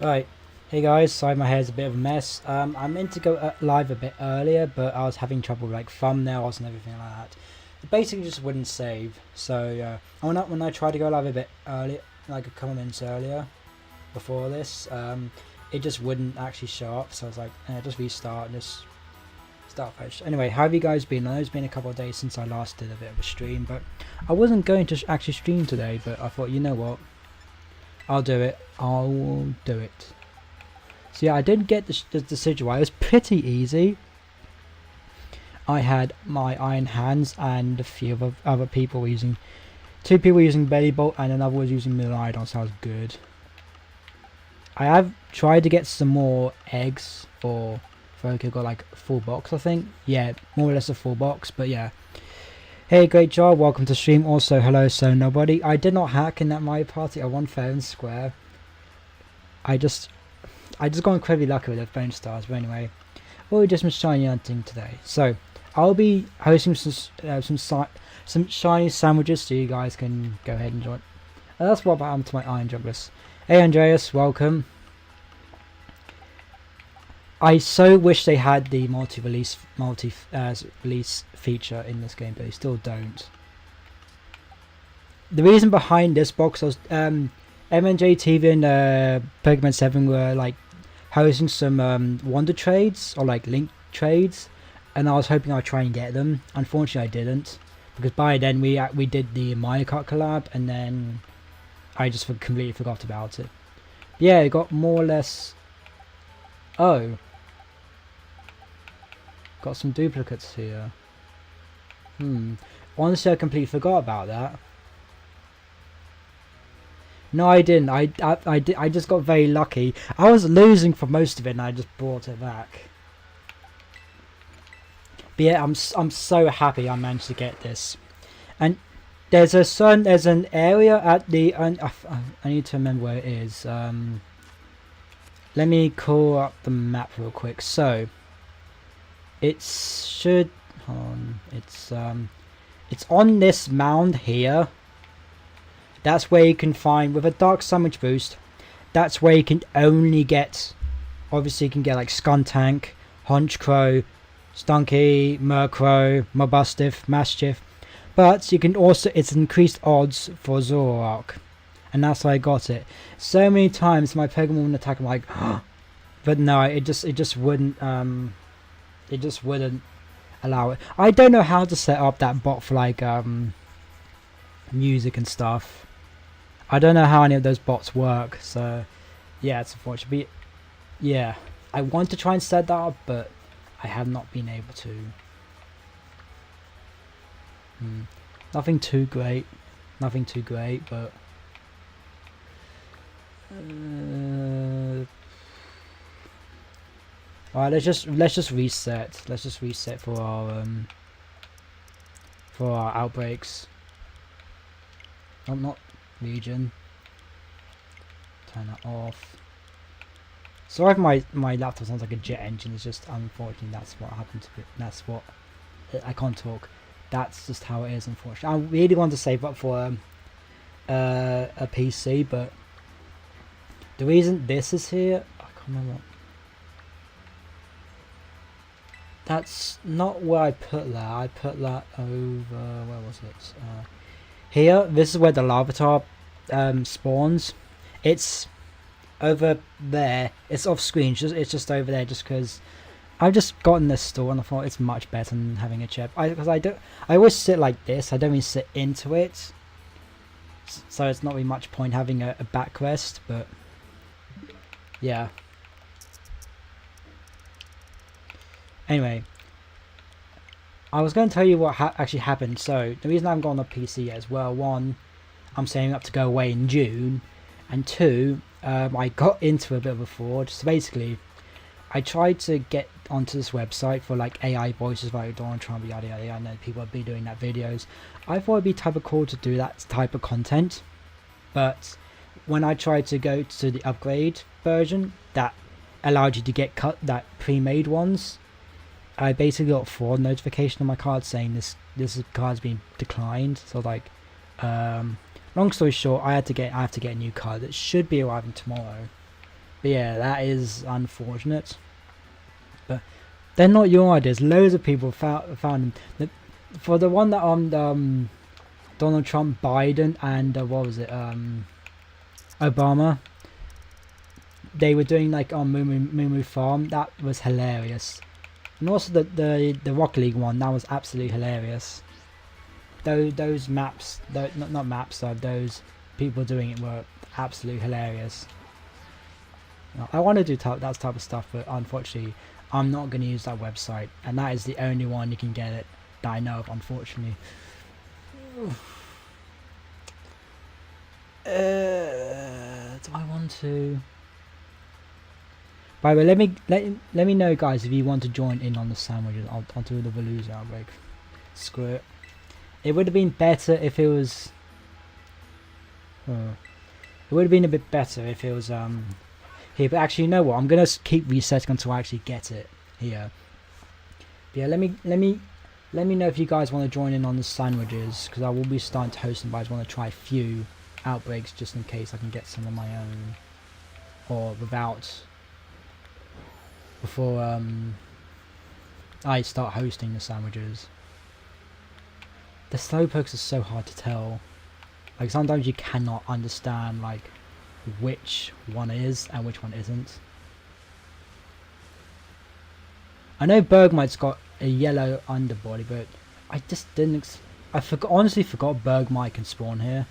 Right, hey guys, sorry my hair's a bit of a mess. I meant to go live a bit earlier, but I was having trouble with like thumbnails and everything like that. It basically just wouldn't save. So when I tried to go live a bit earlier, like a couple minutes earlier, before this, it just wouldn't actually show up. So I was like, just restart and just start fresh. Anyway, how have you guys been? I know it's been a couple of days since I last did a bit of a stream, but I wasn't going to actually stream today, but I thought, you know what, I'll do it. I'll do it. So yeah, I did get the sigil. It was pretty easy. I had my iron hands and a few of other people using, two people using belly bolt and another was using Miraidon, so that was good. I have tried to get some more eggs for Draco. Got like a full box, I think. Yeah, more or less a full box, but yeah. Hey, great job. Welcome to stream. Also, hello, so nobody. I did not hack in that Mario Party. I won fair and square. I just got incredibly lucky with the phone stars, but anyway, we're just some shiny hunting today. So I'll be hosting some shiny sandwiches, so you guys can go ahead and join. And that's what happened to my iron jugglers. Hey Andreas, welcome. I so wish they had the multi-release feature in this game, but they still don't. The reason behind this box was MNJ TV and Pokemon 7 were like hosting some wonder trades or like link trades, and I was hoping I'd try and get them. Unfortunately I didn't, because by then we did the Mario Kart collab and then I just completely forgot about it. Yeah, it got more or less. Oh, got some duplicates here. Honestly I completely forgot about that. No, I didn't. I just got very lucky. I was losing for most of it, and I just brought it back. But yeah, I'm so happy I managed to get this. And there's an area at the I need to remember where it is. Let me call up the map real quick. So it should. Hold on. It's on this mound here. That's where you can find, with a dark sandwich boost, that's where you can only get, obviously you can get like Skuntank, Honchcrow, Stunky, Murkrow, Mobustiff, Mastiff, but you can also, it's increased odds for Zoroark, and that's how I got it. So many times my Pokemon would attack, I'm like, but no, it just wouldn't allow it. I don't know how to set up that bot for like music and stuff. I don't know how any of those bots work, so yeah, it's unfortunate. But yeah, I want to try and set that up, but I have not been able to. Nothing too great, but alright, let's just reset. Let's just reset for our outbreaks. Not region. Turn that off. Sorry if my laptop sounds like a jet engine. It's just, unfortunately, that's what happened to it. That's what I can't talk. That's just how it is, unfortunately. I really want to save up for a PC, but the reason this is here, I can't remember what. That's not where I put that. I put that over, where was it? Here, this is where the Larvitar spawns. It's over there. It's off screen. It's just over there, just because I've just gotten this store and I thought it's much better than having a chair. Because I always sit like this. I don't really sit into it, so it's not really much point having a backrest. But yeah. Anyway, I was going to tell you what actually happened. So the reason I haven't gone on PC yet is, well, one, I'm saving up to go away in June, and two, I got into a bit of a fraud. So basically, I tried to get onto this website for like AI voices like Donald Trump, yada yada yada. I know people have been doing that videos. I thought it'd be type of cool to do that type of content, but when I tried to go to the upgrade version that allowed you to get that pre-made ones, I basically got a fraud notification on my card saying this card's been declined. So like, long story short, I have to get a new card that should be arriving tomorrow. But yeah, that is unfortunate. But they're not your ideas. Loads of people found them. For the one that on Donald Trump, Biden, and what was it? Obama. They were doing like on Moo Farm. That was hilarious. And also the Rocket League one. That was absolutely hilarious. Those maps, not maps, those people doing it were absolutely hilarious. I want to do that type of stuff, but unfortunately, I'm not going to use that website, and that is the only one you can get it that I know of, unfortunately. Do I want to? By the way, let me know, guys, if you want to join in on the sandwiches. I'll do the Velouz outbreak. Screw it. It would have been better if it was. It would have been a bit better if it was here. But actually, you know what? I'm gonna keep resetting until I actually get it here. But yeah, let me know if you guys want to join in on the sandwiches, because I will be starting to host them. But I just want to try a few outbreaks just in case I can get some of my own, or without. Before I start hosting the sandwiches. The slowpokes are so hard to tell. Like sometimes you cannot understand like which one is and which one isn't. I know Bergmite's got a yellow underbody, but I just didn't. I honestly forgot Bergmite can spawn here.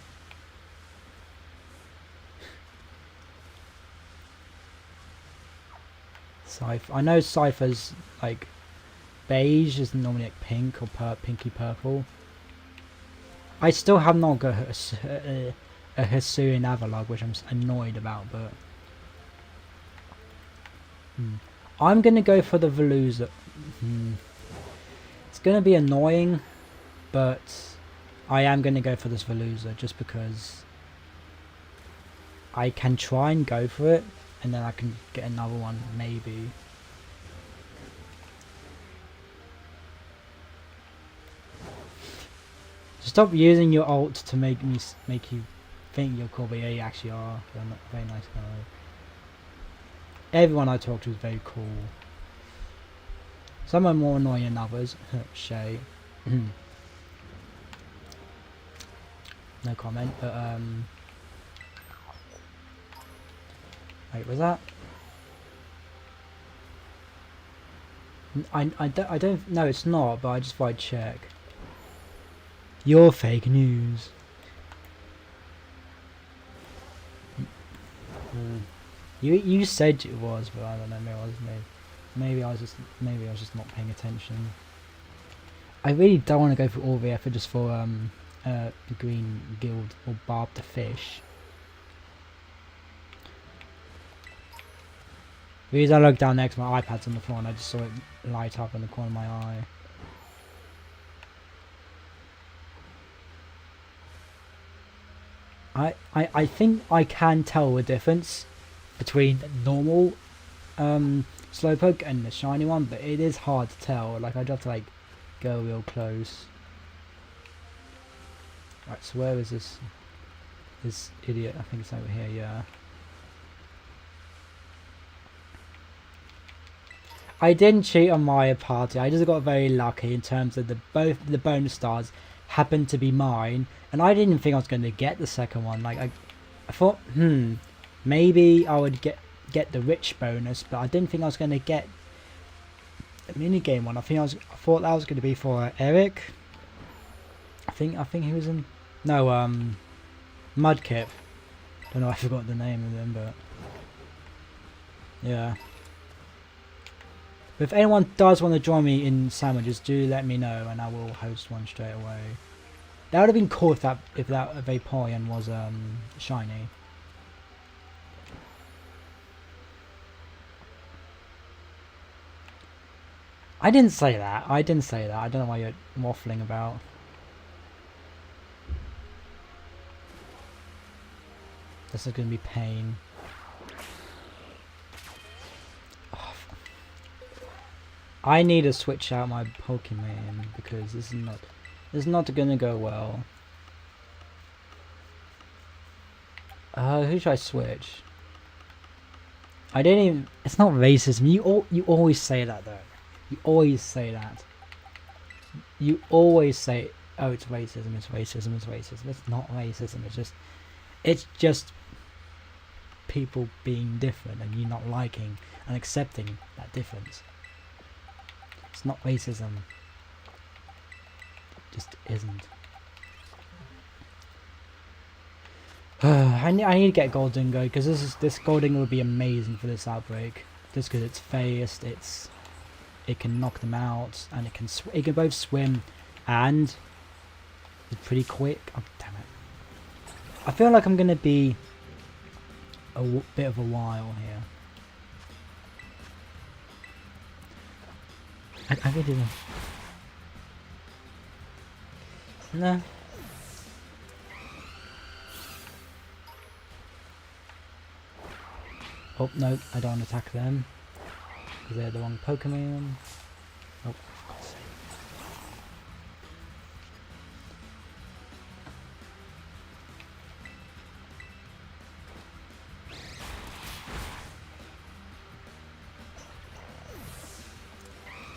I know Cypher's like beige is normally like pink or pinky purple. I still have not got a Hisuian Avalog, which I'm annoyed about, but I'm gonna go for the Velouz. It's gonna be annoying, but I am gonna go for this Velouz just because I can try and go for it. And then I can get another one, maybe. Stop using your ult to make you think you're cool, but yeah, you actually are. You're not a very nice guy. Everyone I talk to is very cool. Some are more annoying than others. Shay. No comment, but wait, was that? I don't know, it's not, but I just thought I'd check. You're fake news. You said it was, but I don't know. Maybe I was just not paying attention. I really don't want to go for all the effort just for the green guild or Barb the fish. The reason I looked down next, my iPad's on the floor and I just saw it light up in the corner of my eye. I think I can tell the difference between the normal Slowpoke and the shiny one, but it is hard to tell. Like I'd have to like go real close. Right, so where is this idiot? I think it's over here, yeah. I didn't cheat on my party. I just got very lucky in terms of both the bonus stars happened to be mine, and I didn't think I was going to get the second one. Like I thought, maybe I would get the rich bonus, but I didn't think I was going to get the minigame one. I thought that was going to be for Eric. I think he was in Mudkip. Don't know. I forgot the name of them, but yeah. But if anyone does want to join me in sandwiches, do let me know and I will host one straight away. That would have been cool if that Vaporeon was shiny. I didn't say that. I don't know why you're waffling about. This is going to be pain. I need to switch out my Pokemon because this is not gonna go well. Who should I switch? I don't even. It's not racism. You always say that though. You always say that. You always say, "Oh, it's racism. It's racism. It's racism." It's not racism. It's just people being different and you not liking and accepting that difference. It's not racism. It just isn't. I need to get Gold Dingo because this Gold Dingo would be amazing for this outbreak. Just because it's fast, it can knock them out, and it can both swim and it's pretty quick. Oh damn it! I feel like I'm gonna be a bit of a while here. I really don't. No. Oh no, I don't attack them because they're the wrong Pokemon. Oh, for God's sake.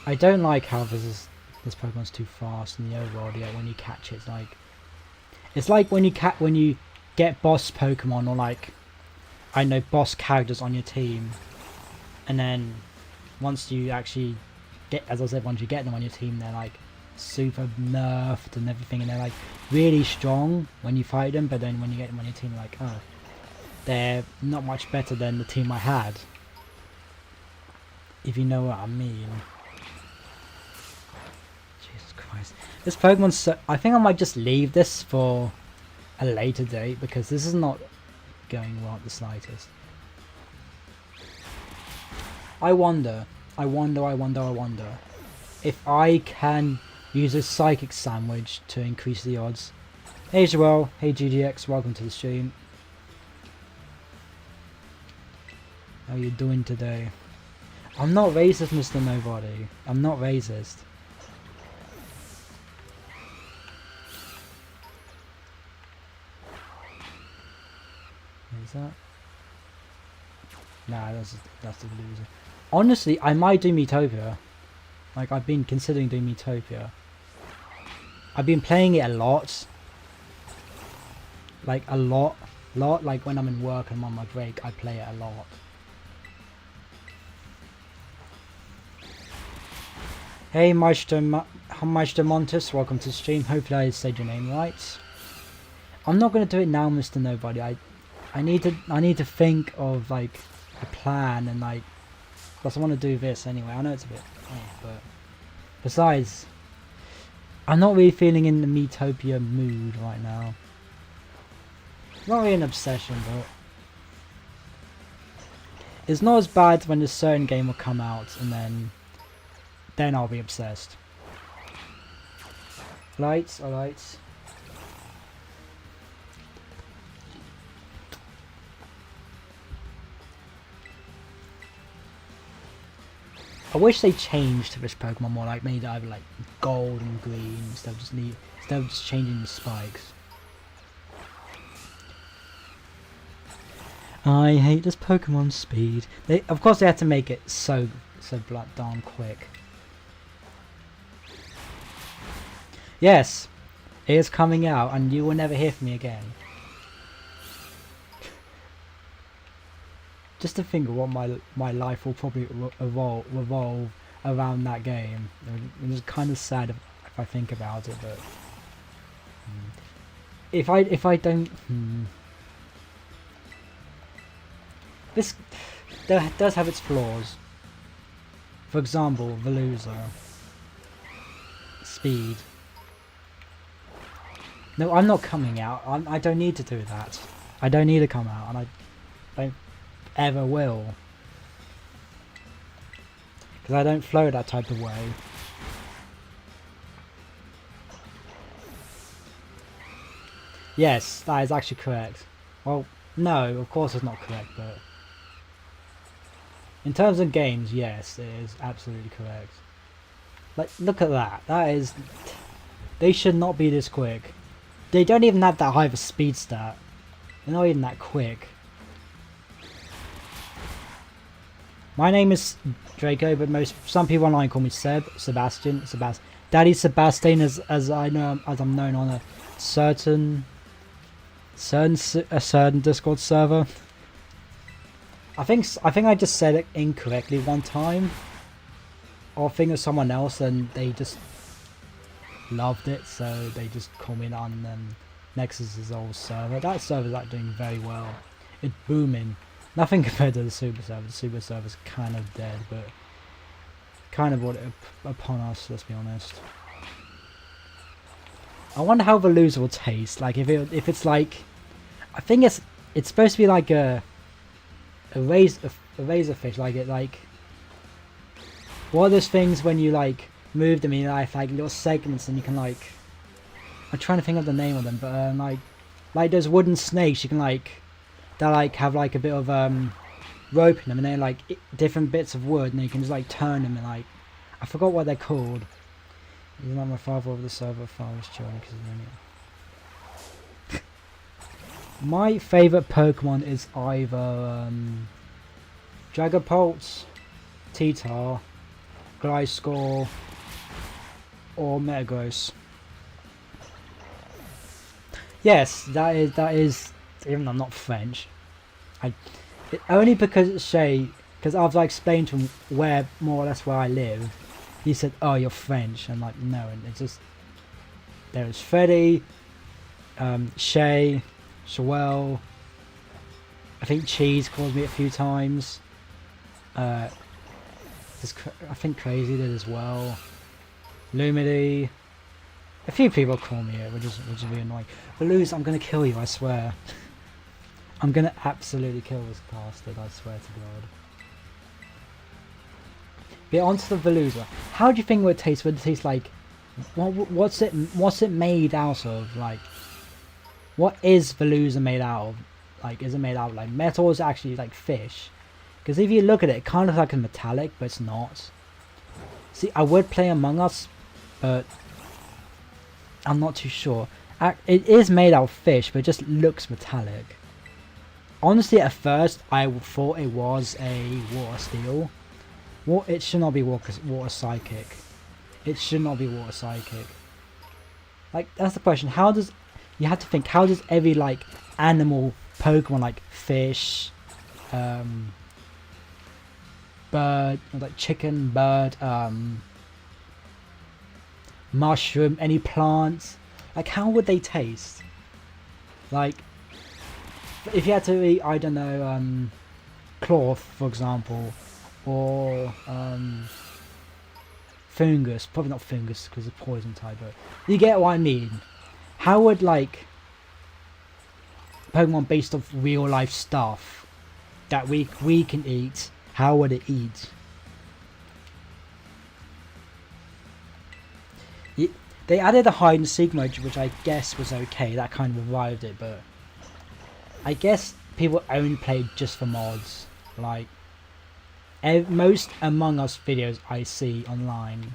I don't like how this Pokemon's too fast in the overworld. Yet when you catch it, it's like when you get boss Pokemon or like, I know, boss characters on your team, and then once you actually get, as I said, once you get them on your team, they're like super nerfed and everything, and they're like really strong when you fight them, but then when you get them on your team, like, oh, they're not much better than the team I had, if you know what I mean. Jesus Christ, this Pokemon's so, I think I might just leave this for a later date because this is not going well at the slightest. I wonder if I can use a Psychic Sandwich to increase the odds. Hey Joel, hey GGX, welcome to the stream. How you doing today? I'm not racist, Mr. Nobody. I'm not racist. Is that? Nah, that's the loser. Honestly, I might do Miitopia. Like, I've been considering doing Miitopia. I've been playing it a lot. Like, a lot. Like, when I'm in work and I'm on my break, I play it a lot. Hey, Meister Montes, welcome to the stream. Hopefully I said your name right. I'm not going to do it now, Mr. Nobody. I need to think of like a plan and like, plus I want to do this anyway. I know it's a bit, but besides, I'm not really feeling in the Miitopia mood right now. It's not really an obsession, but it's not as bad when a certain game will come out and then I'll be obsessed. Lights, alright. I wish they changed this Pokemon more, like made it either like gold and green instead of just changing the spikes. I hate this Pokemon speed. Of course they had to make it so darn quick. Yes, it is coming out and you will never hear from me again. Just to think of what my life will probably revolve around that game. It's kind of sad if I think about it, but if I don't, this does have its flaws. For example, Veluza, speed. No, I'm not coming out. I don't need to do that. I don't need to come out, and I don't ever will, because I don't flow that type of way. Yes, that is actually correct. Well, no, of course it's not correct, but in terms of games, yes, it is absolutely correct. Like, look at that. That is, they should not be this quick. They don't even have that high of a speed stat. They're not even that quick. My name is Draco, but some people online call me Sebastian. Daddy Sebastian, as I'm known on a certain Discord server. I think I just said it incorrectly one time, or I think it was someone else, and they just loved it, so they just call me on Nexus's old server. That server's like doing very well. It's booming. Nothing compared to the Super server. The Super server's kind of dead, but kind of brought it upon us, let's be honest. I wonder how the loser will taste. Like if it's like, I think it's supposed to be like a razor fish. Like what are those things when you like move them in like little segments, and you can like, I'm trying to think of the name of them, but like those wooden snakes, you can like, they like have like a bit of rope in them, and they're like different bits of wood, and you can just like turn them, and like, I forgot what they're called. He's not my father over the server. Father's children, because my favourite Pokemon is either Dragapult, T-Tar, Gliscor, or Metagross. Yes, that is. Even though I'm not French, only because it's Shay. Because I've like explained to him where more or less where I live. He said, "Oh, you're French." I'm like, no, and it's just there's Freddy, Shay, Shawel. I think Cheese called me a few times. I think Crazy did as well. Lumity. A few people call me it, which is really annoying. But Luz, I'm gonna kill you, I swear. I'm gonna absolutely kill this bastard, I swear to God. But on to the Veluza. How do you think it would taste? Would it taste like, what's it made out of? Like, what is Veluza made out of? Like, is it made out of like metal, or is it actually like fish? Because if you look at it, it kind of like a metallic, but it's not. See, I would play Among Us, but I'm not too sure. It is made out of fish, but it just looks metallic. Honestly, at first, I thought it was a water steel. It should not be water psychic. It should not be water psychic. Like, that's the question. You have to think, how does every, like, animal Pokemon, like fish, bird, like chicken, bird, mushroom, any plants, like how would they taste? Like if you had to eat, I don't know, cloth for example, or fungus, probably not fungus because it's poison type, but you get what I mean. How would like Pokemon based off real life stuff that we can eat, how would it eat? They added a hide and seek mode, which I guess was okay. That kind of revived it, but I guess people only played just for mods. Like most Among Us videos I see online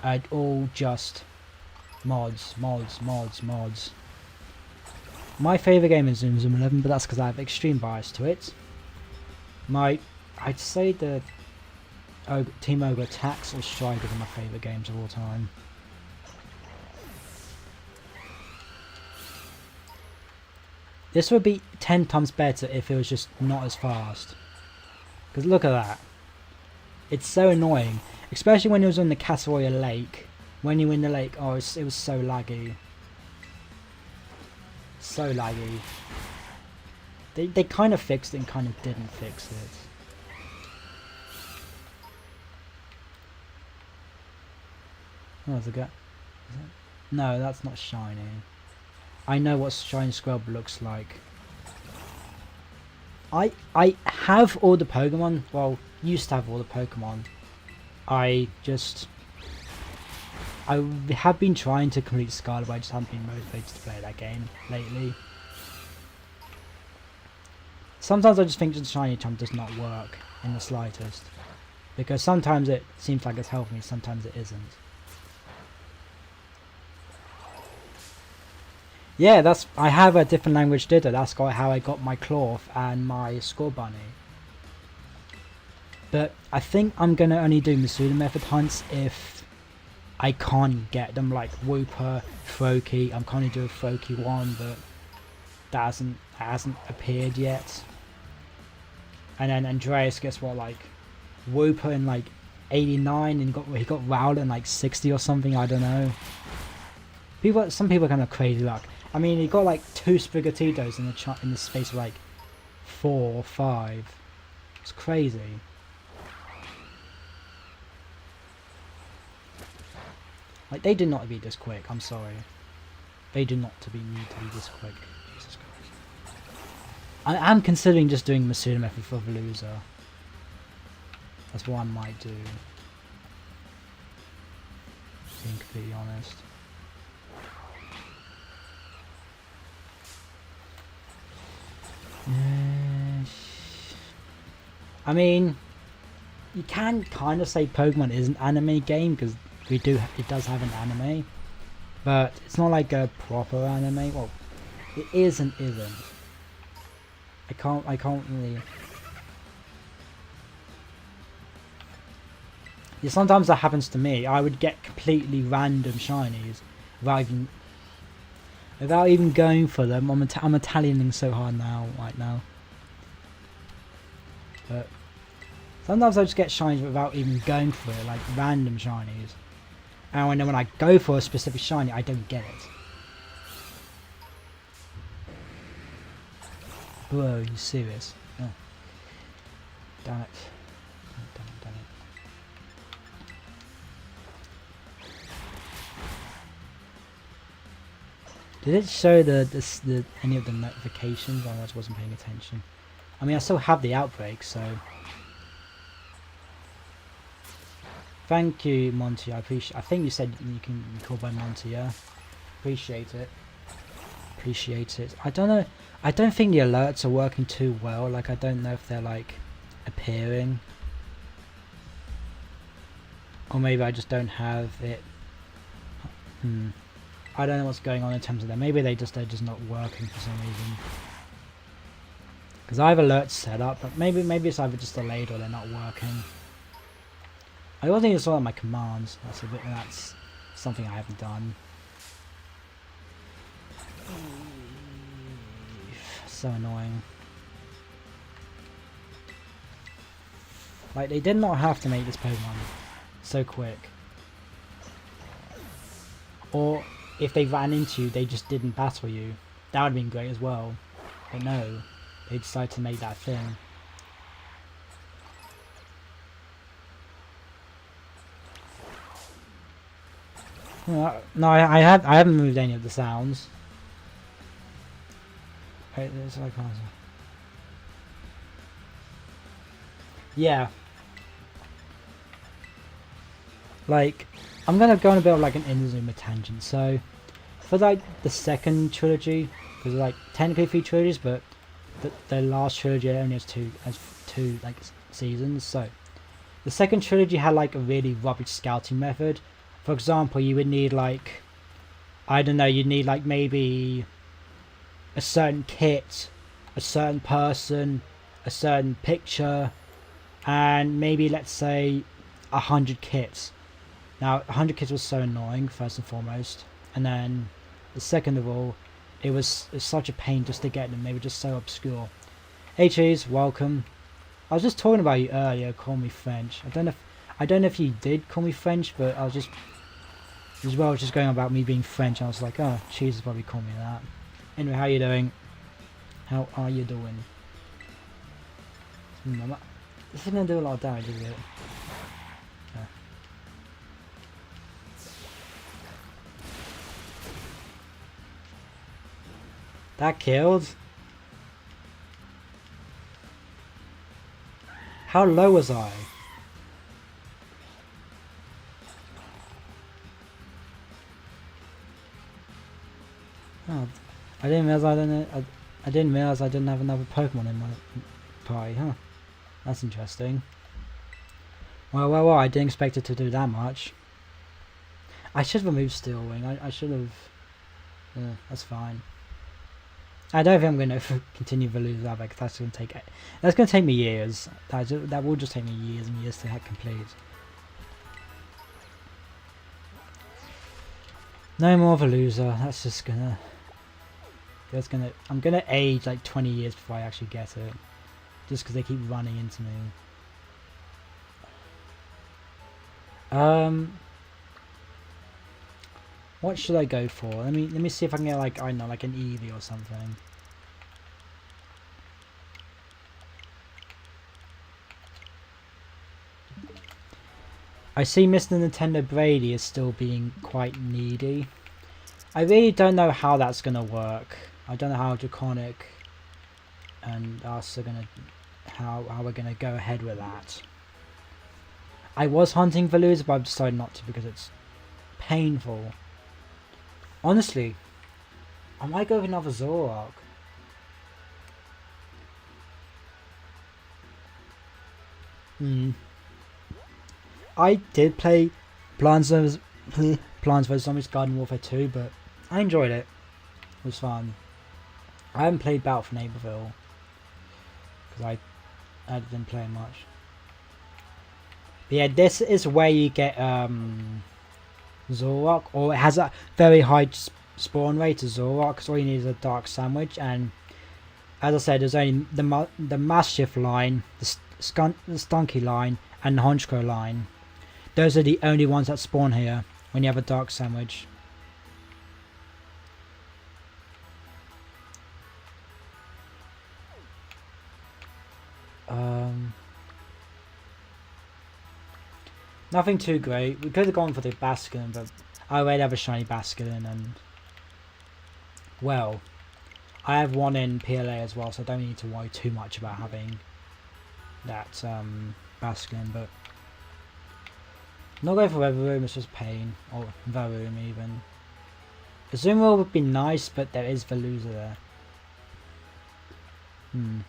are all just mods. My favourite game is Zoom 11, but that's because I have extreme bias to it. I'd say the Team Ogre Attacks or Strikers are my favourite games of all time. This would be 10 times better if it was just not as fast. Because look at that. It's so annoying. Especially when it was on the Casseroya Lake. When you were in the lake, oh, it was so laggy. So laggy. They kind of fixed it and kind of didn't fix it. Oh, there's a guy. No, that's not shiny. I know what Shiny Scrub looks like. I have all the Pokemon. Well, used to have all the Pokemon. I have been trying to complete Scarlet, but I just haven't been motivated to play that game lately. Sometimes I just think the Shiny Chomp does not work in the slightest. Because sometimes it seems like it's helping me, sometimes it isn't. Yeah, I have a different language ditto. That's how I got my cloth and my Score Bunny. But I think I'm gonna only do Masuda method hunts if I can't get them, like Wooper, Froakie. I'm kind of doing a Froakie one, but that hasn't appeared yet. And then Andreas gets what, like Wooper in like 89, and he got Rowlet in like 60 or something. I don't know. Some people are kind of crazy luck. I mean, he got like 2 Sprigatitos in the space of like 4 or 5. It's crazy. Like, they did not be this quick. I'm sorry. They did not need to be this quick. Jesus Christ. I am considering just doing Masuda method for Veluza. That's what I might do. Being completely honest. I mean, you can kind of say Pokemon is an anime game because it does have an anime, but it's not like a proper anime. Well, it is and isn't. I can't really. Yeah, sometimes that happens to me. I would get completely random shinies without even going for them. I'm Italianing so hard right now. But sometimes I just get shinies without even going for it, like random shinies. And then when I go for a specific shiny, I don't get it. Bro, you serious? Oh. Damn it. Damn it. Did it show any of the notifications? I just wasn't paying attention. I mean, I still have the outbreak, so. Thank you, Monty. I think you said you can be called by Monty. Yeah. Appreciate it. I don't know. I don't think the alerts are working too well. Like, I don't know if they're like appearing, or maybe I just don't have it. I don't know what's going on in terms of that. Maybe they're just not working for some reason. Because I have alerts set up, but maybe it's either just delayed or they're not working. I don't think it's all on my commands. That's something I haven't done. So annoying. Like, they did not have to make this Pokemon so quick. Or if they ran into you, they just didn't battle you. That would have been great as well. But no, they decided to make that thing. No, I haven't moved any of the sounds. Okay, there's like yeah. Like, I'm gonna go on a bit of like an Inazuma tangent. So, for like the second trilogy, because like technically 3 trilogies, but the last trilogy only has two like seasons. So, the second trilogy had like a really rubbish scouting method. For example, you would need like, I don't know, you'd need like maybe a certain kit, a certain person, a certain picture, and maybe let's say 100 kits. Now 100 kits was so annoying, first and foremost, and then the second of all, it's such a pain just to get them. They were just so obscure. Hey Cheese, welcome. I was just talking about you earlier. Call me French. I don't know if you did call me French, but I was just going about me being French. And I was like, oh, Cheese has probably called me that. Anyway, how you doing? How are you doing? This is gonna do a lot of damage, isn't it? Yeah. That killed? How low was I? Oh, I didn't realize I didn't have another Pokemon in my party, huh? That's interesting. Well, I didn't expect it to do that much. I should have removed Steel Wing. I should have. Yeah, that's fine. I don't think I'm going to continue Veluza Lava because that's going to take me years. That will just take me years and years to complete. No more Veluza. That's just gonna. I'm gonna age like 20 years before I actually get it, just because they keep running into me. What should I go for? Let me see if I can get like, I don't know, like an Eevee or something. I see Mr. Nintendo Brady is still being quite needy. I really don't know how that's gonna work. I don't know how Draconic and us are gonna, how we're gonna go ahead with that. I was hunting Veluza, but I've decided not to because it's painful. Honestly, I might go with another Zoroark. I did play Plants vs Zombies Garden Warfare 2, but I enjoyed it. It was fun. I haven't played Battle for Neighborville because I didn't play much. But yeah, this is where you get Zoroark, or it has a very high spawn rate of Zoroark, because all you need is a Dark Sandwich, and as I said, there's only the Mastiff line, the Stunky line, and the Honchkrow line. Those are the only ones that spawn here when you have a Dark Sandwich. Nothing too great. We could have gone for the Basculin, but I already have a shiny Basculin, and well, I have one in PLA as well, so I don't need to worry too much about having that Basculin, but not going for Weatheroom, it's just pain, or Varoom even. Azumarill would be nice, but there is Veluza there.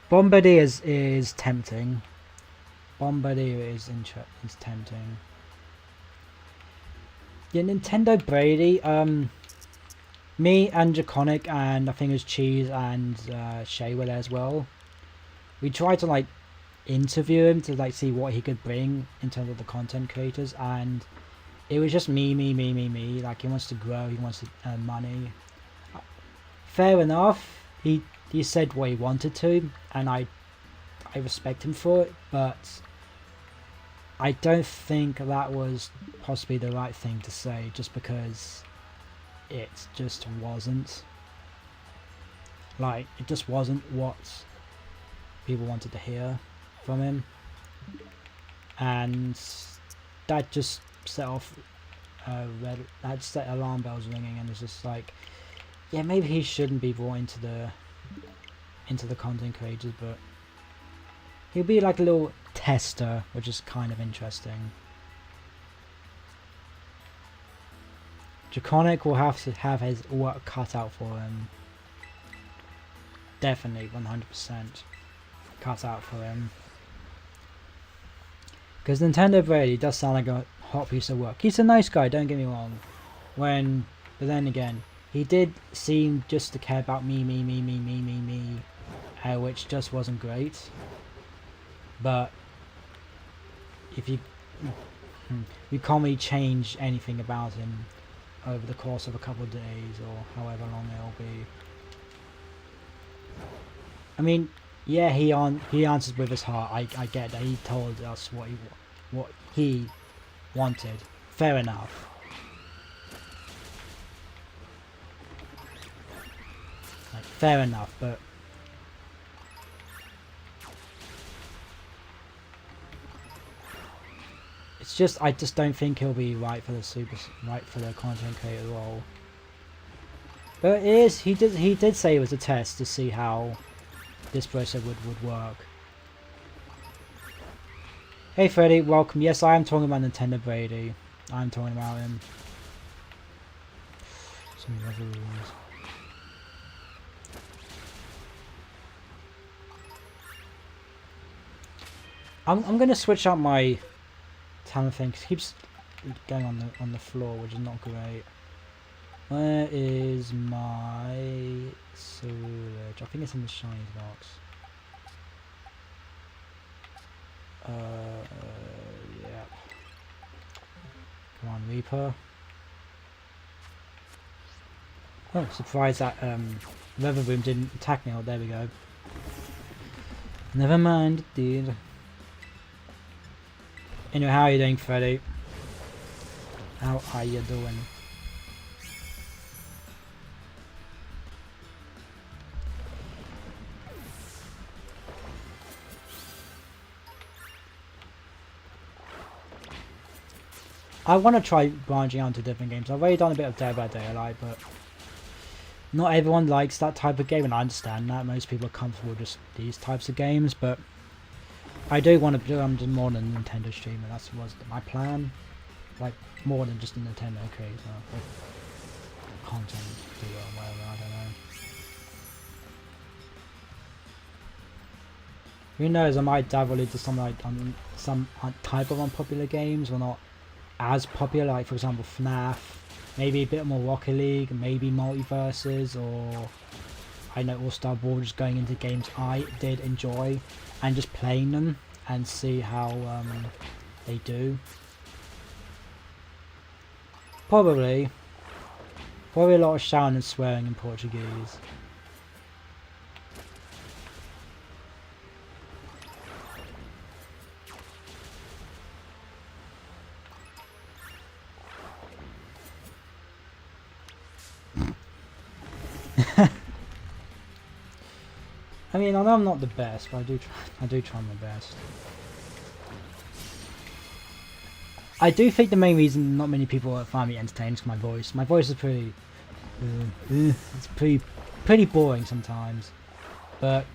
Bombardier is tempting. Bombardier is tempting. Yeah, Nintendo Brady, me and Draconic and I think it was Cheese and Shay were there as well. We tried to like interview him to like see what he could bring in terms of the content creators, and it was just me. Like, he wants to grow, he wants to earn money. Fair enough, he said what he wanted to, and I respect him for it, but I don't think that was possibly the right thing to say, just because it just wasn't. Like, it just wasn't what people wanted to hear from him, and that just set off that set alarm bells ringing, and it's just like, yeah, maybe he shouldn't be brought into the content creators, but he'll be like a little tester, which is kind of interesting. Draconic will have to have his work cut out for him. Definitely 100% cut out for him. Because Nintendo Brady does sound like a hot piece of work. He's a nice guy, don't get me wrong. But then again, he did seem just to care about me, which just wasn't great. But if you can't really change anything about him over the course of a couple of days or however long it'll be. I mean, yeah, he answers with his heart. I get that. He told us what he wanted. Fair enough. Like, fair enough, but it's just, I just don't think he'll be right for the content creator role. But it is. He did say it was a test to see how this process would work. Hey Freddy, welcome. Yes, I am talking about Nintendo Brady. I'm talking about him. Some other rules. I'm gonna switch out my talent thing, 'cause it keeps going on the floor, which is not great. Where is my sewage? I think it's in the shiny box. Yeah. Come on, Reaper. Oh, surprised that Weather Boom didn't attack me. Oh, there we go. Never mind, it did. Anyway, how are you doing, Freddy? How are you doing? I want to try branching out into different games. I've already done a bit of Dead by Daylight, but not everyone likes that type of game, and I understand that. Most people are comfortable with just these types of games, but I do want to do more than Nintendo streamer. That was my plan. Like, more than just a Nintendo creator. Content doer or whatever, I don't know. Who knows, I might dabble into some type of unpopular games, or not as popular, like for example FNAF, maybe a bit more Rocket League, maybe Multiverses, or I know All-Star Brawl, just going into games I did enjoy and just playing them and see how they do. Probably a lot of shouting and swearing in Portuguese. I mean, I know I'm not the best, but I do try my best. I do think the main reason not many people find me entertaining is my voice. My voice is pretty, it's pretty boring sometimes. But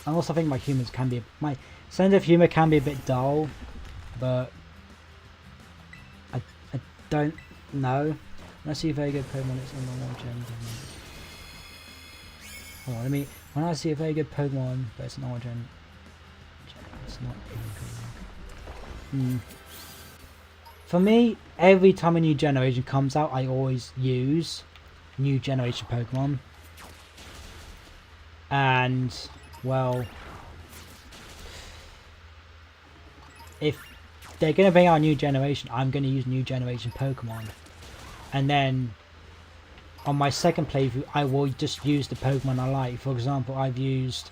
I also think my my sense of humor can be a bit dull. But I don't know. When I see a very good Pokemon, it's on the normal gen. Hold on, when I see a very good Pokemon, but it's an origin, it's not For me, every time a new generation comes out, I always use new generation Pokemon. And, well, if they're going to bring out a new generation, I'm going to use new generation Pokemon. And then on my second playthrough, I will just use the Pokemon I like. For example, I've used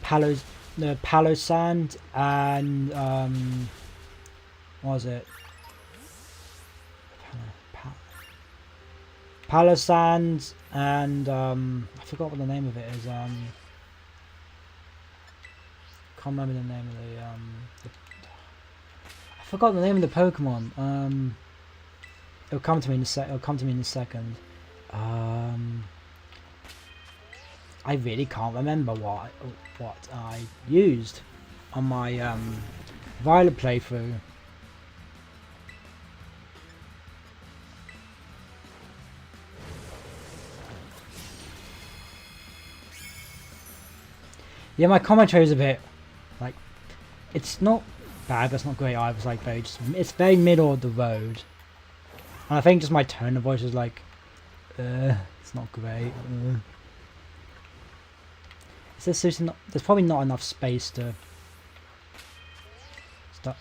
Palosand and what was it? Palosand and I forgot what the name of it is. Can't remember the name of I forgot the name of the Pokemon. It'll come to me in a second. I really can't remember what I used on my Violet playthrough. Yeah, my commentary is a bit like, it's not bad, but it's not great either. It's like it's very middle of the road, and I think just my tone of voice is like, it's not great. There's probably not enough space to start.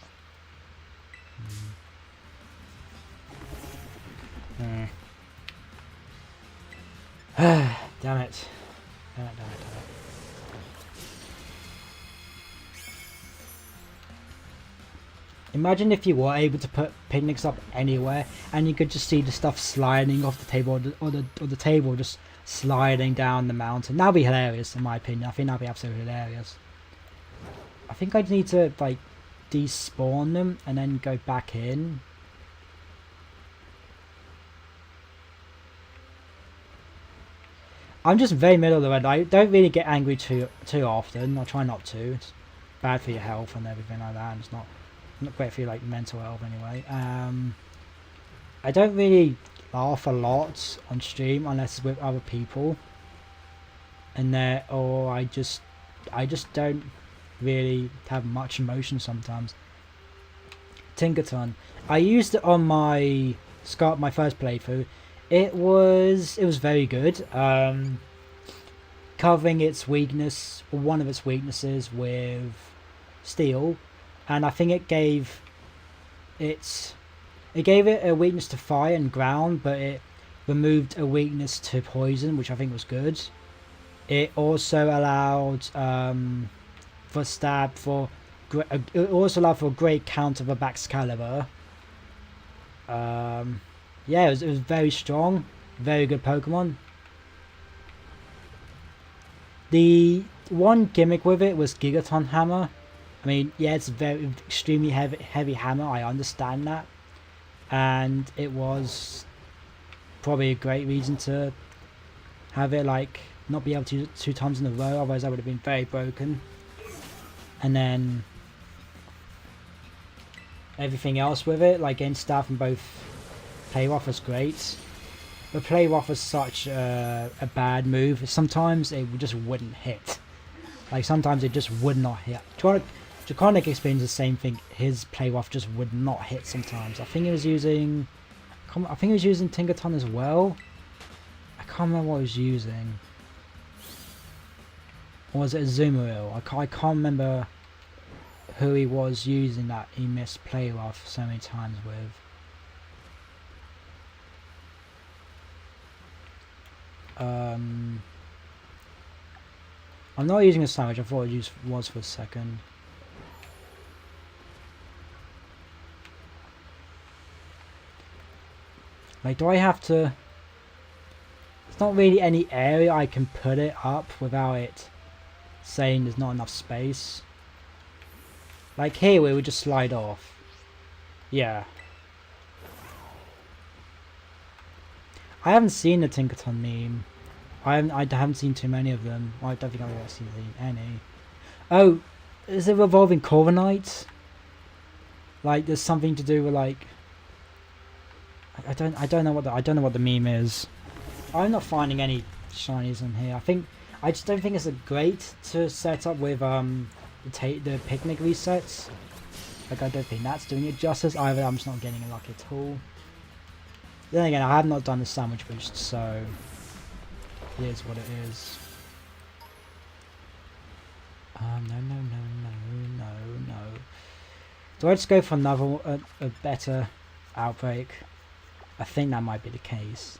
Damn it. Imagine if you were able to put picnics up anywhere and you could just see the stuff sliding off the table, or the table just sliding down the mountain. That'd be hilarious in my opinion. I think that'd be absolutely hilarious. I think I'd need to like despawn them and then go back in. I'm just very middle of the road. I don't really get angry too often. I try not to. It's bad for your health and everything like that. And it's not great for your like mental health anyway. I don't really laugh a lot on stream unless it's with other people, and I just don't really have much emotion sometimes. Tinkerton, I used it on my first playthrough. It was very good. Covering its weakness, or one of its weaknesses, with steel, and I think it gave it a weakness to fire and ground, but it removed a weakness to poison, which I think was good. It also allowed for stab for it also allowed for a great counter of a Excalibur. Yeah, it was very strong, very good Pokemon. The one gimmick with it was Gigaton Hammer. I mean, yeah, it's a very extremely heavy hammer. I understand that, and it was probably a great reason to have it like not be able to use it 2 times in a row. Otherwise, I would have been very broken. And then everything else with it, like getting stuff from both Play Rough was great. But Play Rough was such a bad move. Sometimes it just wouldn't hit. Like sometimes it just would not hit. Draconic experienced the same thing. His Play Rough just would not hit sometimes. I think he was using Tinkerton as well. I can't remember what he was using. Or was it Azumarill? I can't remember who he was using that he missed Play Rough so many times with. I'm not using a sandwich. I thought it was for a second. Like, do I have to... There's not really any area I can put it up without it saying there's not enough space. Like here, we would just slide off. Yeah. I haven't seen the Tinkerton meme. I haven't seen too many of them. I don't think I've ever seen any. Oh, is it revolving Corviknight? Like, there's something to do with like... I don't know what the meme is. I'm not finding any shinies in here. I just don't think it's a great to set up with the picnic resets. Like, I don't think that's doing it justice. Either I'm just not getting a luck at all. Then again, I have not done the sandwich boost, so it is what it is. No. Do I just go for another a better outbreak? I think that might be the case.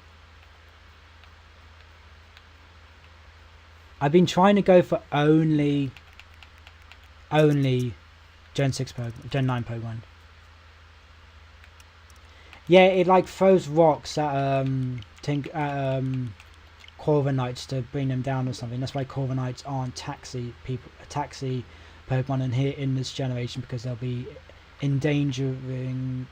I've been trying to go for only Gen 6 Pokemon, Gen 9 Pokemon. Yeah, it like throws rocks at Corviknights to bring them down or something. That's why Corviknights aren't taxi Pokemon in here in this generation, because they'll be endangering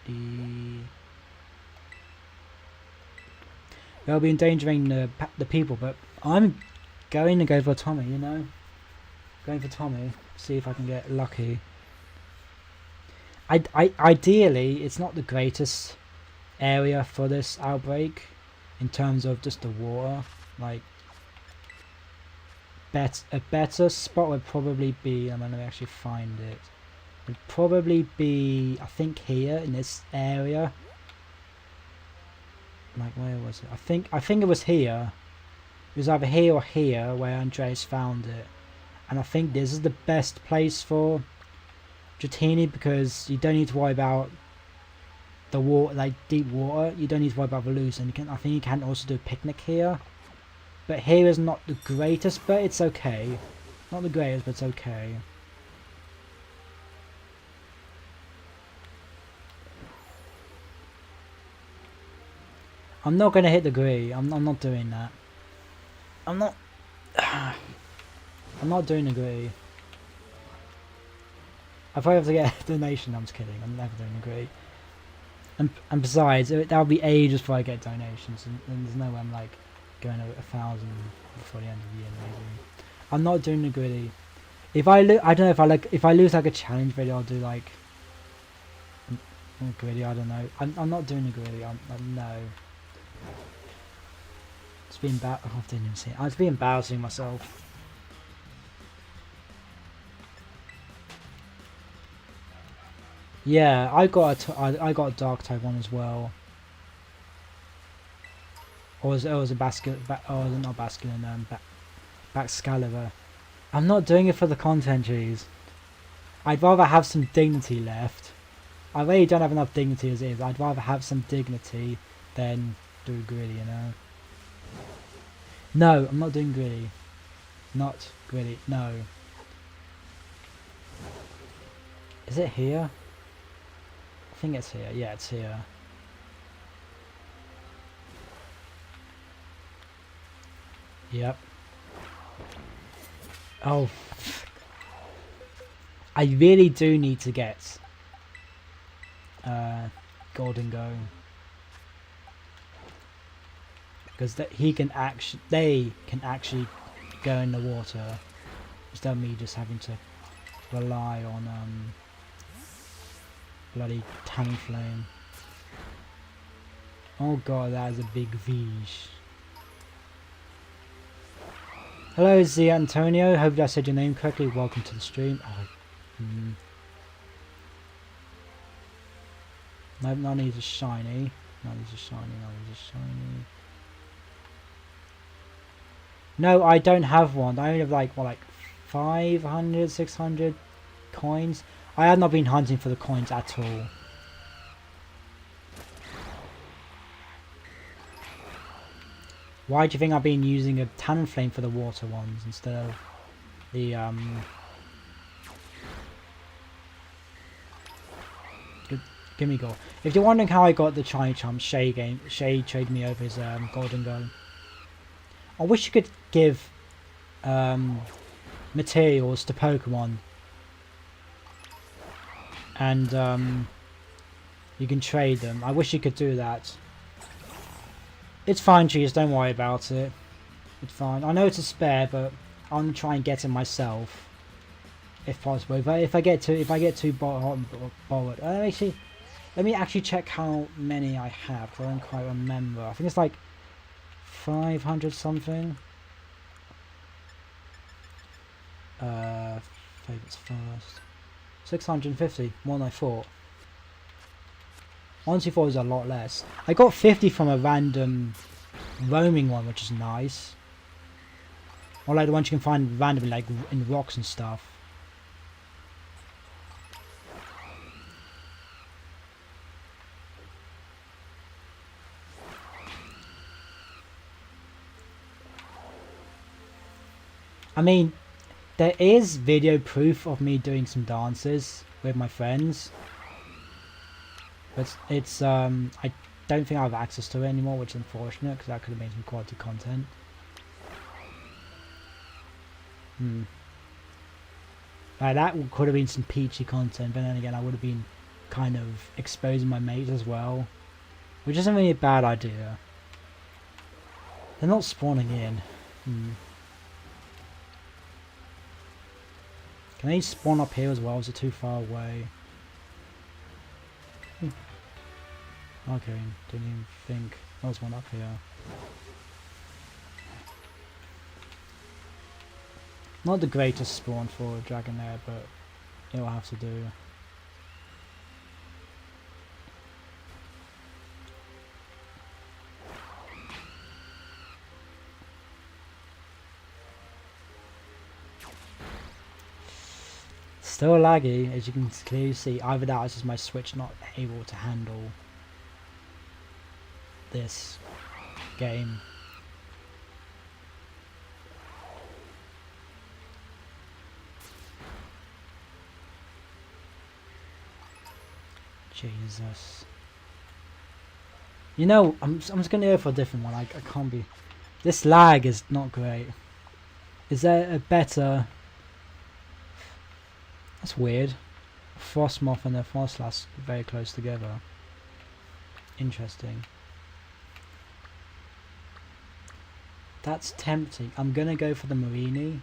the people. But I'm going to go for Tommy, you know? Going for Tommy. See if I can get lucky. Ideally, it's not the greatest area for this outbreak in terms of just the water. Like, a better spot would probably be, I'm gonna actually find it, would probably be, I think, here in this area. Like, where was it? I think it was here. It was either here or here where Andreas found it. And I think this is the best place for Dratini, because you don't need to worry about the water, like deep water. You don't need to worry about the loose, and I think you can also do a picnic here. But here is not the greatest, but it's okay. Not the greatest, but it's okay. I'm not gonna hit the gree. I'm not doing that. I'm not doing the gree. I probably have to get a donation. I'm just kidding. I'm never doing the gree. And besides, that'll be ages before I get donations, and there's no way I'm like going over 1,000 before the end of the year. Maybe I'm not doing the gritty. If I don't know if I lose like a challenge video, I'll do like a gritty. I don't know. I'm not doing the gritty. No. It's been I didn't even see it. I've been embarrassing myself. Yeah, I got a dark type one as well. Or was it a basket? Oh, not basket. Excalibur. I'm not doing it for the content, jeez. I'd rather have some dignity left. I really don't have enough dignity as it is. I'd rather have some dignity than do gritty, you know. No, I'm not doing gritty. Not gritty. No. Is it here? I think it's here. Yeah, it's here. Yep. Oh. I really do need to get Golden Go. Because they can actually go in the water instead of me just having to rely on bloody Talonflame. Oh god, that is a big Viege. Hello, Z Antonio. Hope I said your name correctly. Welcome to the stream. Oh, no, none of these are shiny. None of these are shiny. None of these are shiny. No, I don't have one. I only have like 500, 600 coins. I have not been hunting for the coins at all. Why do you think I've been using a Talonflame for the water ones instead of the Give me gold. If you're wondering how I got the Shiny Charm, Shay traded me over his Golden Go. I wish you could give materials to Pokemon, and you can trade them. I wish you could do that. It's fine, Cheese. Don't worry about it. It's fine. I know it's a spare, but I'm gonna try and get it myself, if possible. If I get too bothered, let me actually check how many I have. 'Cause I don't quite remember. I think it's like 500 something. Favorites first. 650. More than I thought. Honestly, thought it was a lot less. I got 50 from a random roaming one, which is nice. Or like the ones you can find randomly, like in rocks and stuff. I mean, there is video proof of me doing some dances with my friends. But it's I don't think I have access to it anymore, which is unfortunate because that could have made some quality content. Like that could have been some peachy content, but then again I would have been kind of exposing my mates as well, which isn't really a bad idea. They're not spawning in. Can they spawn up here as well? Is it too far away? Okay, didn't even think there was one up here. Not the greatest spawn for a Dragonair, but it'll have to do. Still laggy, as you can clearly see. Either that or it's just my Switch not able to handle this game. Jesus. You know, I'm just gonna go for a different one. I can't be. This lag is not great. Is there a better? That's weird. Frostmoth and a Frostlass very close together. Interesting. That's tempting. I'm gonna go for the Marini.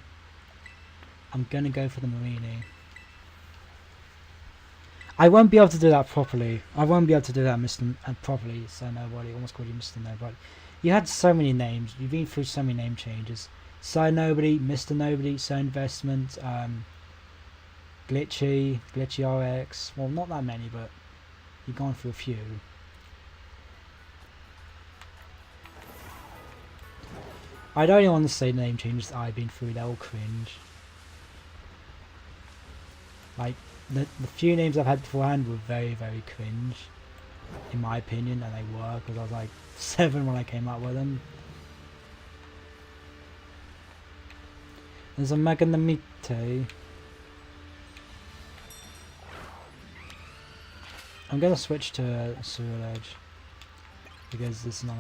I won't be able to do that properly. Mr. Properly, so nobody. Almost called you Mr. Nobody. You had so many names. You've been through so many name changes. So Nobody, Mr. Nobody, So Investment, Glitchy RX. Well, not that many, but you've gone through a few. I don't even want to say the name changes that I've been through, they're all cringe. Like, the few names I've had beforehand were very, very cringe, in my opinion, and they were, because I was like 7 when I came up with them. There's a Meganamite. I'm gonna switch to Sewer Edge, because it's not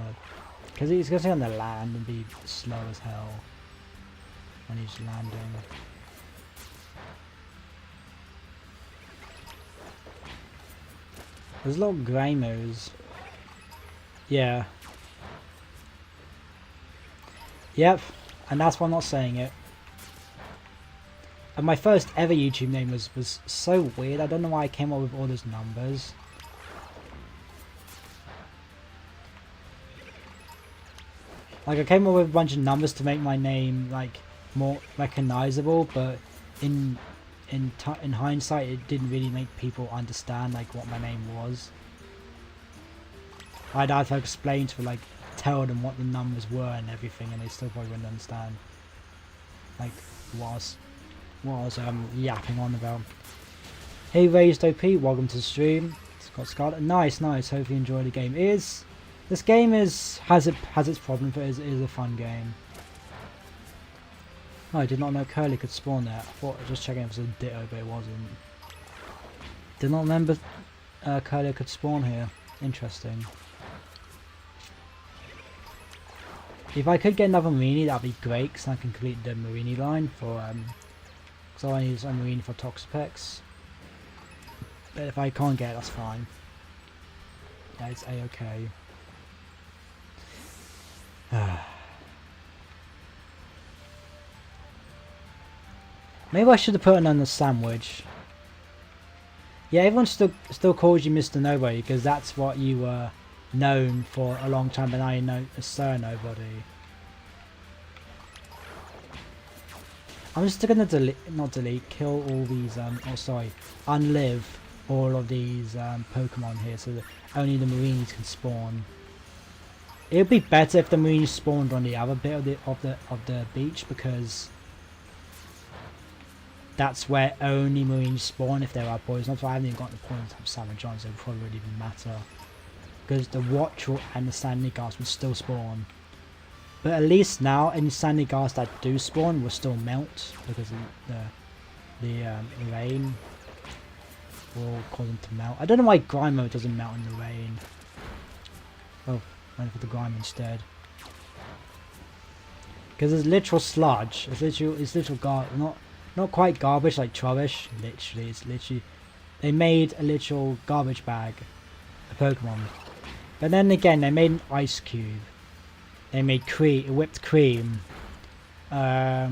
because he's gonna stay on the land and be slow as hell when he's landing. There's a lot of Grymos. Yeah. Yep, and that's why I'm not saying it. And my first ever YouTube name was so weird. I don't know why I came up with all those numbers. Like, I came up with a bunch of numbers to make my name like more recognizable, but in hindsight, it didn't really make people understand like what my name was. I'd have to explain to like tell them what the numbers were and everything, and they still probably wouldn't understand like what I was yapping on about. Hey Raised OP, welcome to the stream. It's got Scarlet. Nice. Hope you enjoy the game. This game has its problems, but it is a fun game. Oh, I did not know Curly could spawn there. I thought just checking if it was a Ditto, but it wasn't. Did not remember Curly could spawn here. Interesting. If I could get another Marini, that'd be great, because I can complete the Marini line for because I want to use a Marini for Toxapex. But if I can't get it, that's fine. Yeah, it's a-okay. Maybe I should have put it on the sandwich. Yeah, everyone still calls you Mr. Nobody because that's what you were known for a long time, but now you're known as Sir Nobody. I'm just gonna kill all these unlive all of these Pokemon here so that only the Marinis can spawn. It would be better if the Marinis spawned on the other bit of the beach, because that's where only Marinis spawn if there are poison. So I haven't even got the point of Savage on, so it probably wouldn't even matter. Because the Watchel and the Sandygast would still spawn. But at least now, any Sandygast that do spawn will still melt, because of the rain will cause them to melt. I don't know why Grimo doesn't melt in the rain. Oh, went for the Grime instead. Because it's literal sludge. It's literal not quite garbage like Trubbish. Literally, it's literally they made a literal garbage bag of Pokemon. But then again, they made an ice cube. They made whipped cream. They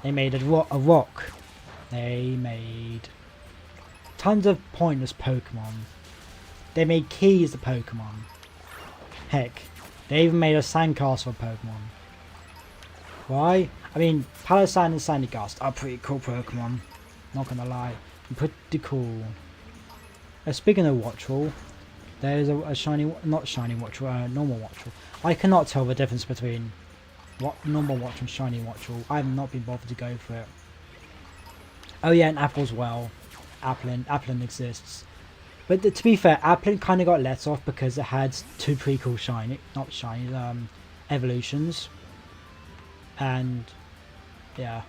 made a rock. They made tons of pointless Pokemon. They made keys to Pokemon. Heck, they even made a sandcastle of Pokemon. Why? I mean, Palossand and Sandygast are pretty cool Pokemon. Not gonna lie, pretty cool. Speaking of Watchel, there's a shiny, not shiny Watchel, normal Watchel. I cannot tell the difference between normal Watchel and shiny Watchel. I have not been bothered to go for it. Oh yeah, and Apple as well. Applin exists. But to be fair, Applin kind of got let off because it had two pretty cool evolutions. And yeah.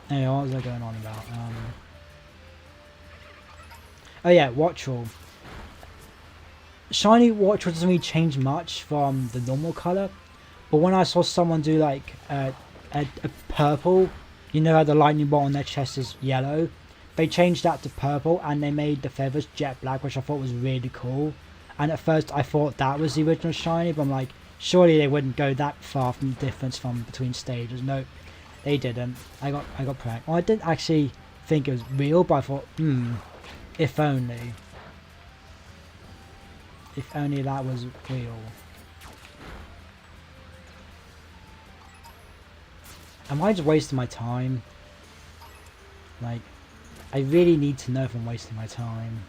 Anyway, what was I going on about? Oh yeah, Watchel. Shiny Watchel doesn't really change much from the normal colour, but when I saw someone do like a purple, you know how the lightning bolt on their chest is yellow, they changed that to purple and they made the feathers jet black, which I thought was really cool. And at first I thought that was the original shiny, but I'm like, surely they wouldn't go that far from the difference from between stages. No, they didn't. I got pranked. Well, I didn't actually think it was real, but I thought, if only. If only that was real. Am I just wasting my time? Like, I really need to know if I'm wasting my time.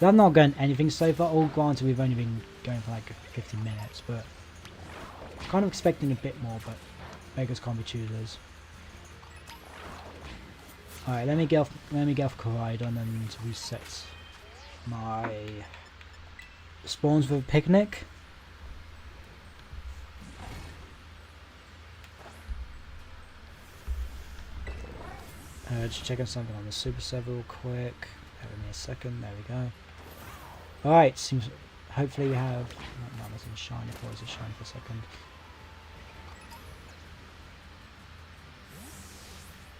I've not done anything so far. All granted, we've only been going for like 15 minutes, but Kind of expecting a bit more, but beggars can't be choosers. Alright, let me get off Koraidon and reset my spawns for a picnic. Just checking something on the super set real quick. Give me a second. There we go. Alright, seems. Hopefully we have. No, that's in shiny. I thought it was a shiny for a second.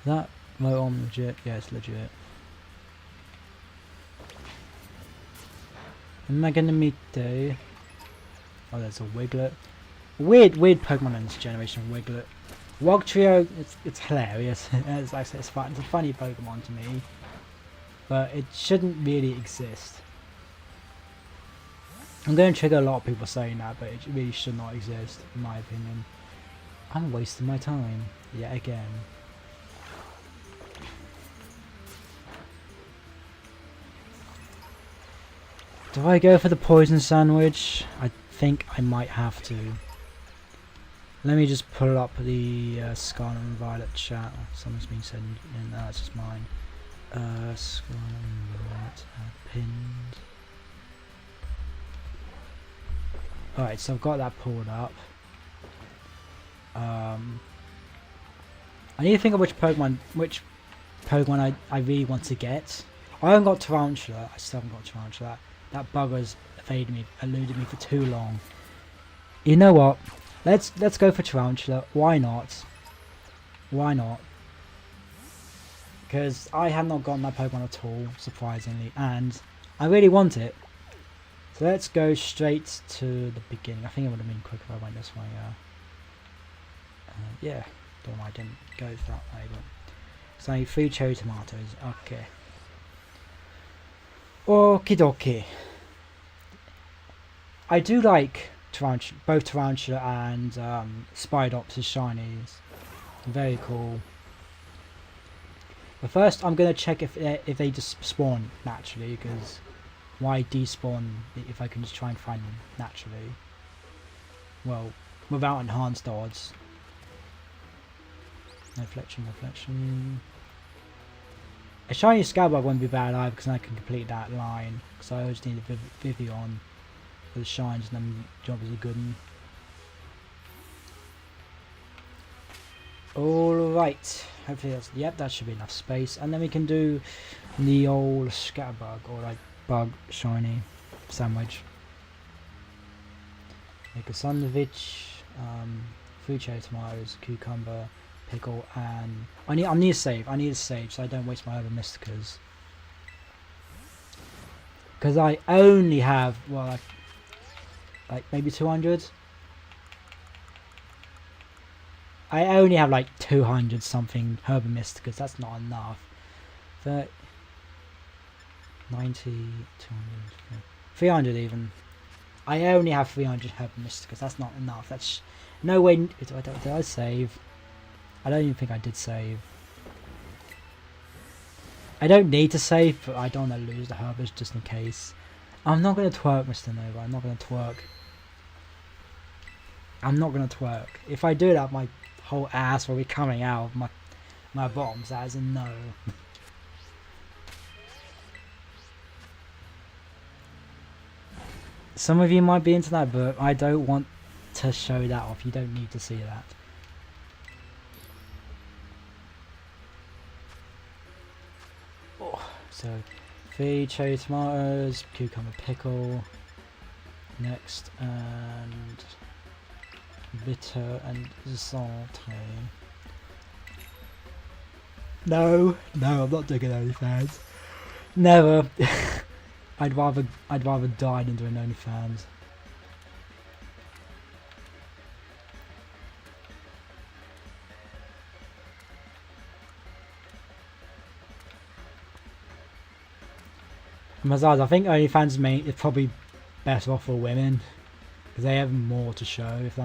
That Moton legit? Yeah, it's legit. Am I gonna meet the? Oh, there's a Wiglet. Weird Pokemon in this generation. Wiglet. Wogtrio, it's hilarious. It's like it's fun. It's a funny Pokemon to me, but it shouldn't really exist. I'm going to trigger a lot of people saying that, but it really should not exist, in my opinion. I'm wasting my time yet again. Do I go for the poison sandwich? I think I might have to. Let me just pull up the Scarlet and Violet chat. Someone's been said, and that's just mine. Scarlet and Violet pinned. Alright, so I've got that pulled up. I need to think of which Pokemon I really want to get. I haven't got Tarantula. I still haven't got Tarantula. That bugger's eluded me for too long. You know what? Let's go for Tarantula. Why not? Why not? Because I have not gotten that Pokemon at all, surprisingly, and I really want it. So let's go straight to the beginning. I think it would have been quicker if I went this way. Yeah, don't know why I didn't go that way. But so 3 cherry tomatoes. Okay. Okie dokie. I do like both Tarantula and Spidops as shinies. Very cool. But first, I'm gonna check if they just spawn naturally, because why despawn if I can just try and find them naturally? Well, without enhanced odds. No reflection. A shiny Scalbug wouldn't be bad either, because I can complete that line. So I just need a Vivian for the shines, and then job is a good one. Alright, hopefully that's, yep, that should be enough space, and then we can do the old Scatterbug, or like bug shiny sandwich. Make a sandwich, 3 cherry tomatoes, cucumber, pickle, and I need a save. I need a save so I don't waste my other Mysticas. Because I only have, well, like maybe 200. I only have like 200 something Herba Mysticas. That's not enough. 30, 90, 200, 300 even. I only have 300 Herba Mysticas. That's not enough. That's no way. Did I save? I don't even think I did save. I don't need to save, but I don't want to lose the Herbers just in case. I'm not going to twerk, Mr. Nova. I'm not going to twerk. I'm not going to twerk. If I do that, my whole ass will be coming out of my bottoms. That is a no. Some of you might be into that, but I don't want to show that off. You don't need to see that. So, 3 cherry tomatoes, cucumber pickle, next, and bitter and saute. No, I'm not doing OnlyFans. Never. I'd rather die than doing OnlyFans. Besides, I think OnlyFans is probably better off for women because they have more to show. If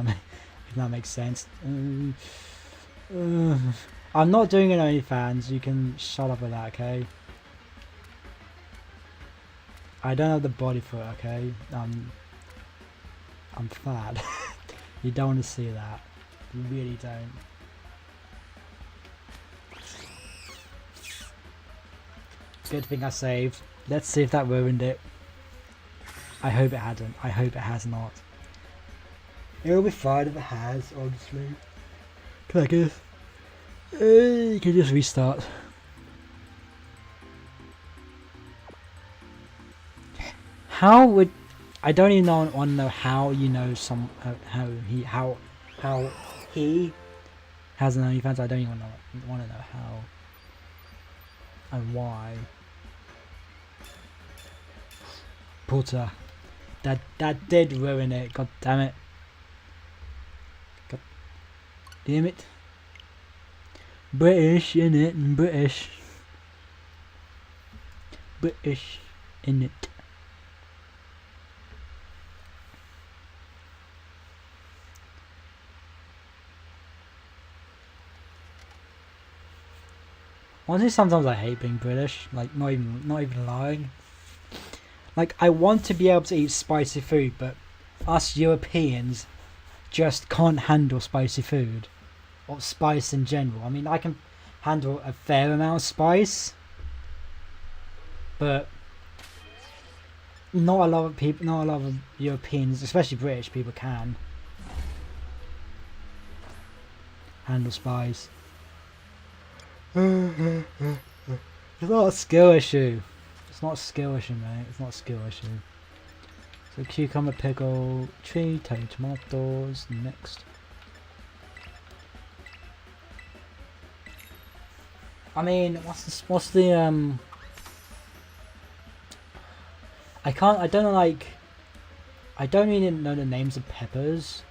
that makes sense. I'm not doing an OnlyFans. You can shut up with that, okay? I don't have the body for it, okay? I'm fat. You don't want to see that. You really don't. Good thing I saved. Let's see if that ruined it. I hope it hadn't. I hope it has not. It'll be fine if it has, honestly. Can I guess? You can just restart. How would... I don't even want to know how you know how he has an OnlyFans. I don't even want to know how and why. Puta, that did ruin it. God damn it. God damn it. British innit? British innit? Honestly, sometimes I hate being British. Like, not even lying. Like, I want to be able to eat spicy food, but us Europeans just can't handle spicy food or spice in general. I mean, I can handle a fair amount of spice, but not a lot of people, not a lot of Europeans, especially British people, can handle spice. It's not a skill issue. It's not a skill issue, mate. It's not a skill issue. So cucumber, pickle, tree, tomatoes, next. I mean, what's the I don't know, like, I don't even know the names of peppers.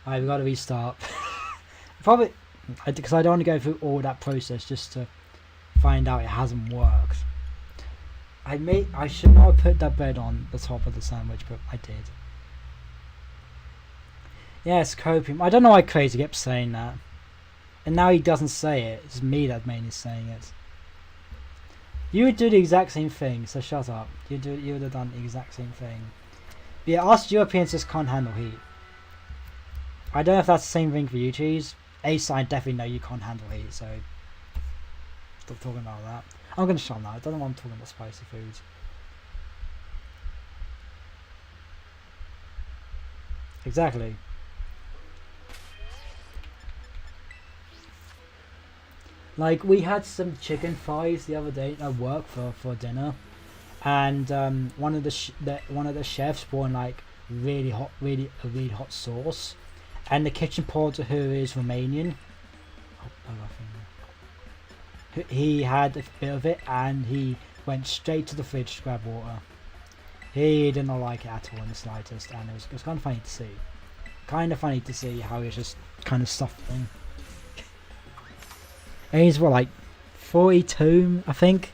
I've got to restart. Probably, because I don't want to go through all that process just to find out it hasn't worked. I should not have put that bread on the top of the sandwich, but I did. Yes, copium. I don't know why Crazy kept saying that. And now he doesn't say it. It's me that mainly saying it. You would do the exact same thing, so shut up. You would have done the exact same thing. But yeah, us Europeans just can't handle heat. I don't know if that's the same thing for you, Cheese. Ace, I definitely know you can't handle heat, so stop talking about that. I'm gonna shut now. I don't know why I'm talking about spicy foods. Exactly. Like, we had some chicken thighs the other day at work for dinner, and one of the chefs brought in, like, really hot sauce, and the kitchen porter, who is Romanian, he had a bit of it, and he went straight to the fridge to grab water. He did not like it at all in the slightest, and it was kind of funny to see. Kind of funny to see how he was just kind of suffering. And he's what, like 42, I think.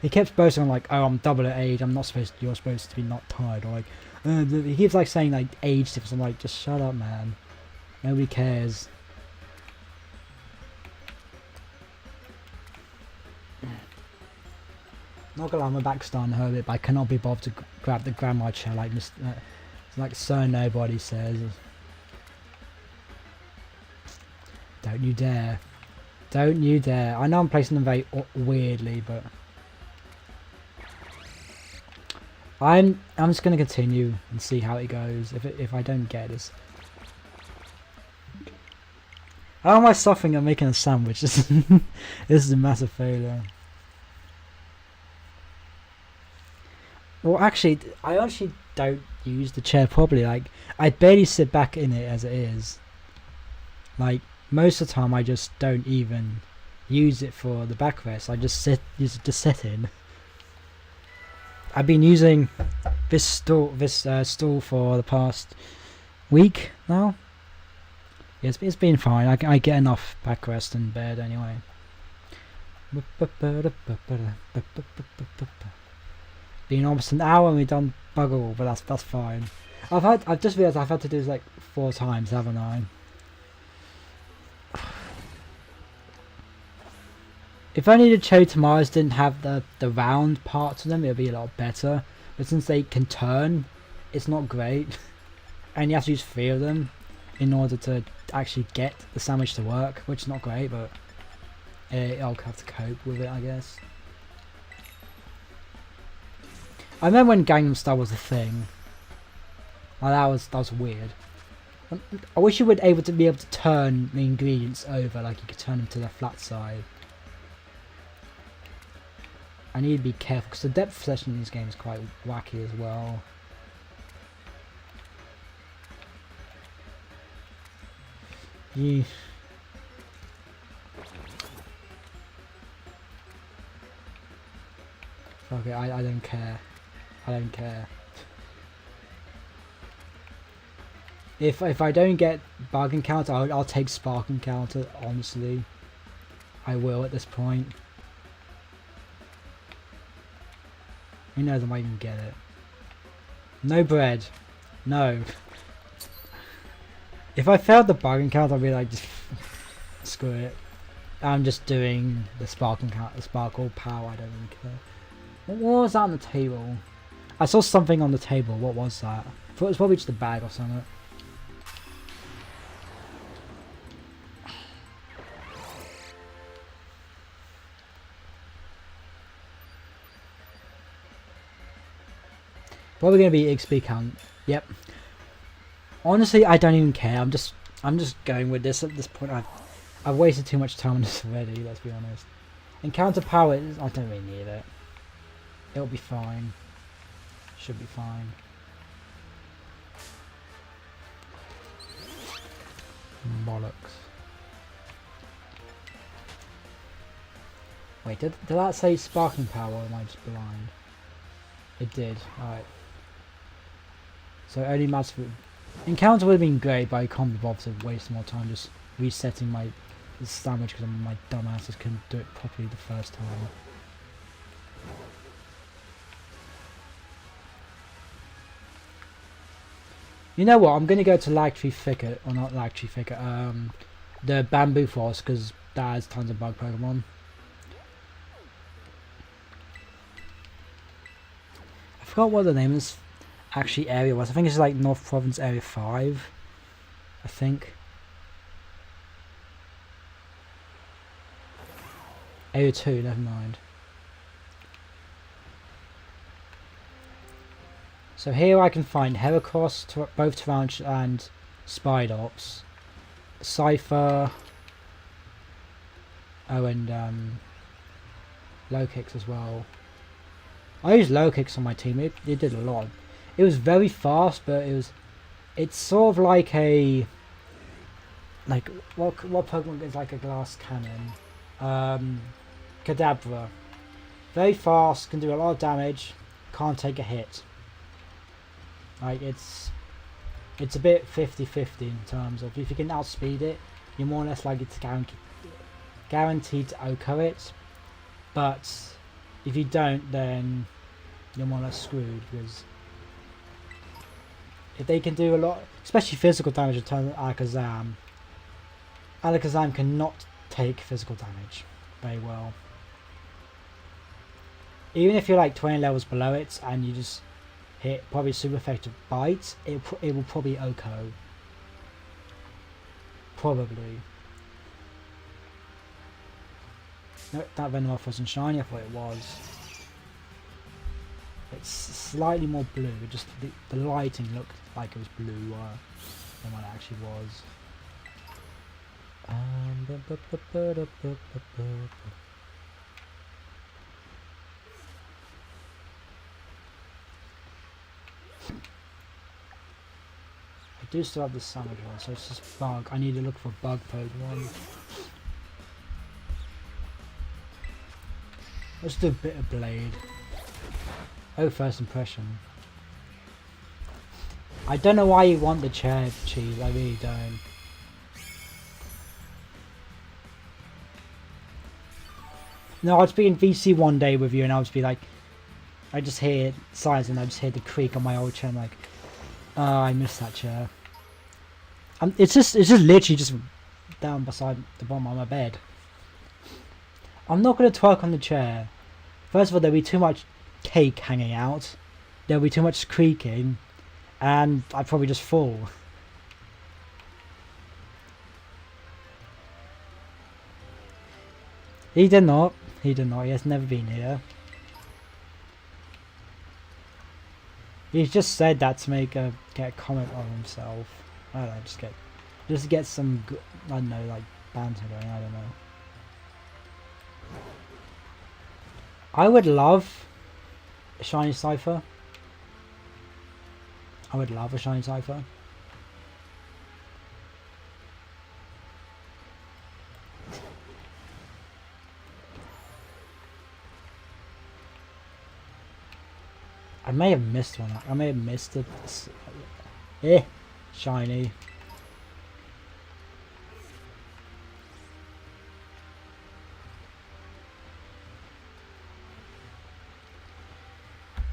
He kept boasting on, like, oh, I'm double at age. You're supposed to be not tired. Or like, he keeps like saying like age difference. I'm like, just shut up, man. Nobody cares. Not gonna lie, my back's starting to hurt a bit, but I cannot be bothered to grab the grandma chair like so nobody says. Don't you dare. Don't you dare. I know I'm placing them very weirdly, but I'm just gonna continue and see how it goes. If I don't get this, how am I suffering at making a sandwich? This is a massive failure. Well, actually, I actually don't use the chair properly. Like, I barely sit back in it as it is. Like, most of the time I just don't even use it for the backrest. I just use it to sit in. I've been using this stool for the past week now. Yeah, it's been fine. I get enough backrest in bed anyway. Been almost an hour and we've done bugger all, but that's fine. I've just realised I've had to do this like 4 times, haven't I? If only the cherry tomatoes didn't have the round part to them, it would be a lot better. But since they can turn, it's not great. And you have to use 3 of them in order to actually get the sandwich to work, which is not great, but I'll have to cope with it, I guess. I remember when Gangnam Style was a thing. Like, that was weird. I wish you would be able to turn the ingredients over, like you could turn them to the flat side. I need to be careful because the depth perception in these games is quite wacky as well. Okay, I don't care. I don't care. If I don't get bug encounter, I'll take spark encounter. Honestly, I will at this point. Who knows? I might even get it. No bread. No. If I failed the bug encounter, I'd be like, just screw it. I'm just doing the spark encounter, the sparkle power. I don't even care. What was that on the table? I saw something on the table. What was that? I thought it was probably just a bag or something. Probably gonna be XP count. Yep. Honestly, I don't even care. I'm just going with this at this point. I've wasted too much time on this already. Let's be honest. Encounter power. I don't really need it. It'll be fine. Should be fine. Bollocks. Wait, did that say sparking power or am I just blind? It did. Alright. So only matters for... Encounter would have been great, but I can't be bothered to waste more time just resetting my sandwich because my dumbasses couldn't do it properly the first time. You know what? I'm going to go to Lagtree Thicket, or not Lagtree Thicket, the Bamboo Forest, because that has tons of bug Pokemon. I forgot what the name of this actually area was. I think it's like North Province Area 5. I think. Area 2, never mind. So here I can find Heracross, both Tarantula and Spidops, Cypher, oh and Low Kicks as well. I used Low Kicks on my team, it did a lot. It was very fast, but it's sort of like a, like, what Pokemon is like a glass cannon? Kadabra. Very fast, can do a lot of damage, can't take a hit. Like, it's a bit 50-50 in terms of if you can outspeed it, you're more or less likely to guaranteed to OHKO it. But if you don't, then you're more or less screwed, because if they can do a lot, especially physical damage in terms of Alakazam cannot take physical damage very well. Even if you're like 20 levels below it and you just hit probably super effective bites, it will probably OHKO. Probably. No, that Venomoth wasn't shiny, I thought it was. It's slightly more blue, just the lighting looked like it was blue than what it actually was. I do still have the sandwich one, so it's just bug. I need to look for bug Pokemon. Let's do a bit of Blade. Oh, first impression. I don't know why you want the chair cheese, I really don't. No, I'd be in VC one day with you and I'll just be like, I just hear sighs and I just hear the creak on my old chair. I'm like, oh, I miss that chair. It's just literally just down beside the bottom of my bed. I'm not going to twerk on the chair. First of all, there'll be too much cake hanging out. There'll be too much squeaking. And I'd probably just fall. He did not. He did not. He has never been here. He's just said that to get a comment on himself. I don't know, just get some, I don't know, like banter going. I don't know. I would love a shiny cipher. I would love a shiny cipher. I may have missed one. I may have missed it. Shiny.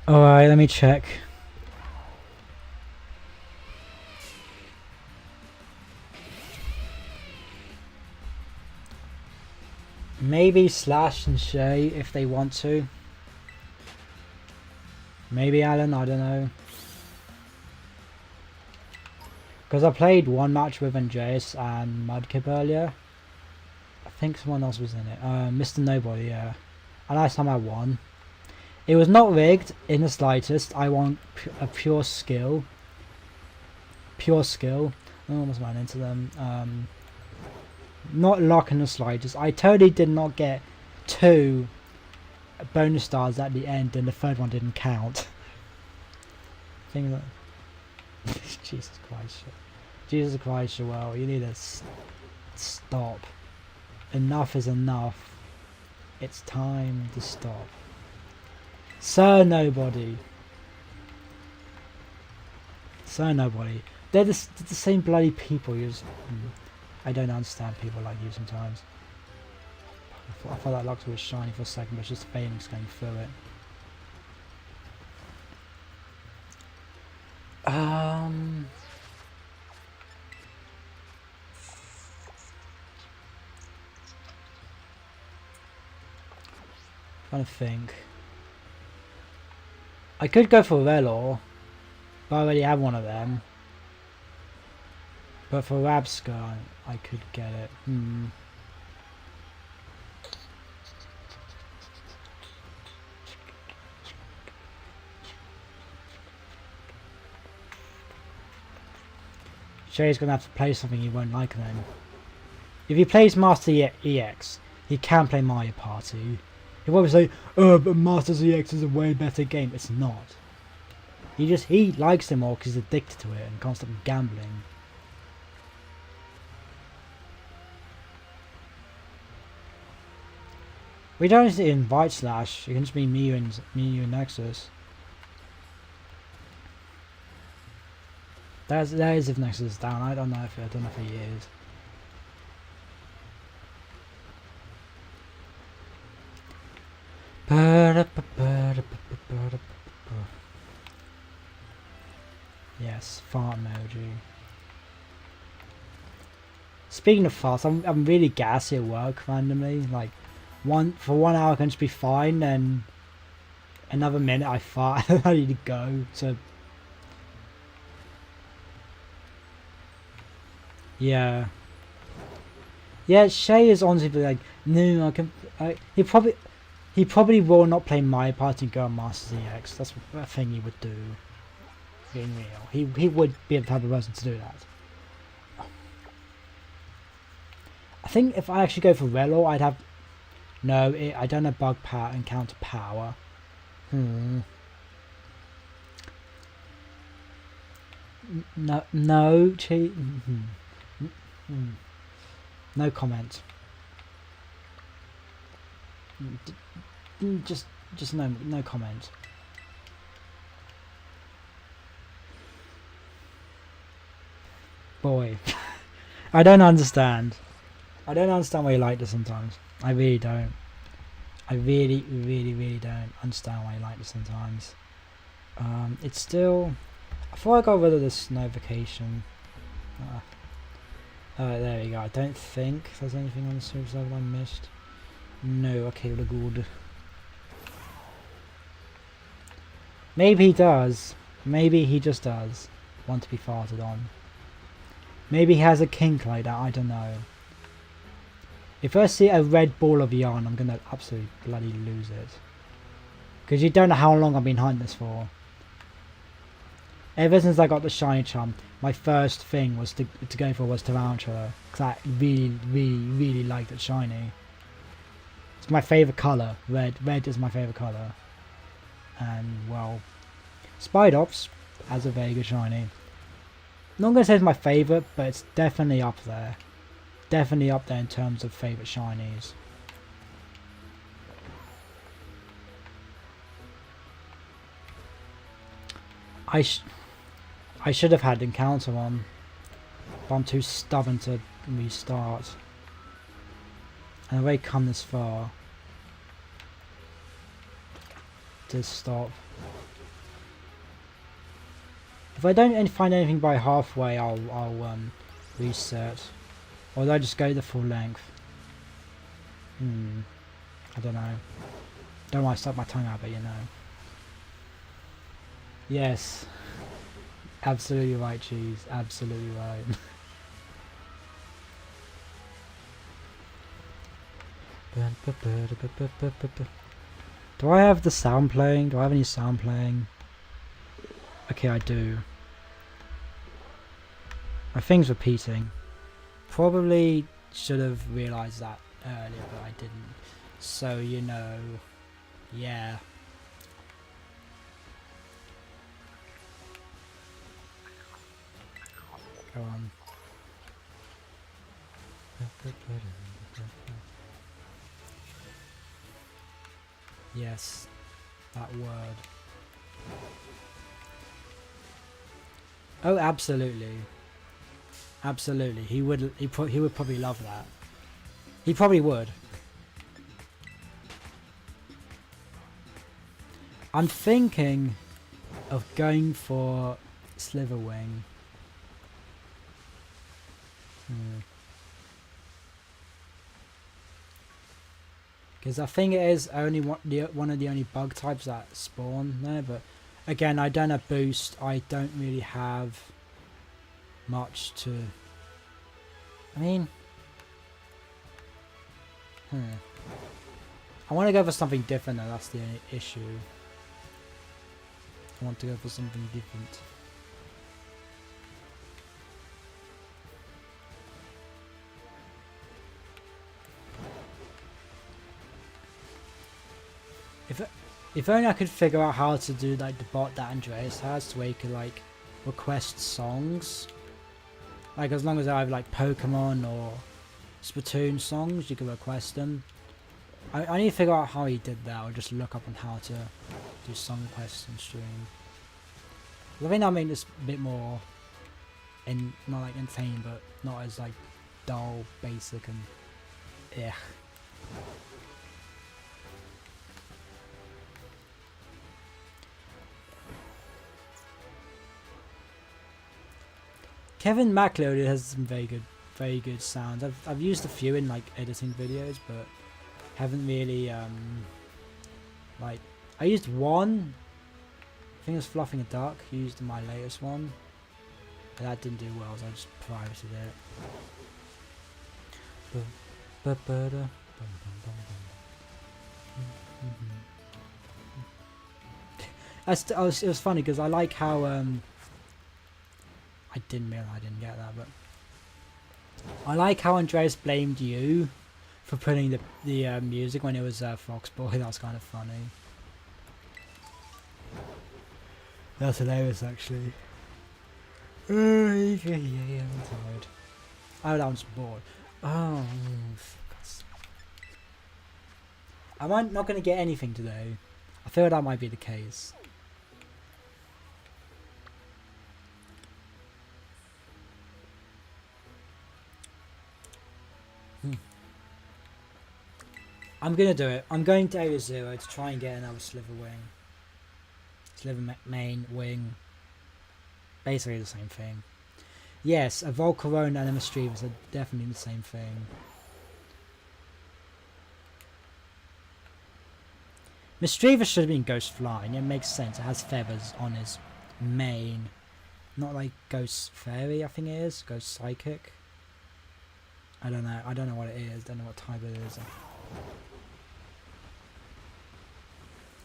Alright, let me check. Maybe Slash and Shay if they want to. Maybe Alan, I don't know. Because I played one match with Andreas and Mudkip earlier. I think someone else was in it. Mr. Nobody, yeah. And last time I won. It was not rigged in the slightest. I want a pure skill. Pure skill. I almost ran into them. Not luck in the slightest. I totally did not get 2 bonus stars at the end and the third one didn't count. Think that Jesus Christ. Jesus Christ, Joel, you need to stop. Enough is enough. It's time to stop. Sir Nobody. Sir Nobody. They're the same bloody people. I don't understand people like you sometimes. I thought that Luxor was shiny for a second, but it's just Phoenix going through it. Trying to think. I could go for Velor, but I already have one of them. But for Rabscar, I could get it. Shay's gonna have to play something he won't like then. If he plays Master EX, he can play Mario Party. He'll probably say, "Oh, but Masters EX is a way better game." It's not. He likes them all because he's addicted to it and can't stop gambling. We don't need to invite Slash. It can just be me and Nexus. That is if Nexus is down. I don't know if he is. Yes, fart emoji. Speaking of farts, I'm really gassy at work randomly. Like for 1 hour I can just be fine, then another minute I fart. I need to go. So yeah. Yeah, Shay is honestly like, no, he probably will not play Mario Party and go on Masters EX. That's a thing he would do. Being real, he would be the type of person to do that. I think if I actually go for Relor, I'd have I don't have bug power and counter power. No cheat. No comment. Just no comment. Boy, I don't understand. I don't understand why you like this sometimes. I really don't. I really don't understand why you like this sometimes. It's still. I thought I got rid of this notification. There we go. I don't think there's anything on the service level I missed. No, okay, good. Maybe he does. Maybe he just does want to be farted on. Maybe he has a kink like that, I don't know. If I see a red ball of yarn, I'm gonna absolutely bloody lose it. Because you don't know how long I've been hunting this for. Ever since I got the shiny charm, my first thing was to go for was Tarantula. Because I really liked it shiny. It's my favourite colour. Red is my favourite colour. And, well, Spidops has a very good shiny. Not going to say it's my favourite, but it's definitely up there. Definitely up there in terms of favourite shinies. I should have had Encounter on, but I'm too stubborn to restart. And I've already come this far to stop. If I don't find anything by halfway, I'll reset. Or do I just go the full length? I don't know. Don't want to stuck my tongue out, but you know. Yes. Absolutely right, Cheese. Absolutely right. Do I have the sound playing? Do I have any sound playing? Okay, I do. My thing's repeating. Probably should have realised that earlier, but I didn't. So, you know, yeah. Go on. Yes, that word. Oh, absolutely. Absolutely. He would probably love that. He probably would. I'm thinking of going for Slitherwing. Because I think it is only one of the only bug types that spawn there, but again, I don't have boost. I don't really have much to. I mean, I want to go for something different though. That's the only issue. I want to go for something different. If only I could figure out how to do like the bot that Andreas has, where you could like request songs. Like as long as I have like Pokemon or Splatoon songs, you can request them. I need to figure out how he did that, or just look up on how to do song requests on stream. I think that'll make this a bit more, not like entertaining, but not as like dull, basic, and ugh. Kevin MacLeod has some very good sounds. I've used a few in like editing videos, but haven't really like I used one. I think it was Fluffing a Duck. Used in my latest one, but that didn't do well, so I just privated it. It was funny because I like how I didn't get that, but I like how Andreas blamed you for putting the music when it was Foxboy. That was kind of funny. That's hilarious, actually. Yeah, I'm tired. Oh, I'm just bored. Oh, am I not going to get anything today? I feel that might be the case. I'm going to do it. I'm going to Area 0 to try and get another Slitherwing. Main wing. Basically the same thing. Yes, a Volcarona and a Mischievous are definitely the same thing. Mischievous should have been Ghost Flying. It makes sense. It has feathers on his mane. Not like Ghost Fairy, I think it is. Ghost Psychic. I don't know. I don't know what it is. Don't know what type it is.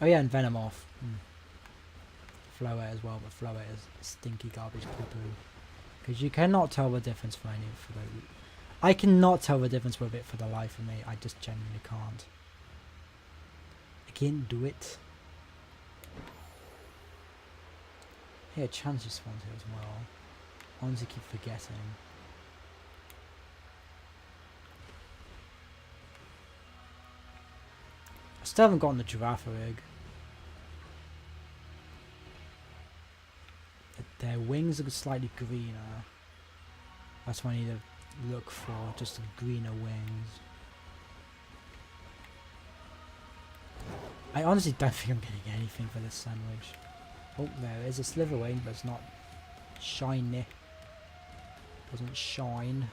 Oh yeah, and Venomoth. Floette as well, but Floette is stinky garbage poo-poo. Because you cannot tell the difference for any for the... I cannot tell the difference with it for the life of me. I just genuinely can't. I can't do it. Here, Chansey spawns here as well. I honestly keep forgetting. I still haven't gotten the giraffe rig. Their wings are slightly greener. That's what I need to look for, just the greener wings. I honestly don't think I'm getting anything for this sandwich. Oh, there is a sliver wing, but it's not shiny. Doesn't shine.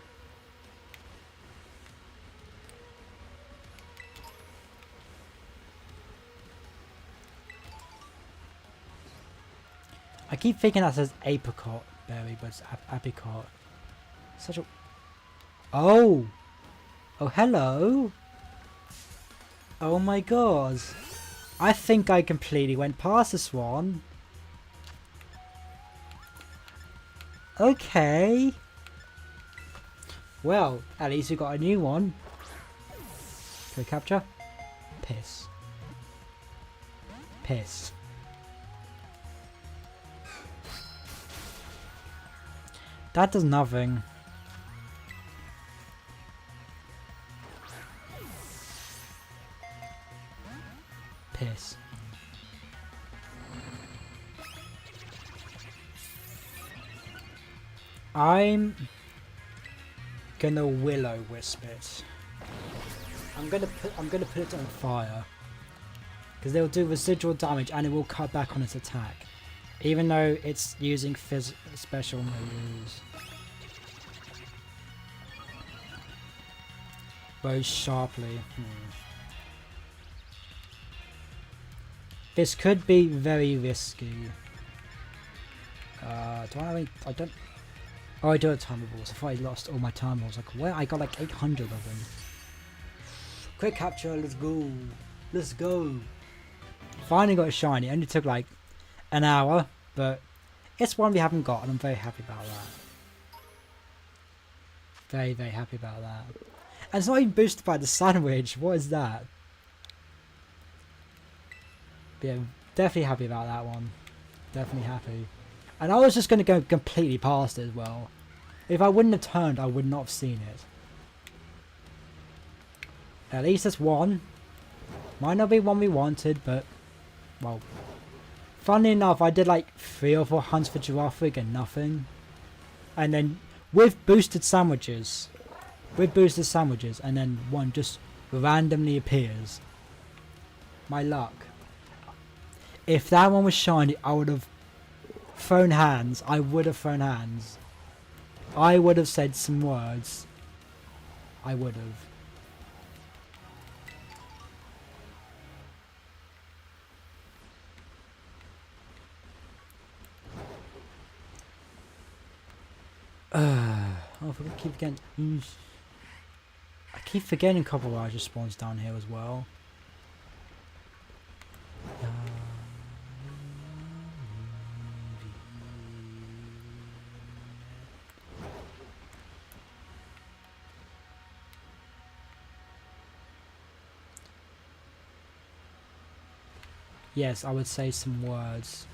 I keep thinking that says apricot berry, but it's apricot. Such a... Oh! Oh, hello! Oh my god! I think I completely went past this one. Okay. Well, at least we got a new one. Can we capture? Piss. Piss. That does nothing. Piss. I'm gonna will-o-wisp it. I'm gonna put it on fire because they'll do residual damage and it will cut back on its attack, even though it's using special moves. Very sharply. This could be very risky. Do I have any? I don't. Oh, I do have timer balls. I thought I lost all my timer balls. Like, where? I got like 800 of them. Quick capture, let's go. Let's go. Finally got a shiny. It only took like an hour, but it's one we haven't got, and I'm very happy about that. Very, very happy about that. And it's not even boosted by the sandwich. What is that? But yeah, definitely happy about that one. Definitely happy. And I was just going to go completely past it as well. If I wouldn't have turned, I would not have seen it. At least it's one. Might not be one we wanted, but... Well... Funnily enough, I did like 3 or 4 hunts for giraffe rig and nothing. And then with boosted sandwiches... and then one just randomly appears. My luck. If that one was shiny, I would have thrown hands. I would have thrown hands. I would have said some words. I would have. Oh, I keep forgetting. I keep forgetting Copper Wire just spawns down here as well. Yes, I would say some words.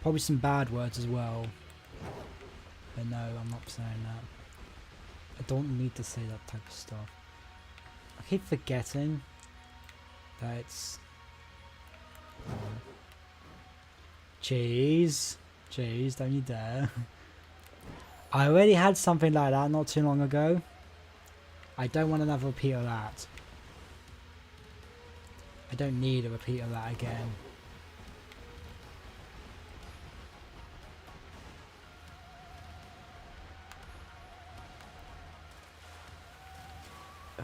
Probably some bad words as well. But no, I'm not saying that. I don't need to say that type of stuff. I keep forgetting that it's... Cheese. Cheese, don't you dare. I already had something like that not too long ago. I don't want another repeat of that. I don't need a repeat of that again.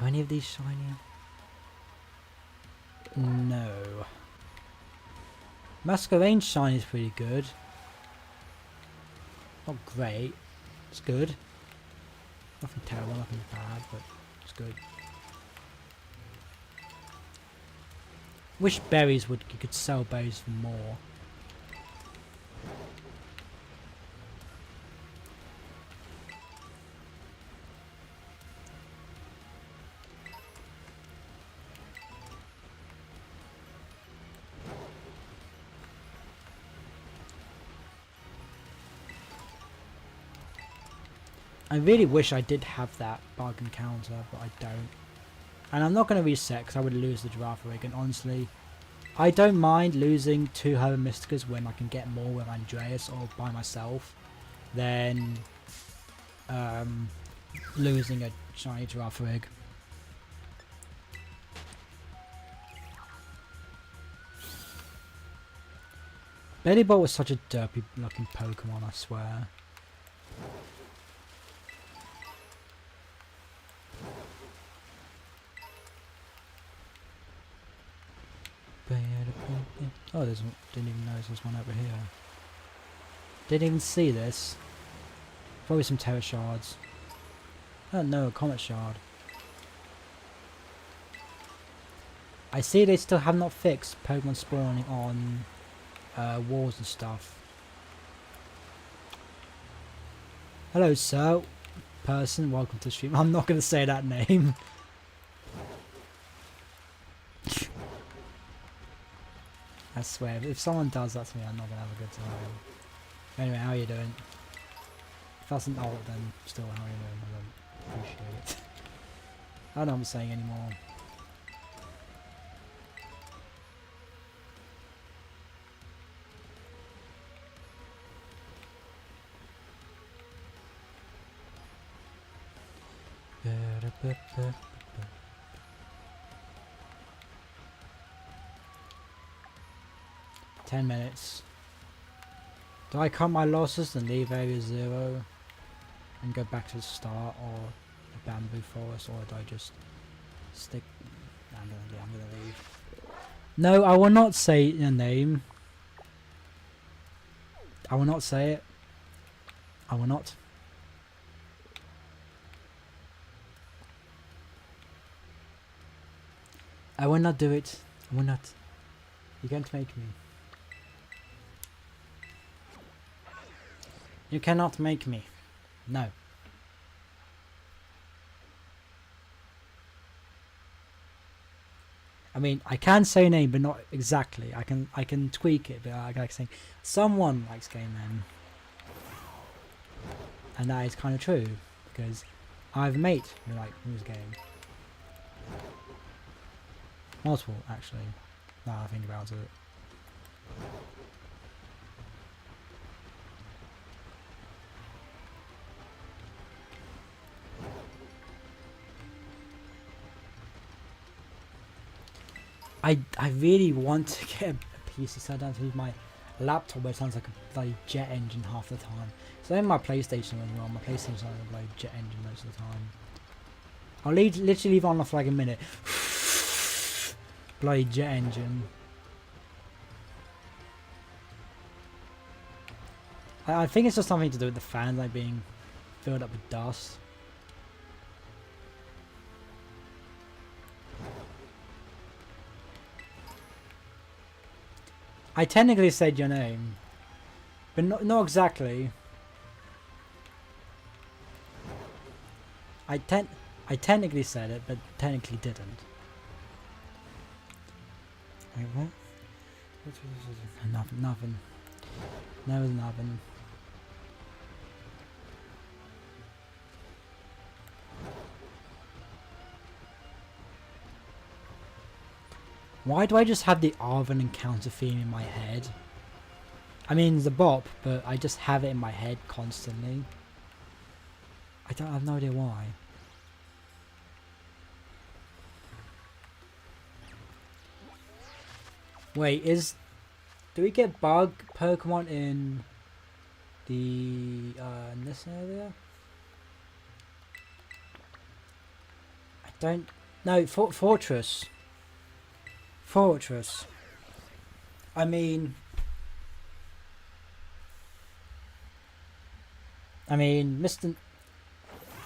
Are any of these shiny? No. Masquerade shine is pretty good. Not great. It's good. Nothing terrible, nothing bad, but it's good. Wish berries you could sell berries for more. I really wish I did have that bug encounter, but I don't. And I'm not going to reset because I would lose the giraffe rig, and honestly, I don't mind losing 2 Herba Mysticas when I can get more with Andreas or by myself than losing a shiny giraffe rig. Bellybolt was such a derpy looking Pokemon, I swear. Oh, didn't even notice there's one over here. Didn't even see this. Probably some Terra Shards. Oh no, a Comet Shard. I see they still have not fixed Pokemon spawning on walls and stuff. Hello sir, person, welcome to the stream. I'm not going to say that name. I swear, if someone does that to me, I'm not going to have a good time. Anyway, how are you doing? If that's an alt, then still, how are you doing? I don't appreciate it. I don't know what I'm saying anymore. Ba-da-ba-ba. 10 minutes. Do I cut my losses and leave area 0 and go back to the start, or the bamboo forest, or do I just stick? I'm gonna leave. No, I will not say your name. I will not say it. I will not. I will not do it. I will not. You're going to make me. You cannot make me. No. I mean, I can say a name, but not exactly. I can tweak it, but I like saying someone likes Game Man, and that is kind of true because I have a mate who who's game. Multiple, actually. Now I think about it. I really want to get a PC so I don't have to use my laptop where it sounds like a bloody jet engine half the time. So then my PlayStation as well. My PlayStation sounds like a bloody jet engine most of the time. I'll literally leave on for like a minute. Bloody jet engine. I think it's just something to do with the fans like being filled up with dust. I technically said your name, but not exactly. I technically said it, but technically didn't. Wait, what? Nothing. No, nothing. Why do I just have the Arven encounter theme in my head? I mean, the bop, but I just have it in my head constantly. I have no idea why. Wait, do we get bug Pokemon in the in this area? I don't. No, Fortress. I mean, I mean, Mr.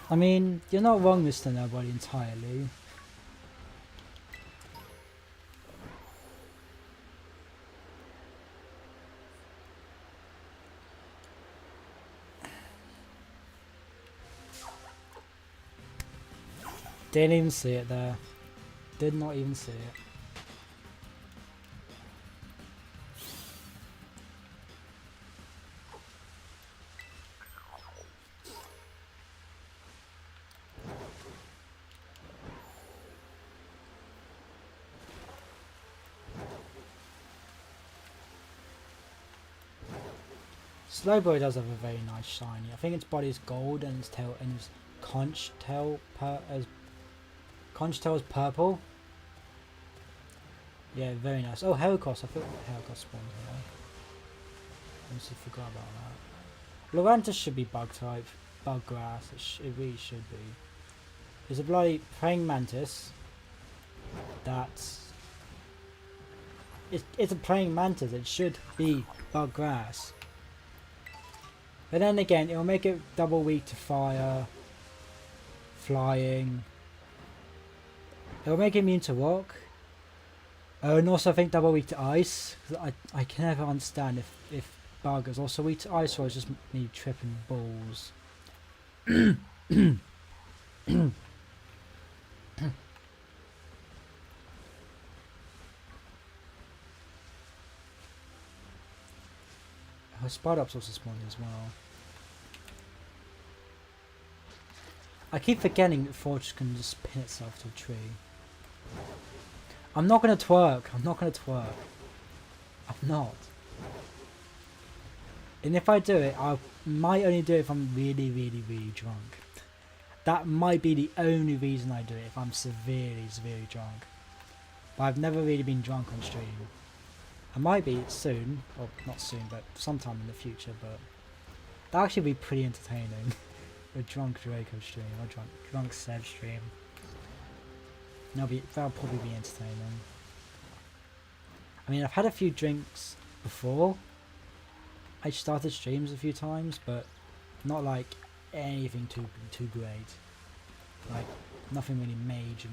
I mean, you're not wrong, Mr. Nobody, entirely. Didn't even see it there. Did not even see it. Slowboy does have a very nice shiny. I think its body is gold and its tail and its conch tail is purple. Yeah, very nice. Oh, Heracross. I thought Heracross spawned here. I just forgot about that. Lorantis should be bug type. Bug grass. It really should be. There's a bloody praying mantis. That's... It's a praying mantis. It should be bug grass. But then again, it'll make it double weak to fire, flying. It'll make it immune to rock. And also I think double weak to ice. Cause I can never understand if bug is also weak to ice or it's just me tripping balls. Her Spider-Up's also spawning as well. I keep forgetting that Forge can just pin itself to a tree. I'm not gonna twerk. I'm not gonna twerk. I'm not. And if I do it, I might only do it if I'm really, really, really drunk. That might be the only reason I do it, if I'm severely, severely drunk. But I've never really been drunk on stream. I might be soon, or not soon, but sometime in the future, but that'll actually be pretty entertaining. A drunk Draco stream, or drunk Seb stream. That'll probably be entertaining. I mean, I've had a few drinks before. I started streams a few times, but not like anything too great. Like, nothing really major.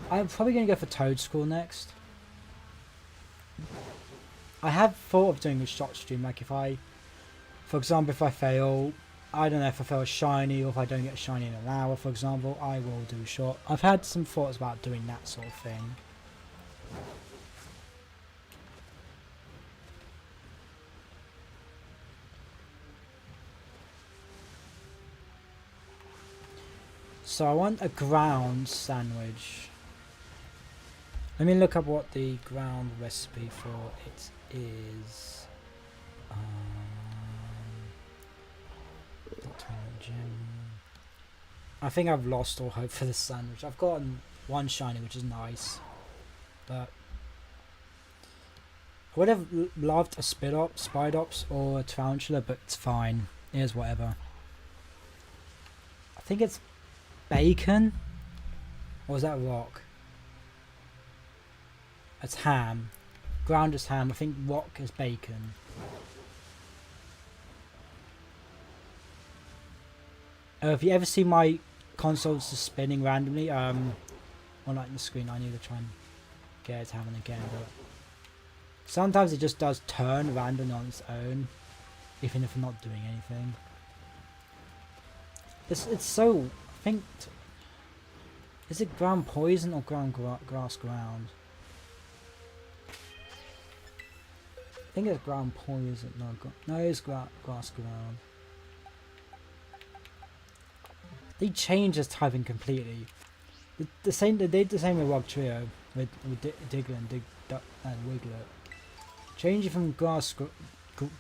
I'm probably going to go for Toad School next. I have thought of doing a shot stream, like if I, for example, if I fail, I don't know if I fail a shiny or if I don't get a shiny in an hour, for example, I will do a shot. I've had some thoughts about doing that sort of thing. So I want a ground sandwich. Let me look up what the ground recipe for it is. I think I've lost all hope for this sandwich. I've gotten one shiny, which is nice, but I would have loved a Spidops or a Tarantula, but it's fine. Here's whatever. I think it's bacon, or is that rock? It's ham. Ground is ham. I think rock is bacon. If you ever see my consoles just spinning randomly, on like the screen, I need to try and get it to happen again. But sometimes it just does turn randomly on its own, even if I'm not doing anything. It's so. I think. Is it ground poison or ground grass ground? I think it's ground poison. No, it's grass ground. They changed this typing completely. They did the same with Rock Trio with Diglett and Wiglet. Changing from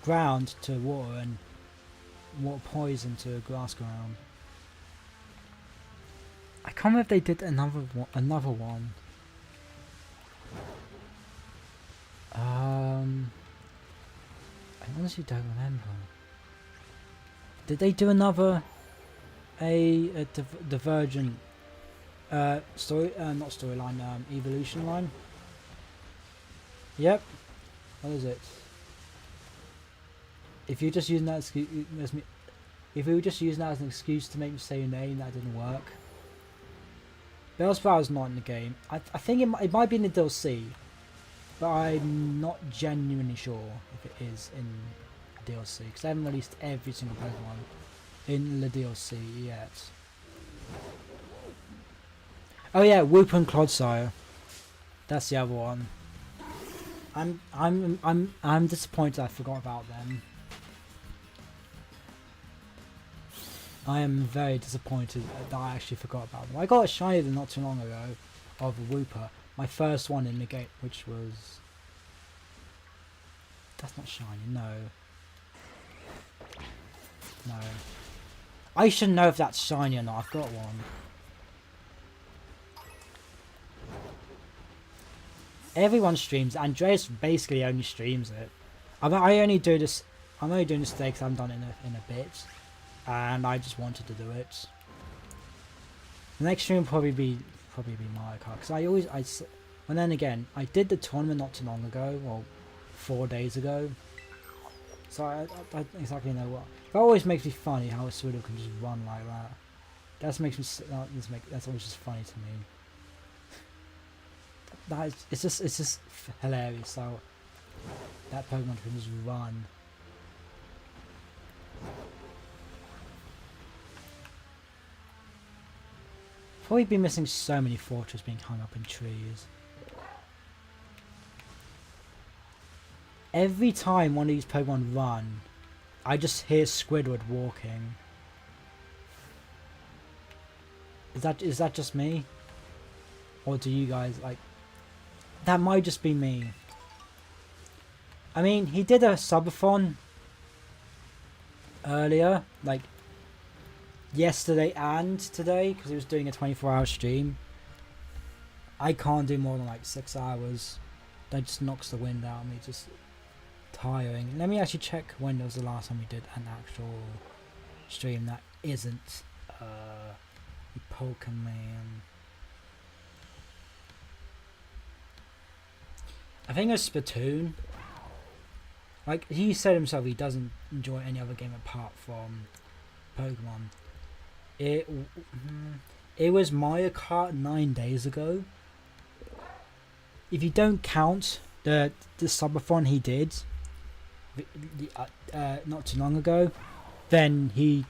ground to water and water poison to grass ground. I can't remember if they did another one. I honestly don't remember. Did they do another a Divergent story? Not storyline. Evolution line. Yep. What is it? If you're just using that excuse, if we were just using that as an excuse to make me say your name, that didn't work. Bellsprou's not in the game. I think it might be in the DLC, but I'm not genuinely sure if it is in the DLC because they haven't released every single Pokemon in the DLC yet. Oh yeah, Whoop and Clodsire. That's the other one. I'm disappointed I forgot about them. I am very disappointed that I actually forgot about them. I got a shiny not too long ago of a Wooper. My first one in the game, which was... That's not shiny, no. No. I should know if that's shiny or not. I've got one. Everyone streams. Andreas basically only streams it. I'm only doing this today because I haven't done it in a bit. And I just wanted to do it. The next stream will probably be Mario Kart because and then again I did the tournament not too long ago, well 4 days ago. So I don't exactly know what. That always makes me funny how a Pseudo can just run like that. That makes me that's always just funny to me. It's just hilarious how that Pokemon can just run. Probably been missing so many fortresses being hung up in trees. Every time one of these Pokemon run, I just hear Squidward walking. Is that just me? Or do you guys like... That might just be me. I mean, he did a subathon earlier, like yesterday and today, because he was doing a 24-hour stream. I can't do more than like 6 hours. That just knocks the wind out of me, just tiring. Let me actually check when was the last time we did an actual stream that isn't Pokemon. I think it's Splatoon. Like, he said himself he doesn't enjoy any other game apart from Pokemon. It was Mario Kart 9 days ago. If you don't count the subathon he did not too long ago, then he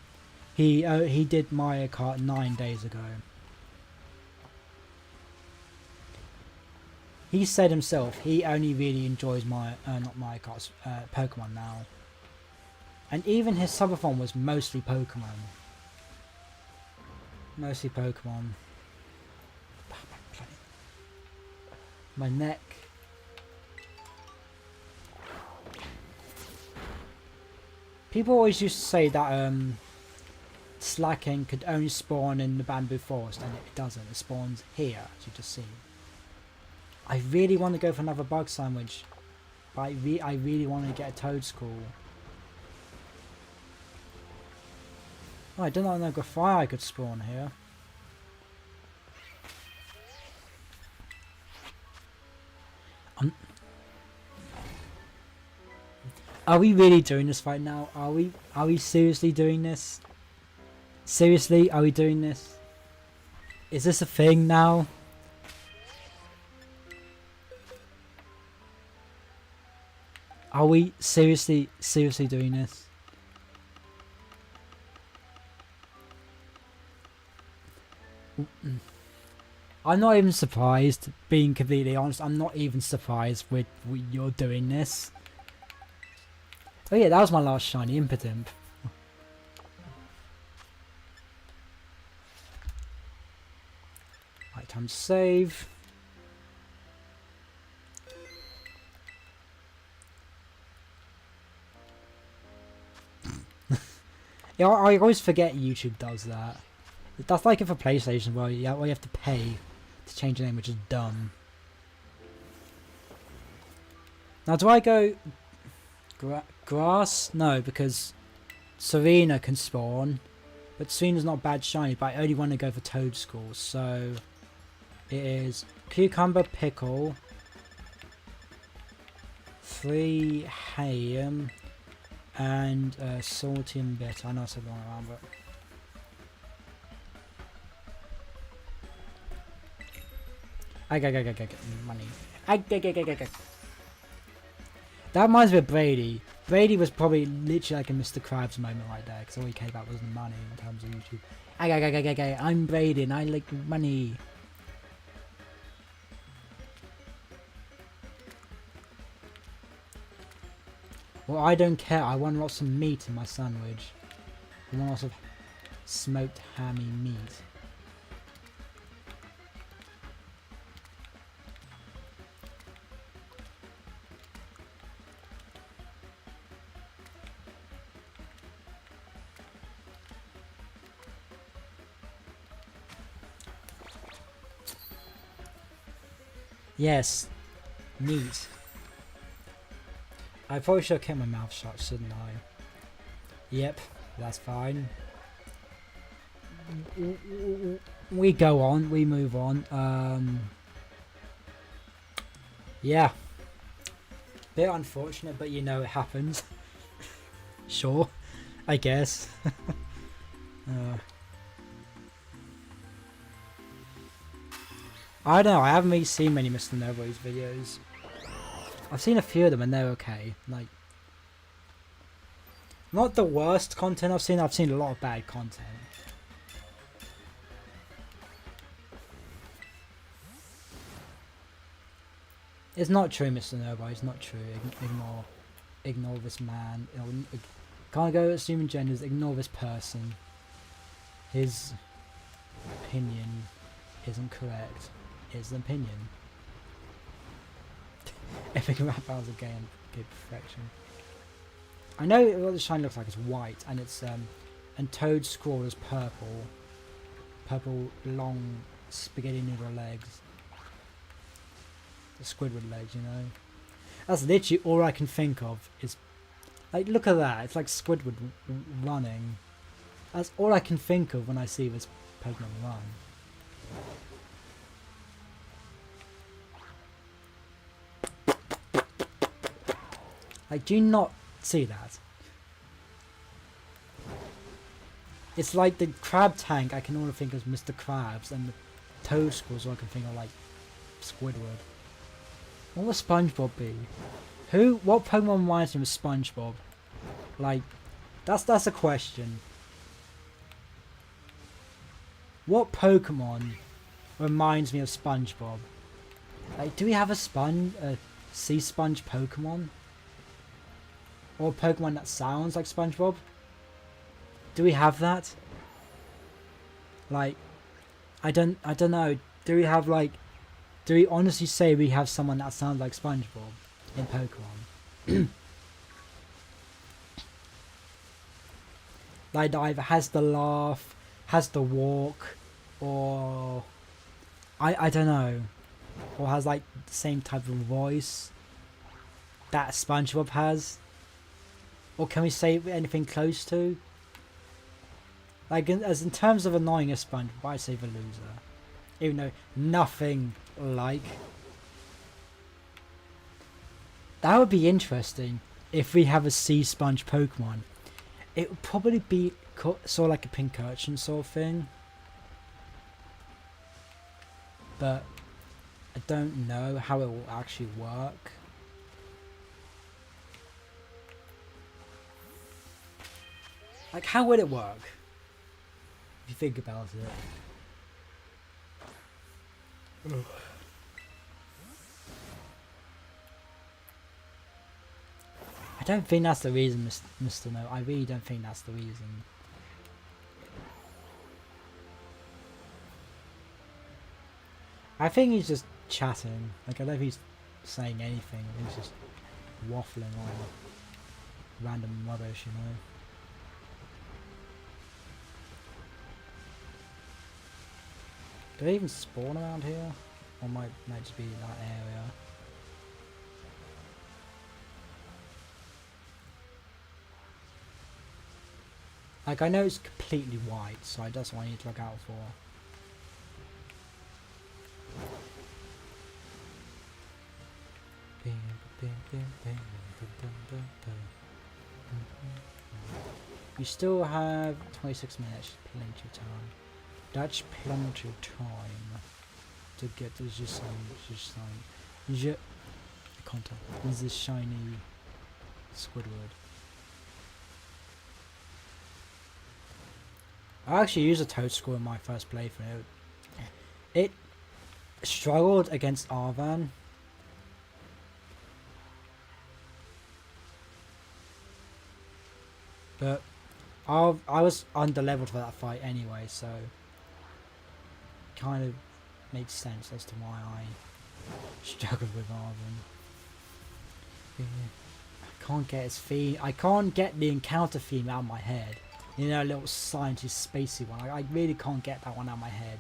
did Mario Kart 9 days ago. He said himself he only really enjoys not Mario Kart, Pokemon now. And even his subathon was mostly Pokemon. Mostly Pokemon. My neck. People always used to say that Slacking could only spawn in the bamboo forest, and it doesn't. It spawns here, as you just seen. I really want to go for another bug sandwich, but I really want to get a toad school. Oh, I did not know Grafire could spawn here. Are we really doing this right now? Are we seriously doing this? Seriously, are we doing this? Is this a thing now? Are we seriously doing this? I'm not even surprised, being completely honest. I'm not even surprised with you're doing this. Oh yeah, that was my last shiny Impotemp. Right, time to save. Yeah, I always forget YouTube does that. That's like it for PlayStation, where you have to pay to change the name, which is dumb. Now, do I go grass? No, because Serena can spawn, but Serena's not bad shiny. But I only want to go for Toad School, so it is Cucumber, Pickle, 3 ham and salty and bitter. I know I said the wrong one, but I got money. That reminds me of Brady. Brady was probably literally like a Mr. Krabs moment right there, because all he cared about was the money in terms of YouTube. I'm Brady and I like money. Well, I don't care. I want lots of meat in my sandwich. I want lots of smoked hammy meat. Yes, meat. I probably should have kept my mouth shut, shouldn't I? Yep, that's fine. We go on, we move on. Yeah. Bit unfortunate, but you know it happens. Sure, I guess. I don't know, I haven't really seen many Mr. Nobody's videos. I've seen a few of them and they're okay. Like, not the worst content I've seen a lot of bad content. It's not true, Mr. Nobody, it's not true. Ignore this man. Can't go assuming genders, ignore this person. His opinion isn't correct. It's an opinion. Epic rap battles again, good perfection. I know what the shine looks like is white, and it's and Toad's scroll is purple. Purple long spaghetti noodle legs. The Squidward legs, you know. That's literally all I can think of is, like, look at that. It's like Squidward running. That's all I can think of when I see this Pokemon run. Like, do you not see that? It's like the crab tank I can only think of Mr. Krabs, and the Toad Squirrels all I can think of like Squidward. What would SpongeBob be? What Pokemon reminds me of SpongeBob? Like, that's a question. What Pokemon reminds me of SpongeBob? Like, do we have a sea sponge Pokemon? Or a Pokemon that sounds like SpongeBob? Do we have that? Like, I don't know. Do we have like? Do we honestly say we have someone that sounds like SpongeBob in Pokemon? Like, that either has the laugh, has the walk, or I don't know, or has like the same type of voice that SpongeBob has. Or can we say anything close to? Like, as in terms of annoying a SpongeBob, I say the loser. Even though nothing like. That would be interesting if we have a sea sponge Pokemon. It would probably be sort of like a Pincurchin sort of thing. But I don't know how it will actually work. Like, how would it work? If you think about it. Ugh. I don't think that's the reason, Mr. No. I really don't think that's the reason. I think he's just chatting. Like, I don't think he's saying anything. He's just waffling on random rubbish, you know. Do they even spawn around here? Or might just be in that area? Like, I know it's completely white, so that's what I need to look out for. You still have 26 minutes, plenty of time. That's plenty of time to get this I can't tell. This is shiny Squidward. I actually used a Toadstool in my first playthrough. It struggled against Arvan. But I was under-leveled for that fight anyway, so kind of makes sense as to why I struggled with Arvan. I can't get his theme. I can't get the encounter theme out of my head. You know, a little scientist spacey one. I really can't get that one out of my head.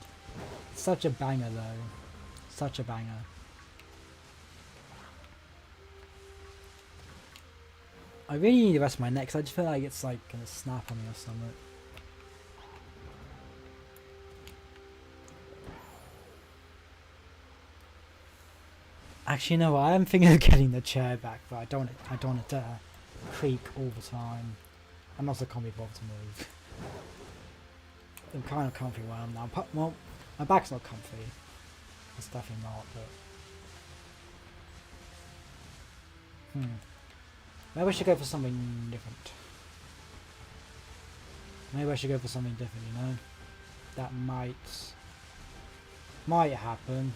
It's such a banger though. Such a banger. I really need the rest of my neck, 'cause I just feel like it's like gonna snap on me or something. Actually, no, I am thinking of getting the chair back, but I don't want it to creak all the time. I'm also can't be bothered to move. I'm kind of comfy where I'm now. Well, my back's not comfy. It's definitely not, but maybe I should go for something different. Maybe I should go for something different, you know? That might happen.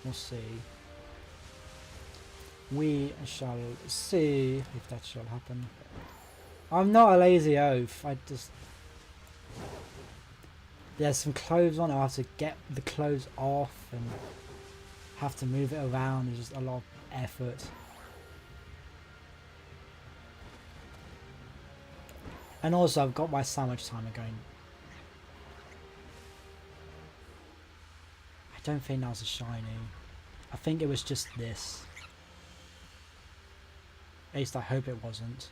We'll see. We shall see if that shall happen. I'm not a lazy oaf. I just... There's some clothes on. I have to get the clothes off and have to move it around. It's just a lot of effort. And also I've got my sandwich timer going. I don't think that was a shiny. I think it was just this. At least I hope it wasn't.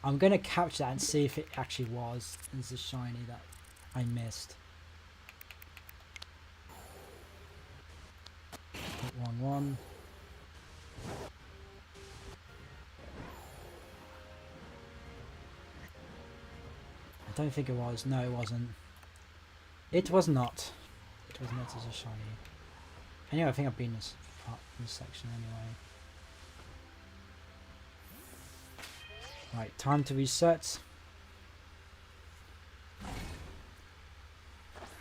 I'm going to capture that and see if it actually was. It's a shiny that I missed. Hit 1-1. I don't think it was. No, it wasn't. It was not. It was not as a shiny. Anyway, I think I've been in this section anyway. Right, time to reset.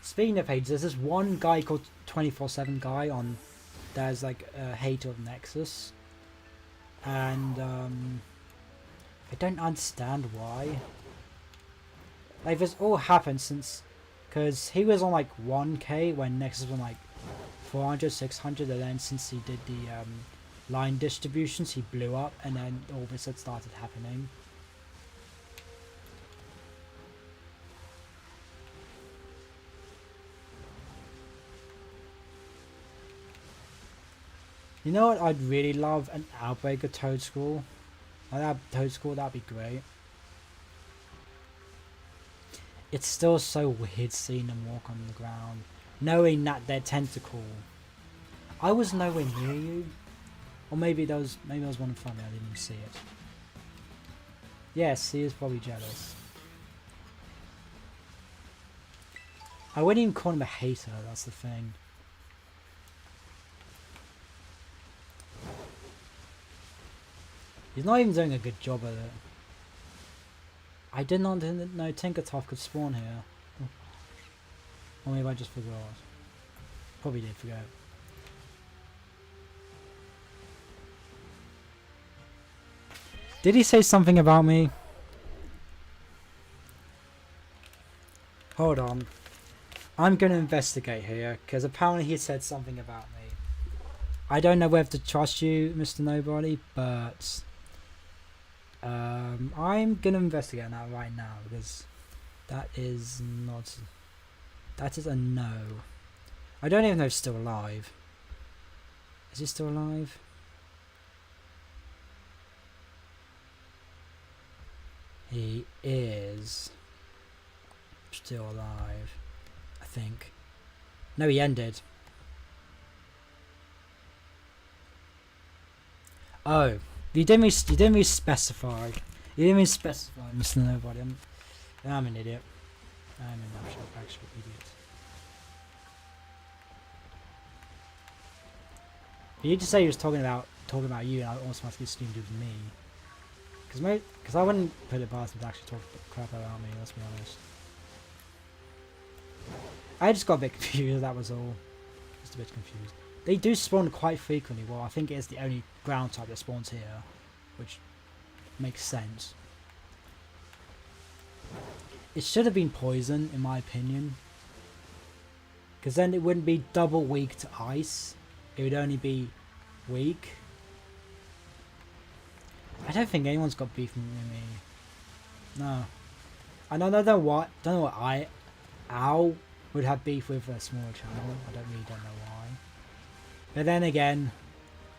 Speaking of haters, there's this one guy called 24/7 guy on. There's like a hater of Nexus, and I don't understand why. Like this all happened since, because he was on like 1k when Nexus was on like 400, 600, and then since he did the line distributions, he blew up, and then all this had started happening. You know what I'd really love? An outbreak of Toadstool. Like that Toadstool, that'd be great. It's still so weird seeing them walk on the ground, knowing that they're tentacle. I was nowhere near you. Or maybe there was one in front of me, I didn't even see it. Yes, he is probably jealous. I wouldn't even call him a hater, that's the thing. He's not even doing a good job at it. I did not know Tinkertoff could spawn here. Or maybe I just forgot. Probably did forget. Did he say something about me? Hold on. I'm going to investigate here, because apparently he said something about me. I don't know whether to trust you, Mr. Nobody, but... I'm going to investigate that right now, because that is not... That is a no. I don't even know if he's still alive. Is he still alive? He is still alive, I think. No, he ended. Oh, you didn't really specify. You didn't even specify, Mr. Nobody. I'm an idiot. I'm an actual idiot. You just say he was talking about you, and I automatically assumed it was me. Because I wouldn't put it past him to actually talk crap about me. Let's be honest. I just got a bit confused. That was all. Just a bit confused. They do spawn quite frequently. Well, I think it is the only ground type that spawns here, which makes sense. It should have been poison, in my opinion. Because then it wouldn't be double weak to ice. It would only be weak. I don't think anyone's got beef with me. No. I don't know what Owl would have beef with a smaller channel. I don't know why. But then again,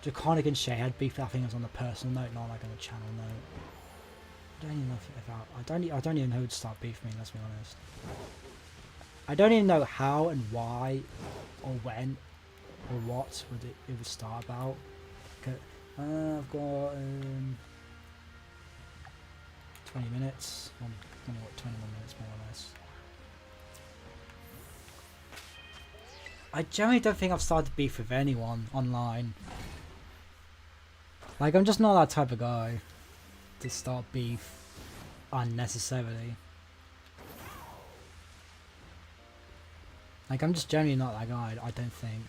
Draconic and Shay had beef. I think it was on the personal note, not like on the channel note. I don't even know I don't even know who would start beef with me. Let's be honest. I don't even know how and why, or when, or what it would start about. I've got 20 minutes. 21 minutes more or less. I generally don't think I've started beef with anyone online. Like, I'm just not that type of guy to start beef unnecessarily. Like, I'm just generally not that guy, I don't think.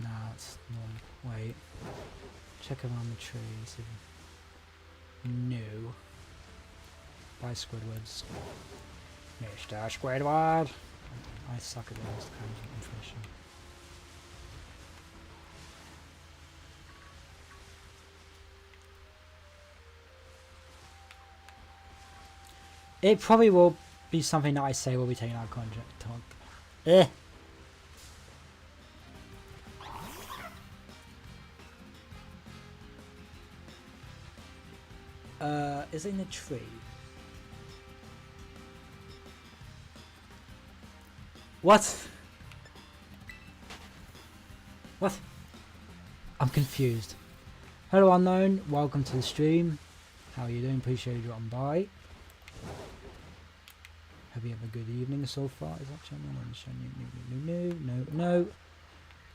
No, it's not. Wait. Check around the trees. No. By Squidwards. Mr. Squidward! I suck at this kind of information. It probably will be something that I say will be taken out of context. Is it in the tree? What? What? I'm confused. Hello unknown, welcome to the stream. How are you doing? Appreciate you dropping by. Hope you have a good evening so far. Is that channel?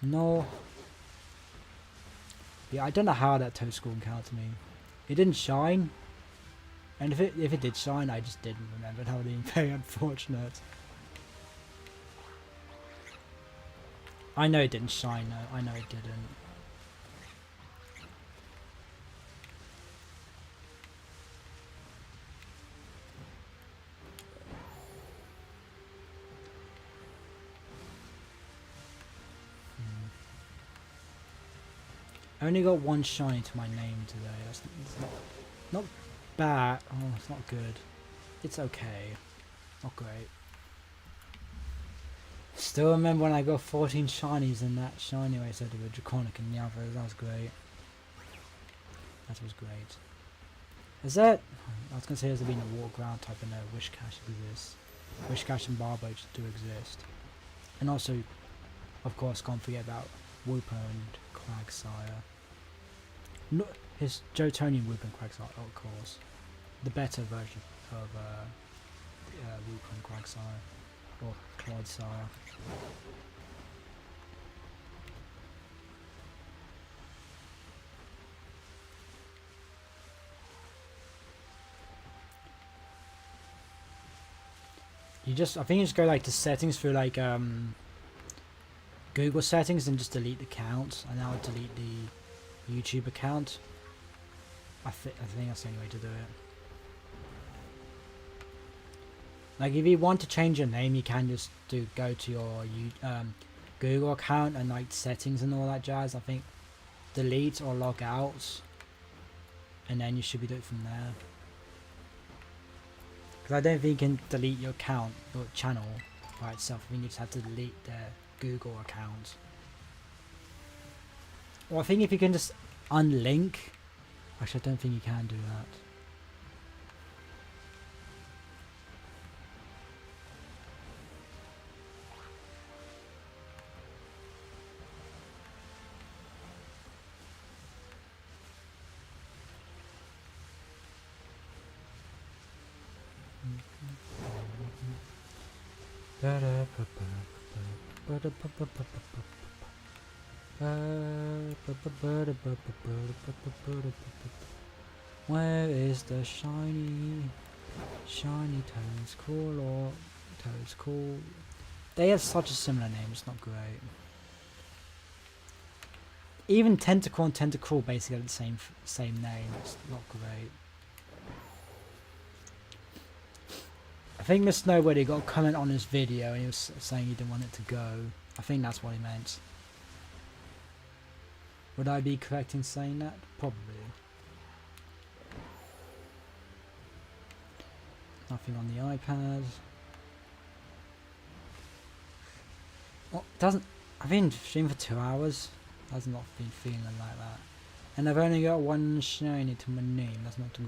No. Yeah, I don't know how that toad school encountered me. It didn't shine. And if it did shine, I just didn't remember. That would be very unfortunate. I know it didn't shine though. I know it didn't. I only got one shiny to my name today. That's not bad. Oh, it's not good. It's okay. Not great. Still remember when I got 14 shinies in that shiny race I did with Draconic and the others. That was great. That was great. Is that... I was going to say there's been a war ground type of no Wish Cache exists. Wish Cache and Barboach do exist. And also, of course, can't forget about Wooper and Quagsire. No, his Jotonian Wooper and Quagsire, of course. The better version of Wooper and Quagsire. Or Clodsire. I think you just go like to settings through like Google settings and just delete the account, and now delete the YouTube account. I think that's the only way to do it. Like if you want to change your name, you can just go to your Google account and like settings and all that jazz. I think delete or log out, and then you should be doing it from there. Because I don't think you can delete your account or channel by itself. I think you just have to delete their Google account. Or I think if you can just unlink. Actually, I don't think you can do that. Where is the shiny toads cool or toads cool? They have such a similar name, it's not great. Even Tentacle and Tentacruel basically have the same name, it's not great. I think Mr. Nobody got a comment on his video and he was saying he didn't want it to go. I think that's what he meant. Would I be correct in saying that? Probably. Nothing on the iPad. Well, I've been streaming for 2 hours. Has not been feeling like that. And I've only got one shiny to my name. That's not good.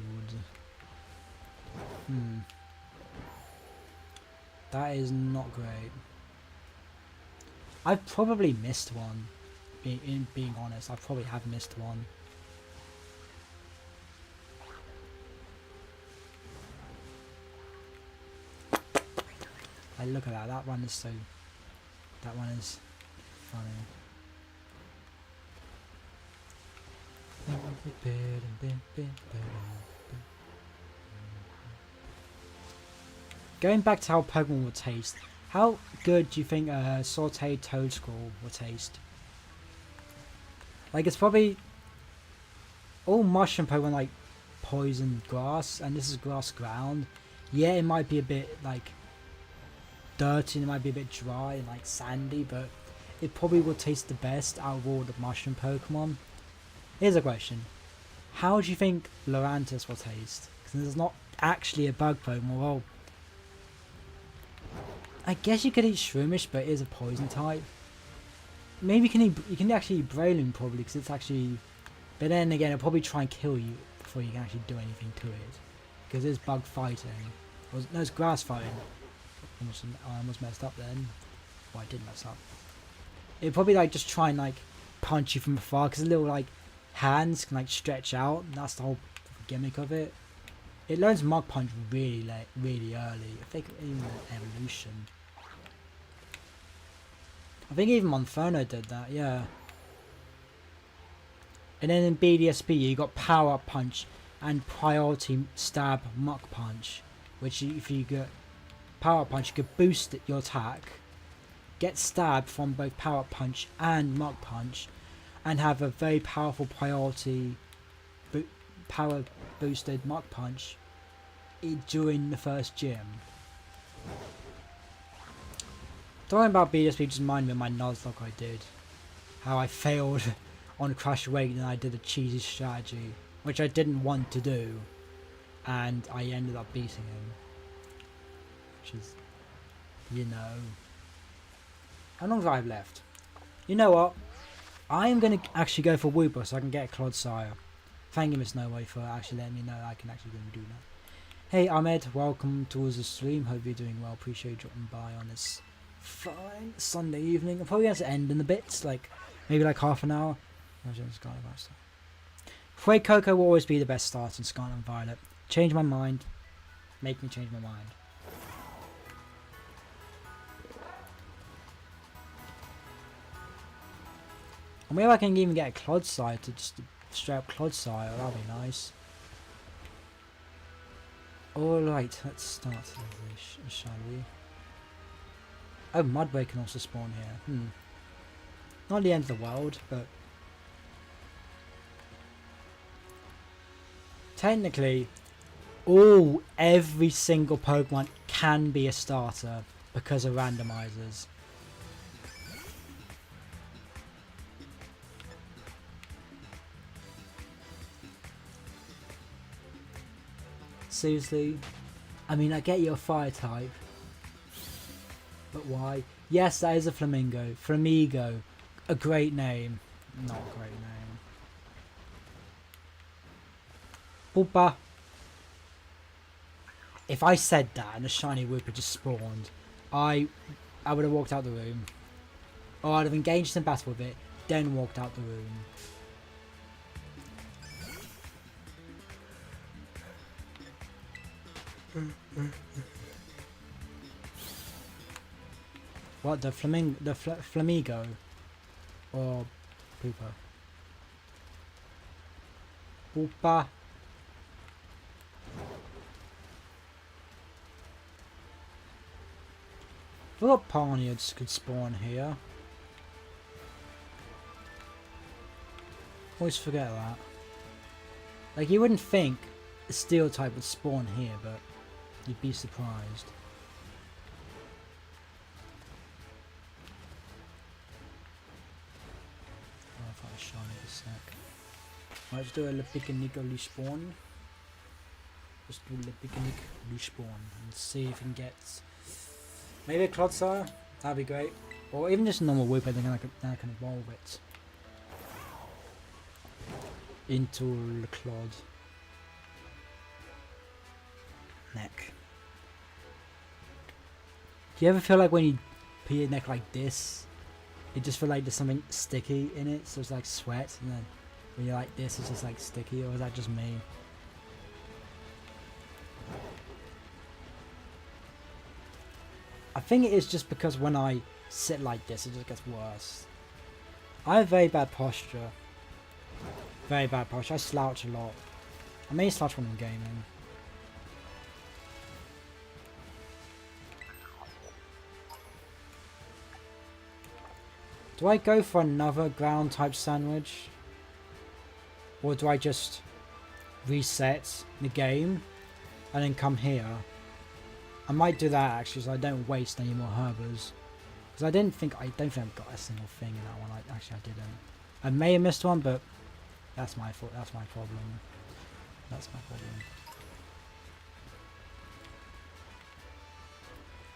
That is not great. I've probably missed one. Being honest, I probably have missed one. Like, look at that. That one is so. That one is funny. Going back to how Pokemon will taste, how good do you think a sauteed Toedscool will taste? Like, it's probably all mushroom Pokemon like poison grass, and this is grass ground. Yeah, it might be a bit like dirty, and it might be a bit dry and like sandy, but it probably will taste the best out of all the mushroom Pokemon. Here's a question: how do you think Lurantis will taste? Because there's not actually a bug Pokemon. Well, I guess you could eat Shroomish, but it is a poison type. Maybe you can actually eat Breloom probably, because it's actually. But then again, it'll probably try and kill you before you can actually do anything to it, because it's bug fighting. No, it's grass fighting. I almost messed up then. Well, I did mess up. It'd probably like just try and like punch you from afar, because the little like hands can like stretch out. And that's the whole gimmick of it. It learns Mug Punch really late, really early. I think even evolution. I think even Monferno did that, yeah. And then in BDSP you got Power Up Punch and Priority Stab Muck Punch, which if you get Power Up Punch, you could boost your attack, get stabbed from both Power Up Punch and Muck Punch, and have a very powerful Priority Power Boosted Muck Punch during the first gym. Talking about BDSP just reminded me of my Nuzlocke I did. How I failed on Crash Wake and I did a cheesy strategy, which I didn't want to do, and I ended up beating him. Which is, you know. How long have I left? You know what? I am going to actually go for Wooper so I can get a Clodsire. Thank you, Miss No Way, for actually letting me know I can actually go and do that. Hey Ahmed, welcome towards the stream. Hope you're doing well. Appreciate you dropping by on this fine Sunday evening. I'm probably going to end in a bit, like maybe like half an hour. Fuego Coco will always be the best start in Scarlet and Violet. Change my mind. Make me change my mind. And maybe I can even get a Clodsire to just straight up Clodsire. That'll be nice. Alright, let's start this, shall we? Oh, Mudbray can also spawn here. Not the end of the world, but technically, every single Pokemon can be a starter because of randomizers. Seriously? I mean, I get you're a fire type, but why? Yes, that is a Flamingo. Flamigo. A great name. Not a great name. Boopa. If I said that and a shiny Wooper just spawned, I would have walked out the room. Or I'd have engaged in battle with it, then walked out the room. What, the flamingo? Or pooper? Poopa. I thought Parniards could spawn here. Always forget that. Like, you wouldn't think a steel type would spawn here, but you'd be surprised. Oh, if I shine it a sec. Let's do a Lepicanic respawn. Let's do Lepicanic respawn and see if we can get maybe a Clodsire. That'd be great. Or even just a normal Wooper, then I can evolve it into the Clod. Neck. Do you ever feel like when you put your neck like this, you just feel like there's something sticky in it, so it's like sweat, and then when you're like this, it's just like sticky, or is that just me? I think it is just because when I sit like this, it just gets worse. I have very bad posture. Very bad posture. I slouch a lot. I may slouch when I'm gaming. Do I go for another ground type sandwich? Or do I just reset the game and then come here? I might do that actually, so I don't waste any more herbers. Because I don't think I've got a single thing in that one. I didn't. I may have missed one, but that's my fault. That's my problem. That's my problem.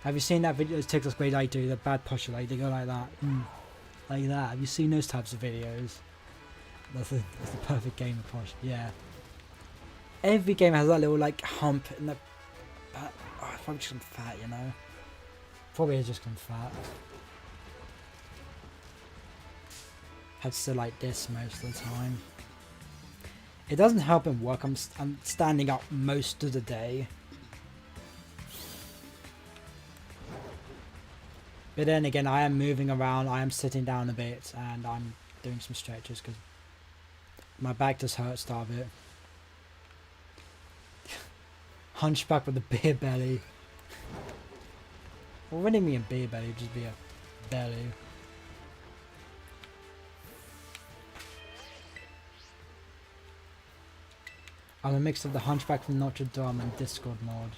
Have you seen that video? Those TikToks where they do the bad posture, like they go like that, like that. Have you seen those types of videos? That's the perfect game of posture. Yeah. Every game has that little like hump in the. Oh, it's probably just I'm fat, you know. Probably is just I'm fat. Had to sit like this most of the time. It doesn't help in work. I'm standing up most of the day. But then again, I am moving around. I am sitting down a bit, and I'm doing some stretches because my back just hurts a bit. Hunchback with a beer belly. Well, when it mean a beer belly, it'd just be a belly. I'm a mix of the Hunchback from Notre Dame and Discord mod.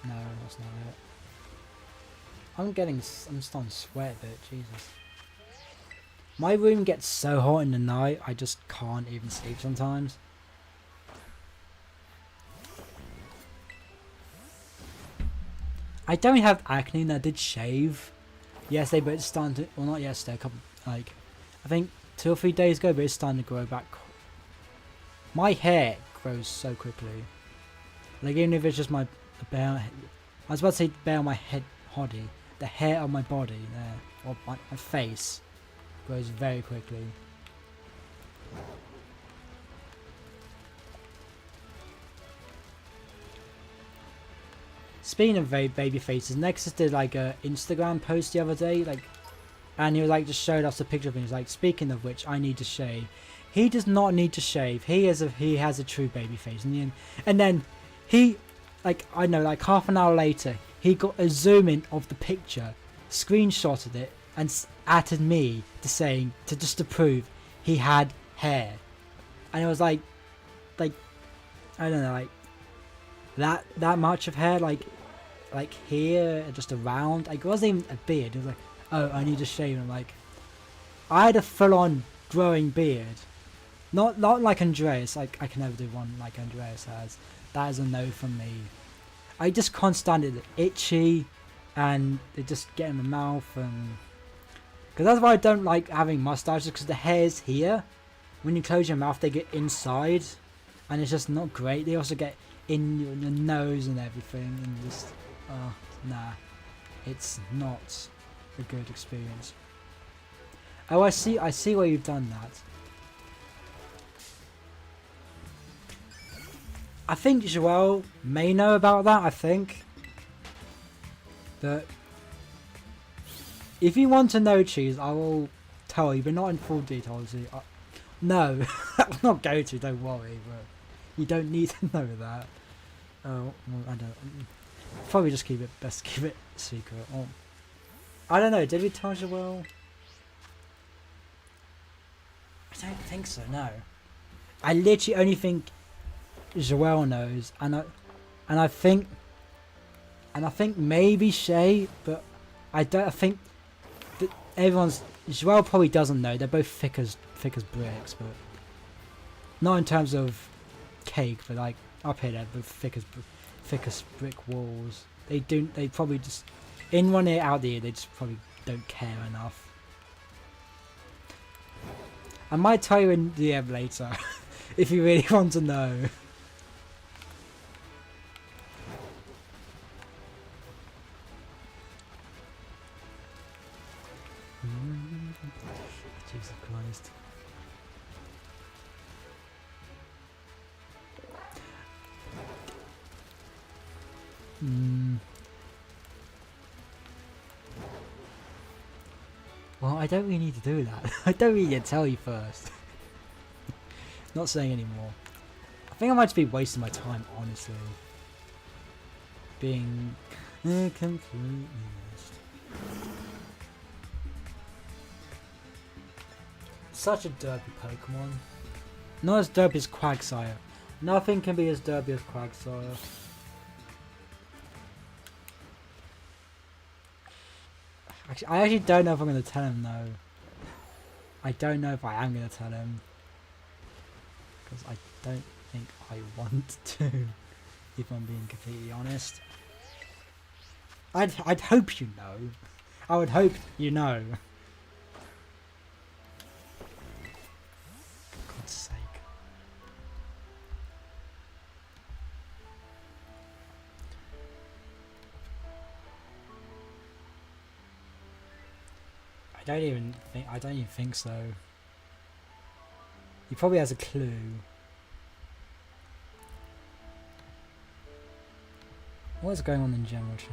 No, that's not it. I'm starting to sweat a bit, Jesus. My room gets so hot in the night, I just can't even sleep sometimes. I don't have acne and I did shave yesterday, but it's starting to, well not yesterday, I think 2 or 3 days ago, but it's starting to grow back. My hair grows so quickly. Like even if it's just my bare, I was about to say bare on my head, body, the hair on my body there, or my face, grows very quickly. Speaking of baby faces, Nexus did like a Instagram post the other day, and he was like just showed us a picture of him. He was like, speaking of which, I need to shave. He does not need to shave. He has a true baby face, and then he, like I know, like half an hour later, he got a zoom in of the picture, screenshotted it, and added me to just to prove he had hair, and it was like I don't know, like that much of hair, like here, just around. Like it wasn't even a beard. It was like, oh, I need to shave. And I'm like, I had a full-on growing beard, not like Andreas. Like I can never do one like Andreas has. That is a no from me. I just can't stand it. Itchy, and it just get in my mouth, and because that's why I don't like having mustaches, because the hairs here, when you close your mouth, they get inside, and it's just not great. They also get in your nose and everything, and just nah, it's not a good experience. Oh, I see why you've done that. I think Joelle may know about that, I think. But if you want to know, Cheese, I will tell you, but not in full details. No, I'll not go to, don't worry, but you don't need to know that. Oh, well, I don't. Probably just best keep it secret. Oh, I don't know, did we tell Joelle? I don't think so, no. I literally only think Joelle knows, and I think maybe Shay, but I think that Joelle probably doesn't know. They're both thick as bricks, but not in terms of cake, but like up here they're both thick as brick walls. They probably just in one ear out the ear. They just probably don't care enough. I might tell you in the DM later if you really want to know. Jesus Christ. Well, I don't really need to do that. I don't really need to tell you first. Not saying anymore. I think I might just be wasting my time, honestly. Being completely honest. Such a derpy Pokemon. Not as derpy as Quagsire. Nothing can be as derpy as Quagsire. I actually don't know if I'm going to tell him though. I don't know if I am going to tell him. Because I don't think I want to. If I'm being completely honest. I'd hope you know. I would hope you know. For God's sake. I don't even think so. He probably has a clue. What's going on in general chat?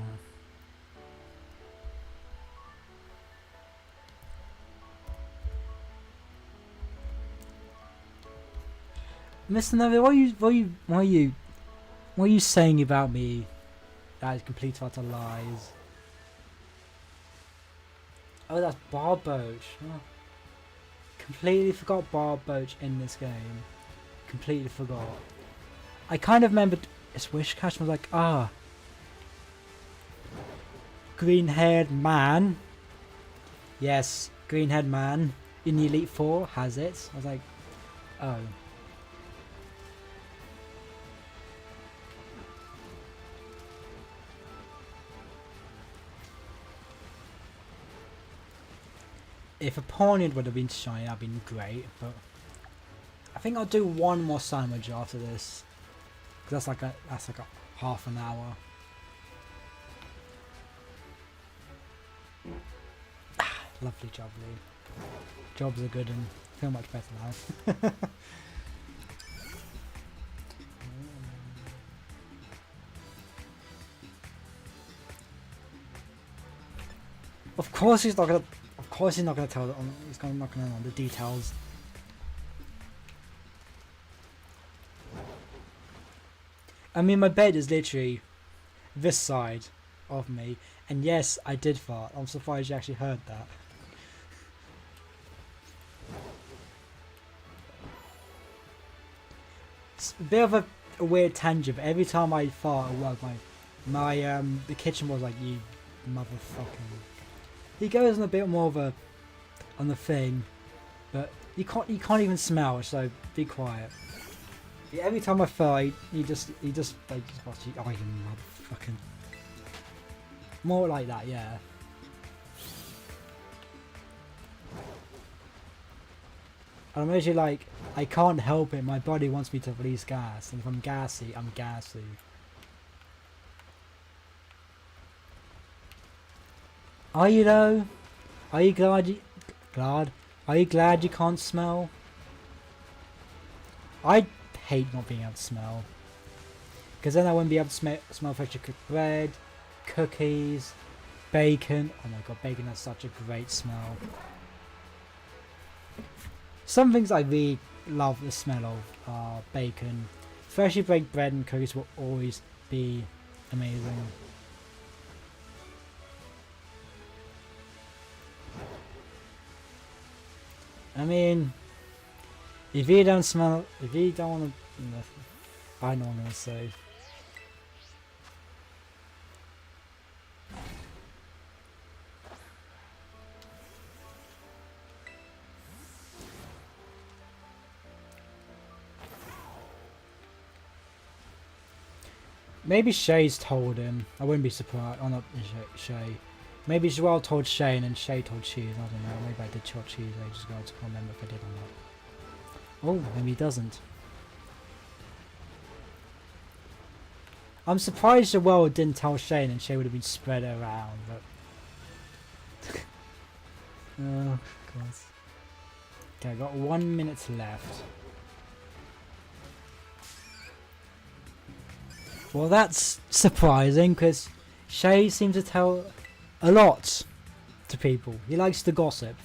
Mr. Neville, what are you saying about me that is complete utter lies? Oh, that's Barboach. Oh. Completely forgot Barboach in this game. Completely forgot. I kind of remembered it's Wishcash. I was like, ah. Green-haired man. Yes, green-haired man in the Elite Four has it. I was like, oh. If a Pawniard would have been shiny, that'd been great, but I think I'll do one more sandwich after this, because that's like a half an hour. Lovely jubbly. Jobs are good and feel much better now. Of course he's not gonna. Of course he's not gonna tell. He's not gonna know the details. I mean, my bed is literally this side of me, and yes, I did fart. I'm surprised you actually heard that. It's a bit of a weird tangent, but every time I fart at work, the kitchen was like, you motherfucking. He goes on a bit more of a on the thing, but you can't even smell, so be quiet. Yeah, every time I fart, he just watch you. Oh, you motherfucking. More like that, yeah. And I'm usually like, I can't help it. My body wants me to release gas, and if I'm gassy, I'm gassy. Are you though? Are you glad? Are you glad you can't smell? I hate not being able to smell. Because then I wouldn't be able to smell freshly cooked bread, cookies, bacon. Oh my god, bacon has such a great smell. Some things I really love the smell of are bacon. Freshly baked bread and cookies will always be amazing. I mean, if you don't want to, I know what I'm going to say. Maybe Shay's told him. I wouldn't be surprised. Oh, not Shay. Maybe Joelle told Shay and then Shay told Cheese. I don't know. Maybe I did tell Cheese ages ago. I just can't remember if I did or not. Oh, maybe he doesn't. I'm surprised Joelle didn't tell Shay and Shay would have been spread around. But oh, God. Okay, I got 1 minute left. Well, that's surprising because Shay seems to tell a lot to people. He likes to gossip.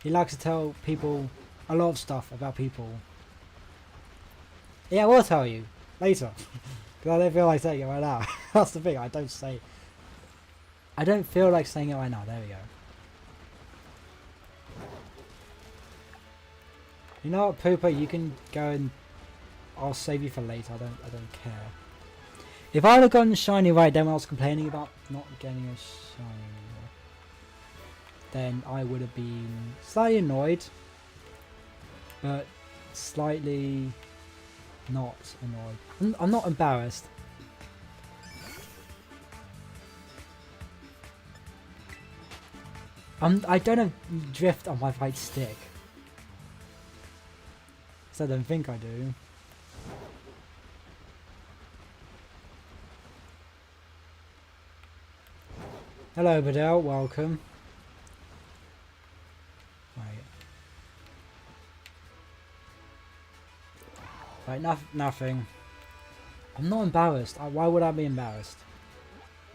He likes to tell people a lot of stuff about people. Yeah, I will tell you later. Because I don't feel like saying it right now. That's the thing, I don't feel like saying it right now. There we go. You know what, Pooper, you can go and I'll save you for later. I don't care. If I would have gotten shiny right then when I was complaining about not getting a shiny, then I would have been slightly annoyed, but slightly not annoyed. I'm not embarrassed. I don't have drift on my right stick. So I don't think I do. Hello, Badell. Welcome. Right, nothing. I'm not embarrassed. Why would I be embarrassed?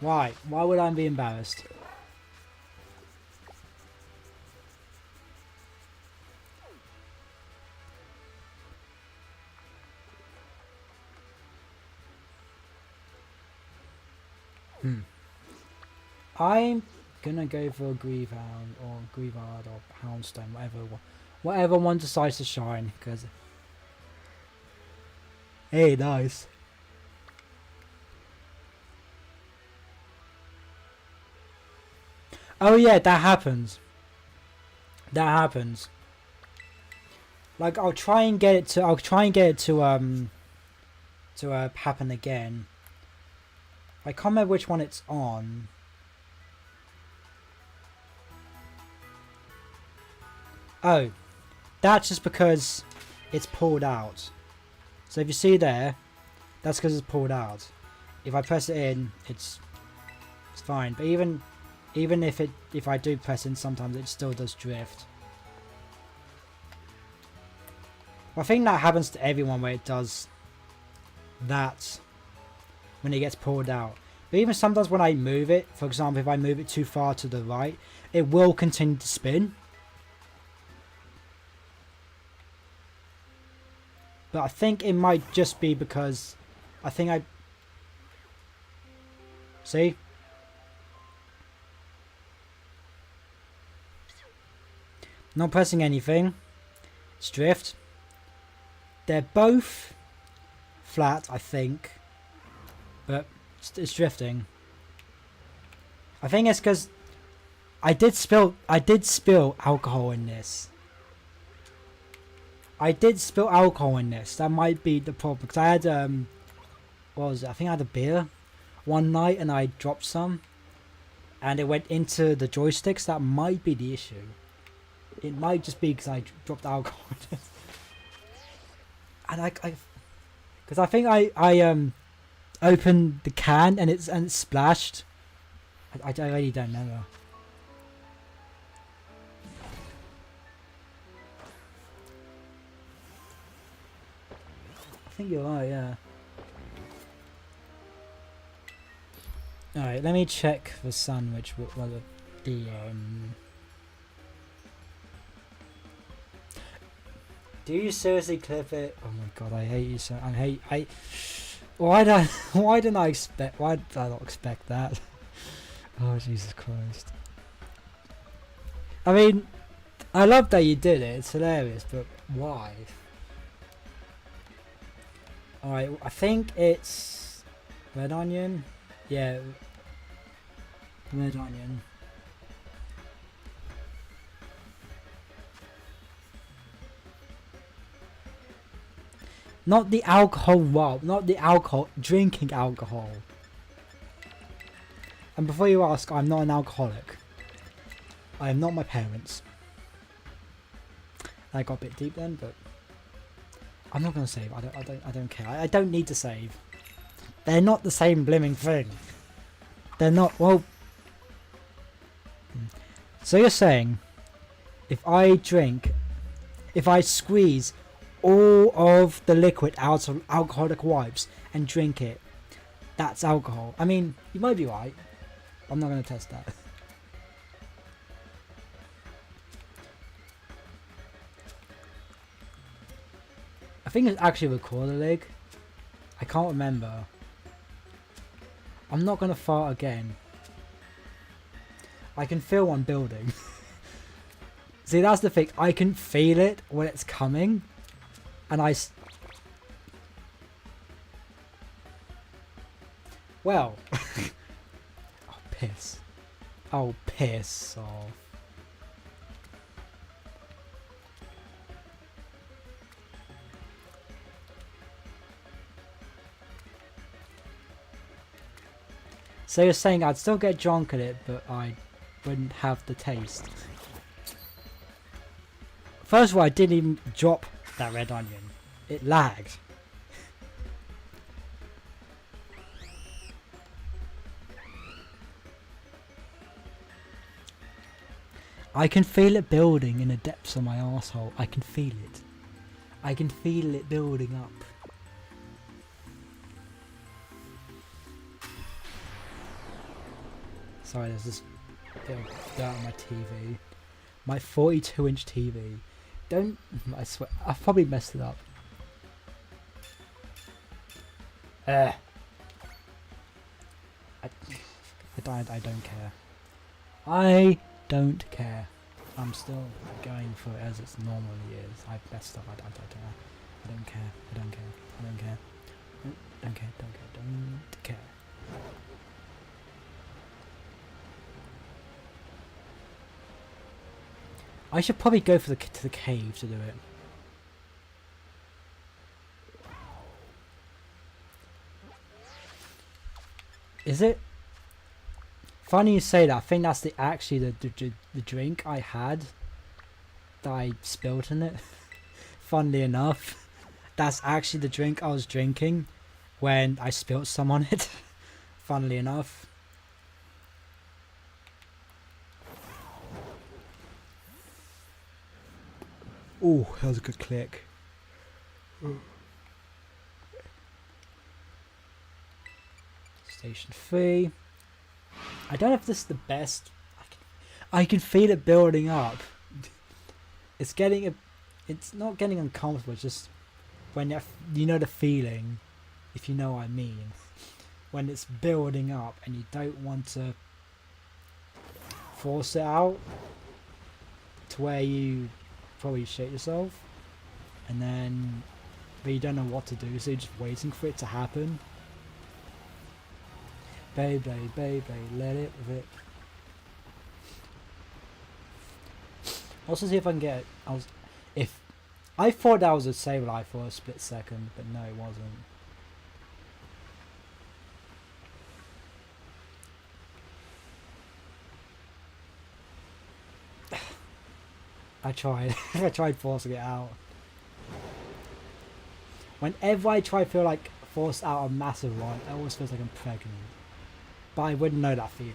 Why? Why would I be embarrassed? I'm gonna go for a Grevehound or Greavard or Houndstone, whatever one decides to shine. Because hey, nice. Oh yeah, that happens. That happens. Like I'll try and get it to happen again. I can't remember which one it's on. Oh, that's just because it's pulled out. So if you see there, that's because it's pulled out. If I press it in, it's fine. But even if I do press in, sometimes it still does drift. I think that happens to everyone where it does that when it gets pulled out. But even sometimes when I move it, for example, if I move it too far to the right, it will continue to spin. But I think it might just be because see? Not pressing anything. It's drift. They're both flat, I think. But it's drifting. I think it's because I did spill alcohol in this. That might be the problem because I had what was it? I think I had a beer one night and I dropped some, and it went into the joysticks. That might be the issue. It might just be because I dropped alcohol. And because I think I opened the can and it splashed. I really don't know. I think you're right, yeah. Alright, let me check the sandwich. Do you seriously clip it? Oh my god, I hate you so. Why didn't I expect? Why did I not expect that? Oh Jesus Christ! I mean, I love that you did it. It's hilarious, but why? Alright, I think it's red onion. Yeah, red onion. Not the alcohol, not the alcohol, drinking alcohol. And before you ask, I'm not an alcoholic. I am not my parents. I got a bit deep then, but I'm not gonna save. I don't care. I don't need to save. They're not the same blimmin' thing. They're not. Well. So you're saying, if I squeeze all of the liquid out of alcoholic wipes and drink it, that's alcohol. I mean, you might be right. I'm not going to test that. I think it's actually a recorder leg. I can't remember. I'm not going to fart again. I can feel one building. See, that's the thing. I can feel it when it's coming. And well. Oh, piss. Oh, piss off. So you're saying I'd still get drunk at it, but I wouldn't have the taste. First of all, I didn't even drop that red onion. It lagged. I can feel it building in the depths of my arsehole. I can feel it. I can feel it building up. Sorry, there's this bit of dirt on my TV. My 42-inch TV. Don't... I swear, I've probably messed it up. I don't care. I don't care. I'm still going for it as it normally is. I've messed up. I don't care. I don't care. I don't care. I don't care. Don't care. Don't care. Don't care. I should probably go for to the cave to do it. Is it? Funny you say that. I think that's actually the drink I had that I spilled in it. Funnily enough, that's actually the drink I was drinking when I spilled some on it. Funnily enough. Oh, that was a good click. Station 3. I don't know if this is the best. I can feel it building up. It's not getting uncomfortable. It's just when you know the feeling, if you know what I mean. When it's building up and you don't want to force it out to where you probably shit yourself, and then but you don't know what to do, so you're just waiting for it to happen. Baby, let it rip. Also see if I can get it. I thought that was a save life for a split second, but no, it wasn't. I tried. I tried forcing it out. Whenever I try to feel like force out a massive one, it always feels like I'm pregnant. But I wouldn't know that feeling.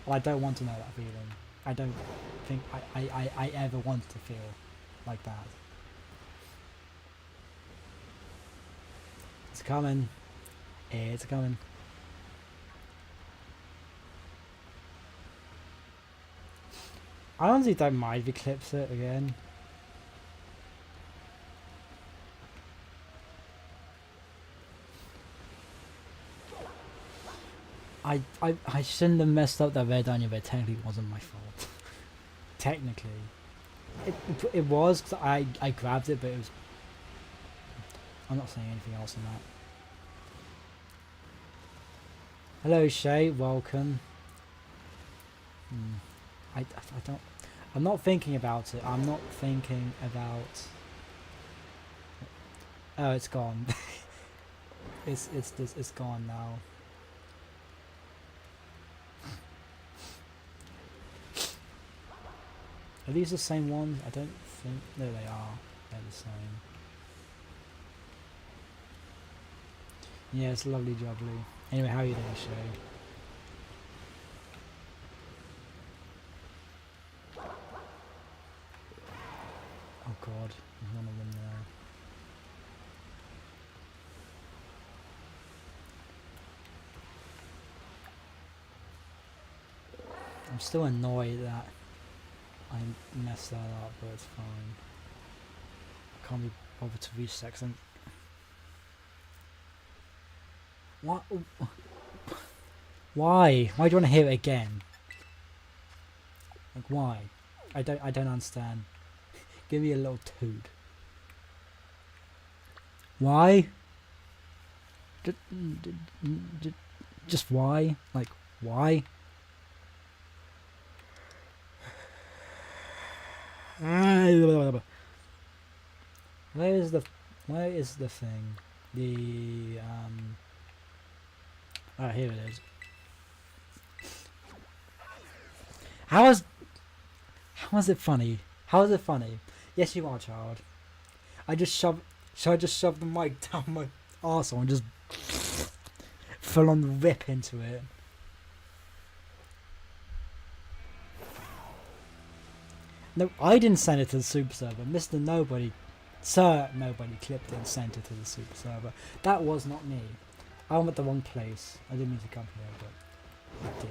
Well, I don't want to know that feeling. I don't think I ever want to feel like that. It's coming. It's coming. I honestly don't mind if he clips it again. I shouldn't have messed up that red onion, but technically it wasn't my fault. Technically. It was, because I grabbed it, but it was... I'm not saying anything else than that. Hello Shay, welcome. I don't... I'm not thinking about it. I'm not thinking about... Oh, it's gone. It's gone now. Are these the same ones? I don't think... No, they are. They're the same. Yeah, it's lovely jubbly. Anyway, how are you doing, Shay? Oh god, there's one of them there. I'm still annoyed that I messed that up, but it's fine. I can't be bothered to reach that 'cause I'm... What? Why? Why do you want to hear it again? Like, why? I don't understand. Give me a little toot. Why? Just why? Like, why? Where is the thing? The oh, here it is. How is it funny? How is it funny? Yes, you are, child. Should I just shove the mic down my arsehole and just full on rip into it? No, I didn't send it to the super server. Mr. Nobody, Sir Nobody clipped it and sent it to the super server. That was not me. I went the wrong place. I didn't mean to come here, but I did.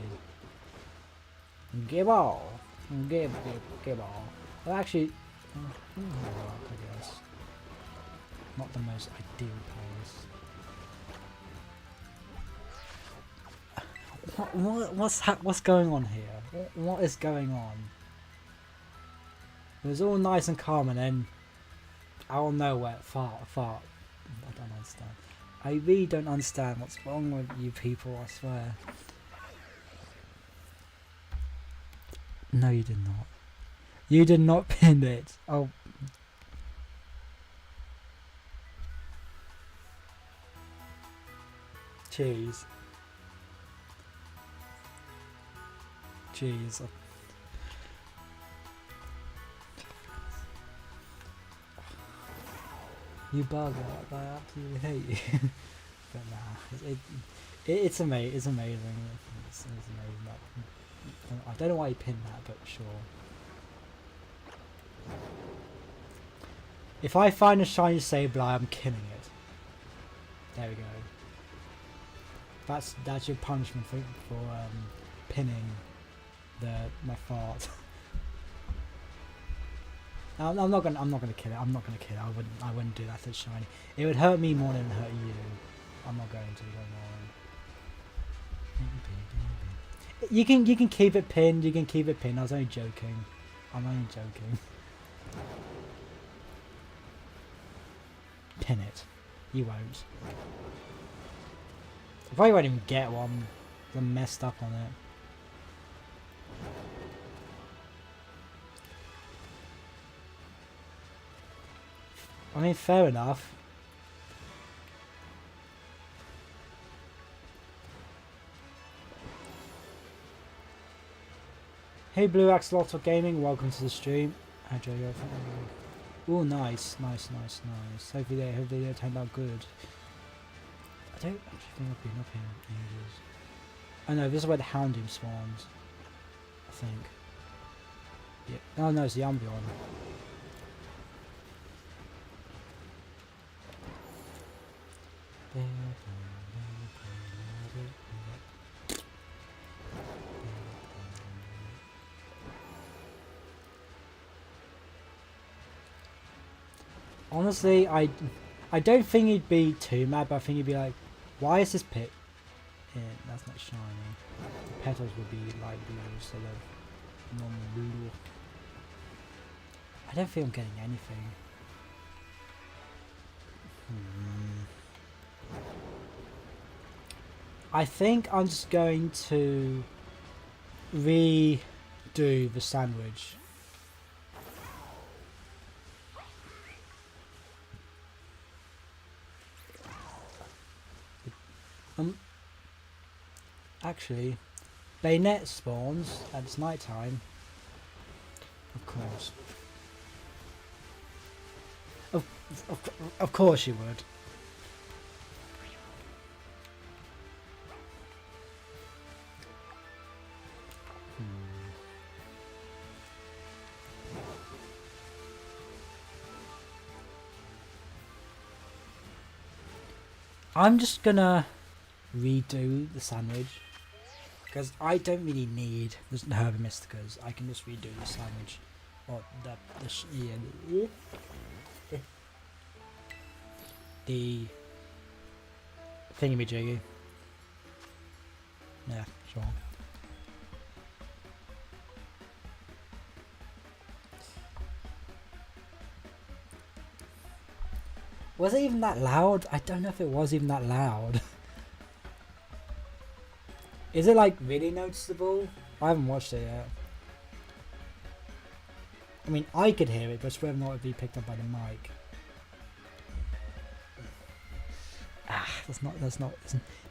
Give all. Give all. Well, actually, I guess. Not the most ideal place. What's going on here? What is going on? It was all nice and calm, and then out of nowhere, fart. I don't understand. I really don't understand what's wrong with you people, I swear. No, you did not. You did not pin it. Oh. Jeez. You bugger, I absolutely hate you. But nah, it's amazing. It's amazing. I don't know why you pinned that, but sure. If I find a shiny Sableye, I'm killing it. There we go. That's your punishment for pinning my fart. I'm not gonna kill it. I wouldn't do that to shiny. It would hurt me more than it would hurt you. I'm not going to. Don't worry. You can keep it pinned. You can keep it pinned. I was only joking. I'm only joking. Pin it. You won't. I probably won't even get one. I'm messed up on it. I mean, fair enough. Hey Blue Axolotl Gaming, welcome to the stream. Hi Joe. Oh, nice. Hopefully they turned out good. I don't actually think I've been up here in ages. Oh no, this is where the Houndoom spawns. I think. Yeah. Oh no, it's the Umbreon. Honestly, I don't think he'd be too mad, but I think he'd be like, why is this pit in? That's not shiny. The petals would be light blue instead of normal blue. I don't think I'm getting anything. I think I'm just going to redo the sandwich. Actually, bayonet spawns and it's night time. Of course. Of course you would. I'm just gonna redo the sandwich because I don't really need the herb mysticas. I can just redo the sandwich or the thingamajiggy. Yeah, sure. Was it even that loud? I don't know if it was even that loud. Is it like really noticeable? I haven't watched it yet. I mean, I could hear it, but whether or not it'd be picked up by the mic.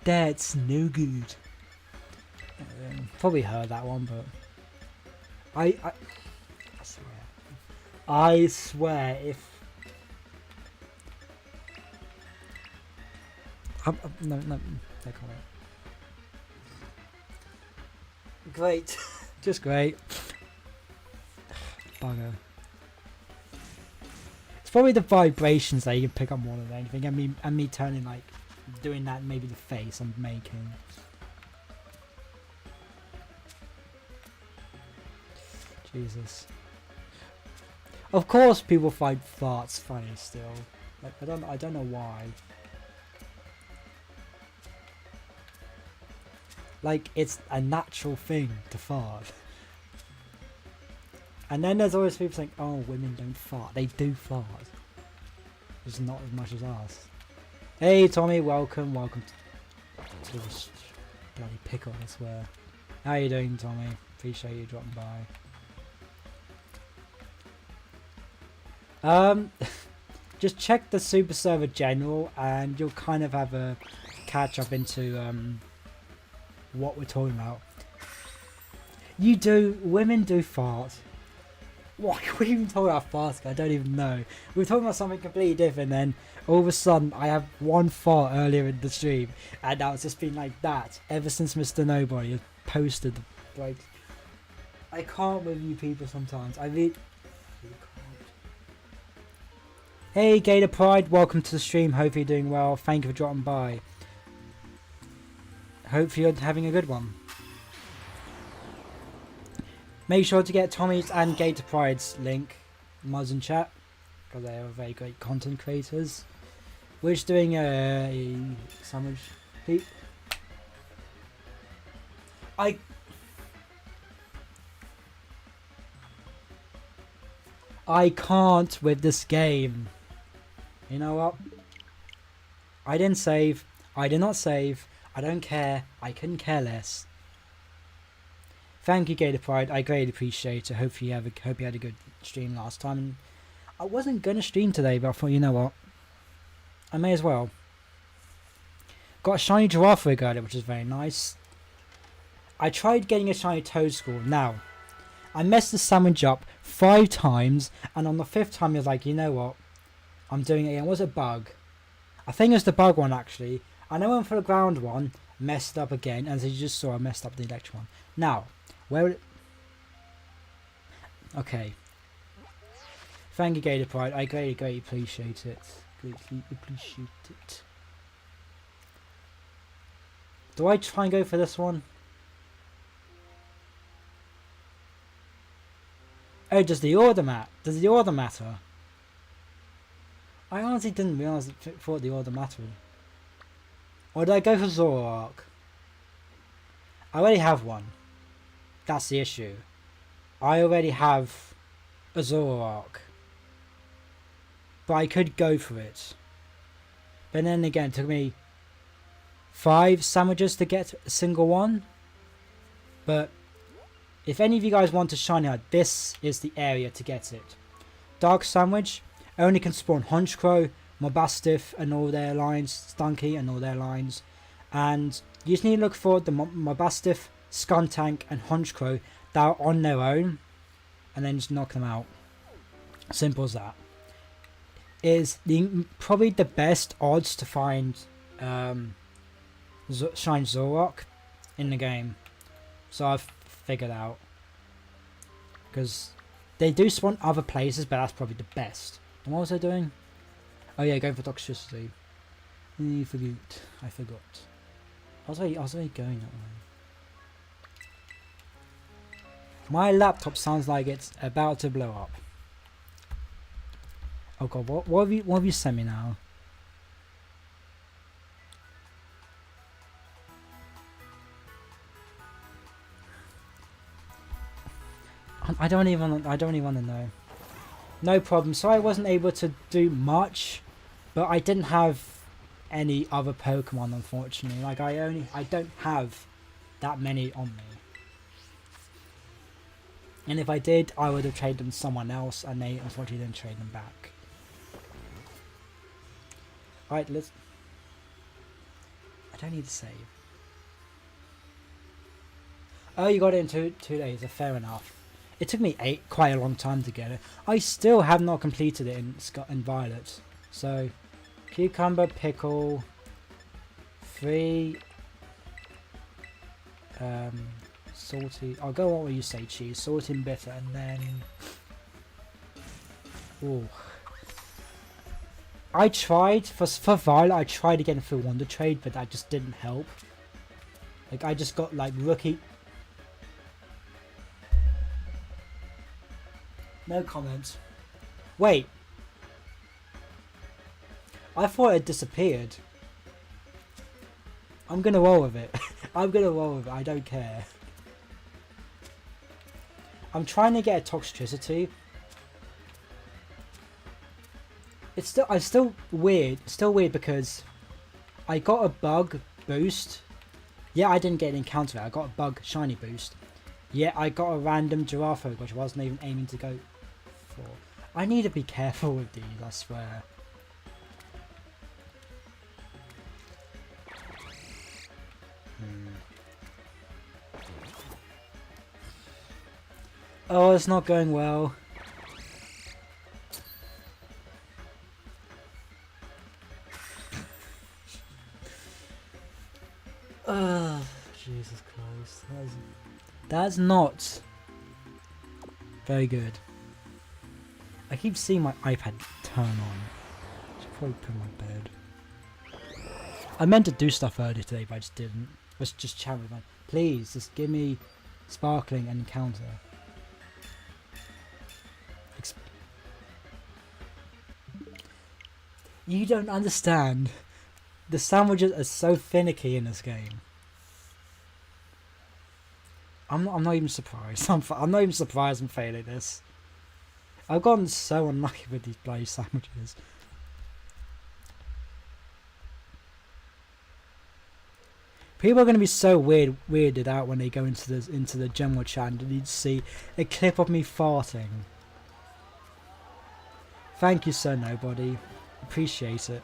That's no good. Probably heard that one, but I swear if no, they can't. Great, just great. Bugger. It's probably the vibrations that you can pick up more than anything, and me turning like doing that, maybe the face I'm making. Jesus. Of course, people find farts funny still. Like I don't know why. Like it's a natural thing to fart. And then there's always people saying, "Oh, women don't fart." They do fart. Just not as much as us. Hey, Tommy, welcome to this bloody pickle, I swear. How you doing, Tommy? Appreciate you dropping by. Just check the Super Server General, and you'll kind of have a catch up into what we're talking about. Women do fart. What are we even talking about farts? I don't even know. We were talking about something completely different, then all of a sudden I have one fart earlier in the stream, and now it's just been like that ever since Mr. Nobody has posted. Like, I can't with you people sometimes. I really can't. Hey Gator Pride, welcome to the stream. Hope you're doing well. Thank you for dropping by. Hope you're having a good one. Make sure to get Tommy's and Gator Pride's link, mods in chat, because they are very great content creators. We're just doing a sandwich. I can't with this game. You know what? I didn't save. I did not save. I don't care. I couldn't care less. Thank you, Gator Pride. I greatly appreciate it. Hope you had a good stream last time. And I wasn't gonna stream today, but I thought, you know what? I may as well. Got a shiny giraffe rig earlier, which is very nice. I tried getting a shiny Toadstool. Now, I messed the sandwich up 5 times, and on the 5th time, I was like, you know what? I'm doing it again. It was a bug. I think it was the bug one, actually. And I went for the ground one, messed up again, and as you just saw, I messed up the electric one. Now, where... Okay. Thank you, Gator Pride. I greatly appreciate it. Greatly appreciate it. Do I try and go for this one? Oh, does the order matter? I honestly didn't realise thought the order mattered. Or did I go for Zoroark? I already have one. That's the issue. I already have a Zoroark. But I could go for it. But then again, it took me 5 sandwiches to get a single one. But if any of you guys want to shiny out, this is the area to get it. Dark Sandwich only can spawn Honchkrow, Mobastiff and all their lines, Stunky and all their lines. And you just need to look for the Mobastiff, Skuntank and Honchkrow that are on their own. And then just knock them out. Simple as that. Is probably the best odds to find Shine Zoroark in the game. So I've figured out. Because they do spawn other places, but that's probably the best. And what was I doing? Oh yeah, going for toxicity. I forgot. I was already going that way. My laptop sounds like it's about to blow up. Oh god, what have you sent me now? I don't even want to know. No problem. So I wasn't able to do much, but I didn't have any other Pokemon, unfortunately. Like I don't have that many on me. And if I did, I would have traded them to someone else, and they unfortunately didn't trade them back. Alright, let's... I don't need to save. Oh, you got it in two days. Fair enough. It took me quite a long time to get it. I still have not completed it in Scarlet and Violet. So, cucumber, pickle, 3, salty. I'll go on what you say, cheese, salty and bitter, and then. Ooh. I tried for Violet. I tried again for Wonder Trade, but that just didn't help. Like I just got like rookie. No comments. Wait. I thought it disappeared. I'm gonna roll with it. I'm gonna roll with it. I don't care. I'm trying to get a toxicity. It's still weird. Still weird because I got a bug boost. Yeah, I didn't get an encounter. I got a bug shiny boost. Yeah, I got a random giraffe, which I wasn't even aiming to go for. I need to be careful with these, I swear. Oh, it's not going well. Jesus Christ. That's not very good. I keep seeing my iPad turn on. I should probably put it in my bed. I meant to do stuff earlier today, but I just didn't. Let's just chat with my... Please, just give me sparkling and encounter. You don't understand. The sandwiches are so finicky in this game. I'm not even surprised. I'm not even surprised I'm failing this. I've gotten so unlucky with these bloody sandwiches. People are going to be so weirded out when they go into the general chat and need to see a clip of me farting. Thank you, Sir Nobody. Appreciate it.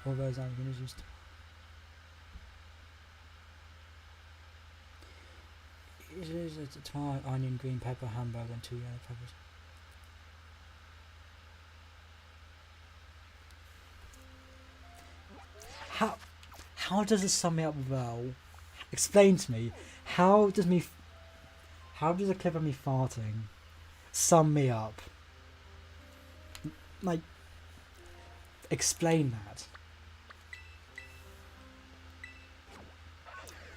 All those I'm going to just... It is a tomato, onion, green pepper, hamburger, and 2 yellow peppers. How does it sum me up well? Explain to me. How does a clip of me farting sum me up? Like, explain that.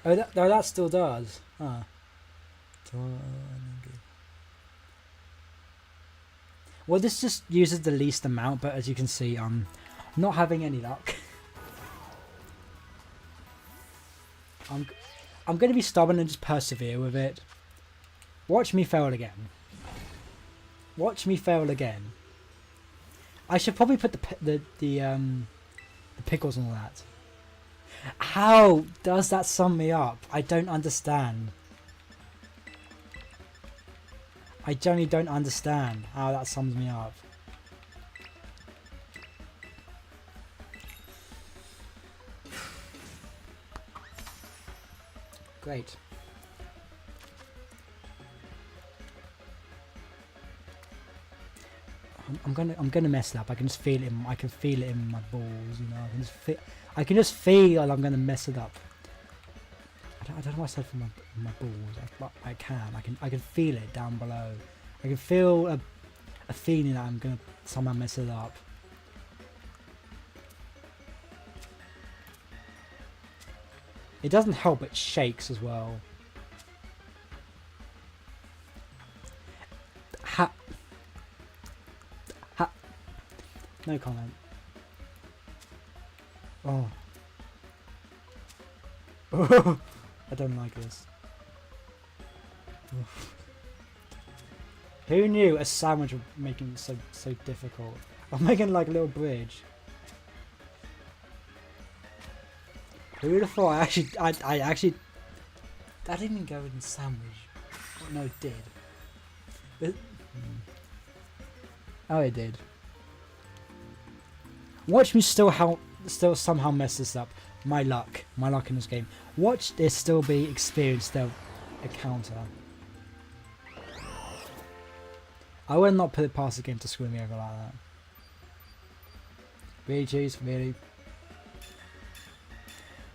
Oh, that still does. Ah. Well, this just uses the least amount, but as you can see, I'm not having any luck. I'm going to be stubborn and just persevere with it. Watch me fail again. Watch me fail again. I should probably put the pickles and all that. How does that sum me up? I don't understand. I generally don't understand how that sums me up. Great. I'm gonna mess it up. I can just feel it. I can feel it in my balls. You know, I can just feel I'm gonna mess it up. I don't know why I said for my balls. I can feel it down below. I can feel a feeling that I'm gonna somehow mess it up. It doesn't help, it shakes as well. No comment. Oh. I don't like this. Who knew a sandwich would make it so difficult? I'm making like a little bridge. Who would have thought I actually that didn't even go in the sandwich. No, it did. Oh, it did. Watch me still somehow mess this up. My luck in this game. Watch this still be experienced though. A counter. I would not put it past the game to screw me over like that. Really, cheese, really.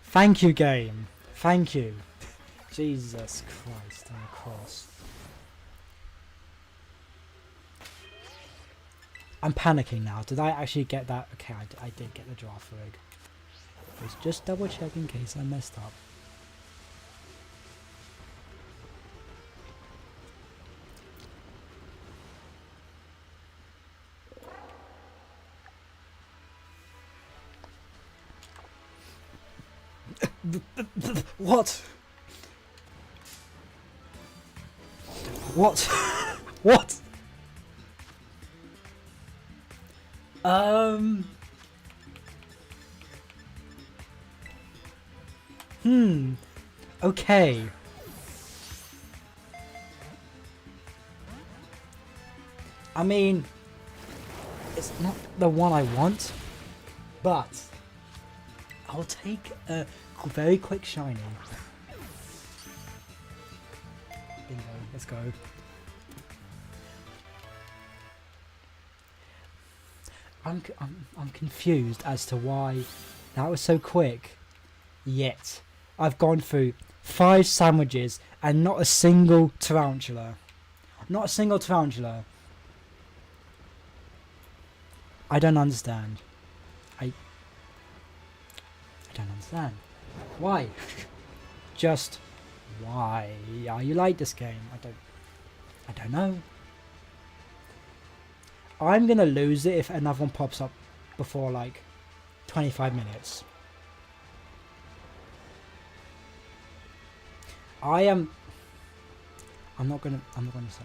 Thank you, game. Thank you. Jesus Christ on the cross. I'm panicking now. Did I actually get that? Okay, I did get the draft rig. Let's just double check in case I messed up. What? What? What? Okay. I mean, it's not the one I want, but I'll take a very quick shiny. Bingo, let's go. I'm confused as to why that was so quick. Yet I've gone through 5 sandwiches and not a single tarantula. Not a single tarantula. I don't understand. I don't understand. Why? Just why are you like this game? I don't know. I'm gonna lose it if another one pops up before like 25 minutes. I'm not gonna say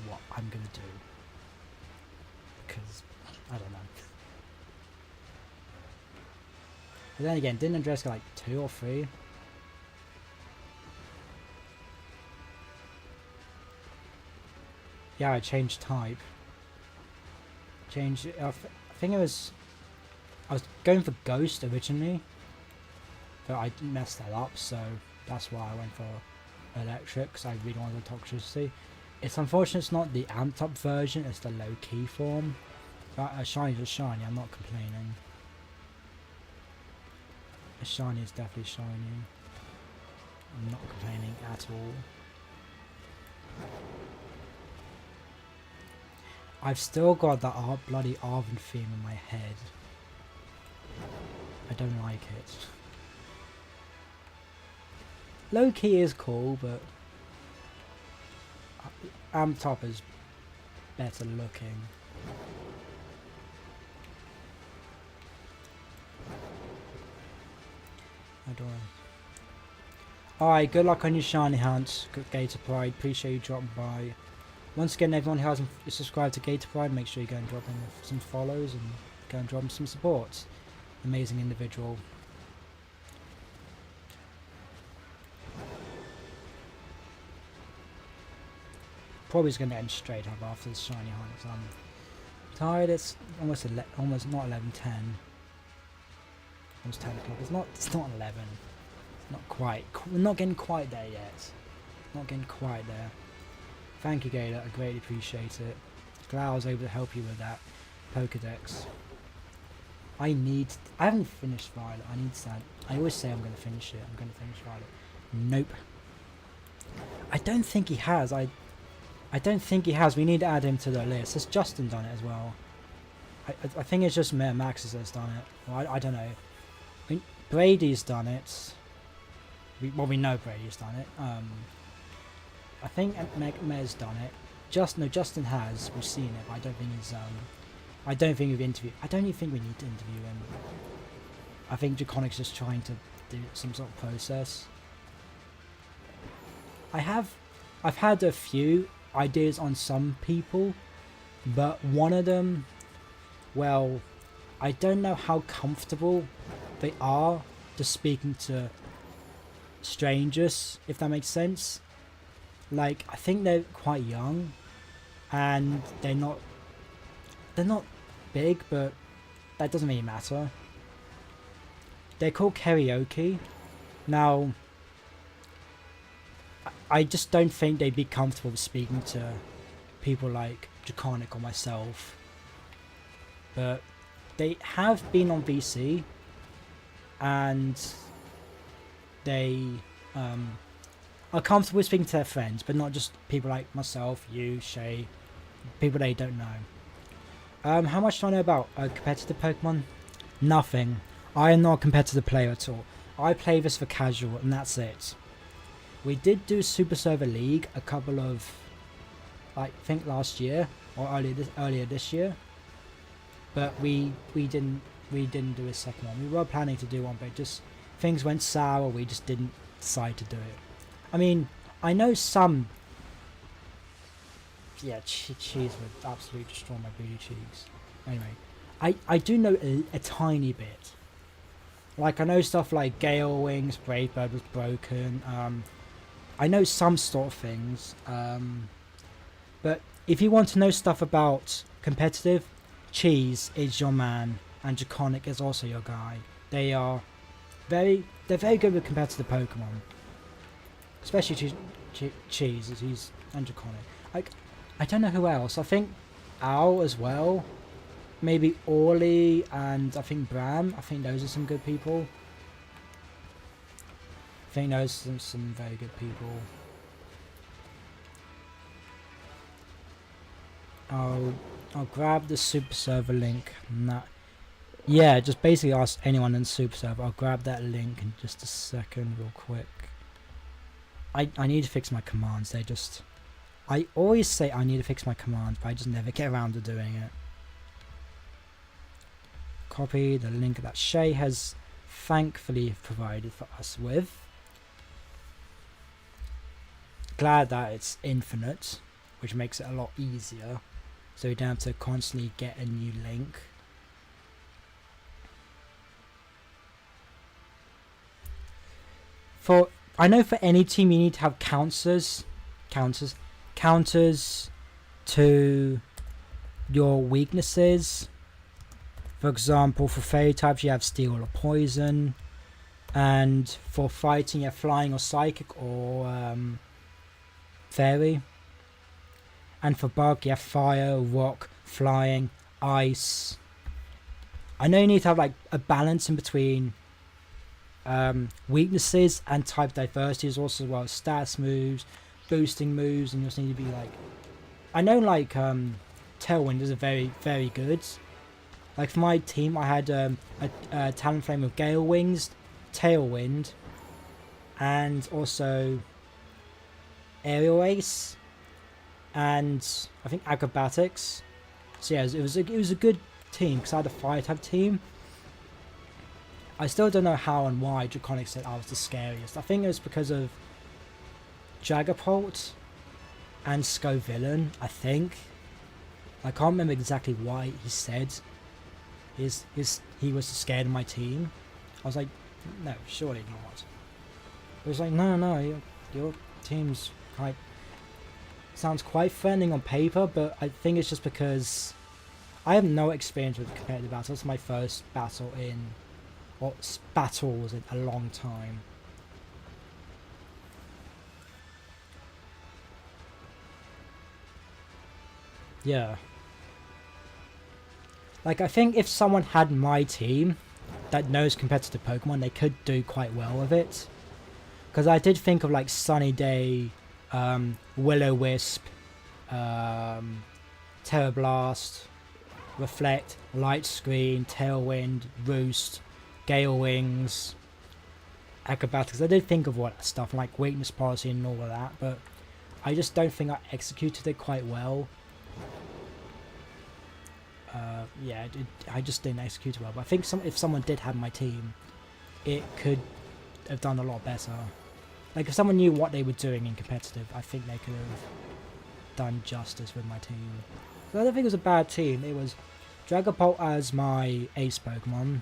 what I'm gonna do because I don't know. But then again, didn't Andres get like 2 or 3? Yeah, I changed type. I think it was. I was going for Ghost originally, but I messed that up, so that's why I went for Electric, because I really wanted the Toxicity. It's unfortunate it's not the amped up version, it's the low key form. But a shiny is a shiny, I'm not complaining. A shiny is definitely shiny. I'm not complaining at all. I've still got that bloody Arven theme in my head. I don't like it. Low key is cool, but amped up is better looking. Alright, good luck on your shiny hunt, Gator Pride. Appreciate you dropping by. Once again, everyone who hasn't subscribed to Gator Pride, make sure you go and drop him some follows and go and drop him some support. Amazing individual. Probably going to end straight up after this shiny hunt. I'm tired. It's almost not 11:10. Almost 10 o'clock. It's not 11. It's not quite. We're not getting quite there yet. Not getting quite there. Thank you, Gator. I greatly appreciate it. Glad I was able to help you with that Pokedex. I haven't finished Violet. I need that. I always say I'm going to finish it. I'm going to finish Violet. Nope. I don't think he has. I don't think he has. We need to add him to the list. Has Justin done it as well? I think it's just Maxis that's done it. Well, I don't know. I mean, Brady's done it. We know Brady's done it. I think Meg's done it. Justin has. We've seen it, but I don't think he's. I don't think we've interviewed. I don't even think we need to interview him. I think Draconic's just trying to do some sort of process. I've had a few ideas on some people, but one of them, well, I don't know how comfortable they are just speaking to strangers, if that makes sense. Like, I think they're quite young, and they're not big, but that doesn't really matter. They're called karaoke. Now, I just don't think they'd be comfortable with speaking to people like Draconic or myself. But they have been on VC, and they are comfortable with speaking to their friends, but not just people like myself, you, Shay, people they don't know. How much do I know about competitive Pokemon? Nothing. I am not a competitive player at all. I play this for casual, and that's it. We did do Super Server League a couple of, I think last year or earlier this year, but we didn't do a second one. We were planning to do one, but just things went sour. We just didn't decide to do it. I mean, I know some. Yeah, cheese would absolutely destroy my booty cheeks. Anyway, I do know a tiny bit. Like, I know stuff like Gale Wings, Brave Bird was broken. I know some sort of things. But if you want to know stuff about competitive, Cheese is your man, and Draconic is also your guy. They're very good with competitive Pokemon. Especially Cheese, as he's and Draconic. I don't know who else. I think Owl as well. Maybe Orly and I think Bram. I think those are some good people. I think those are some very good people. I'll grab the Super Server link. Yeah, just basically ask anyone in the Super Server. I'll grab that link in just a second real quick. I need to fix my commands. I always say I need to fix my commands, but I just never get around to doing it. Copy the link that Shay has thankfully provided for us with. Glad that it's infinite, which makes it a lot easier, so you don't have to constantly get a new link. I know for any team you need to have counters to your weaknesses. For example, for fairy types you have steel or poison, and for fighting you have flying or psychic or fairy, and for bug you have fire, rock, flying, ice. I know you need to have like a balance in between weaknesses and type diversity as also, as well as stats moves, boosting moves, and you also need to be like, I know like Tailwind is a very good. Like for my team I had a Talonflame with Gale Wings, Tailwind, and also Aerial Ace, and I think acrobatics. So yeah, it was a good team because I had a fire type team. I still don't know how and why Draconic said I was the scariest. I think it was because of Dragapult and Scovillain, I think. I can't remember exactly why he said he was scared of my team. I was like, no, surely not. It was like, no, your team's quite... sounds quite threatening on paper, but I think it's just because I have no experience with competitive battles. It's my first battle in... or battles in a long time. Yeah. Like, I think if someone had my team that knows competitive Pokemon, they could do quite well with it. Because I did think of, like, Sunny Day, Will-O-Wisp, Terrablast, Reflect, Light Screen, Tailwind, Roost, Gale Wings, Acrobatics. I did think of all that stuff, like Weakness Policy and all of that, but I just don't think I executed it quite well. Yeah, I just didn't execute it well, but I think if someone did have my team, it could have done a lot better. Like, if someone knew what they were doing in competitive, I think they could have done justice with my team. So I don't think it was a bad team. It was Dragapult as my ace Pokemon,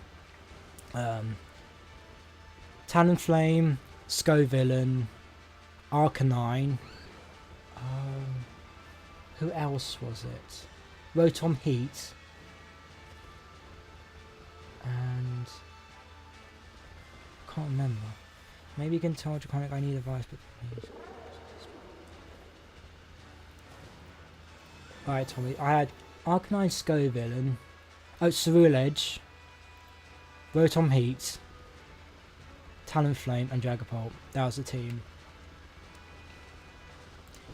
Talonflame, Scovillain, Arcanine, who else was it? Rotom Heat, and can't remember. Maybe you can tell Draconic I need advice, but please. Alright, Tommy. I had Arcanine, Scovillain, Ceruledge, Rotom Heat, Talonflame, and Dragapult. That was the team.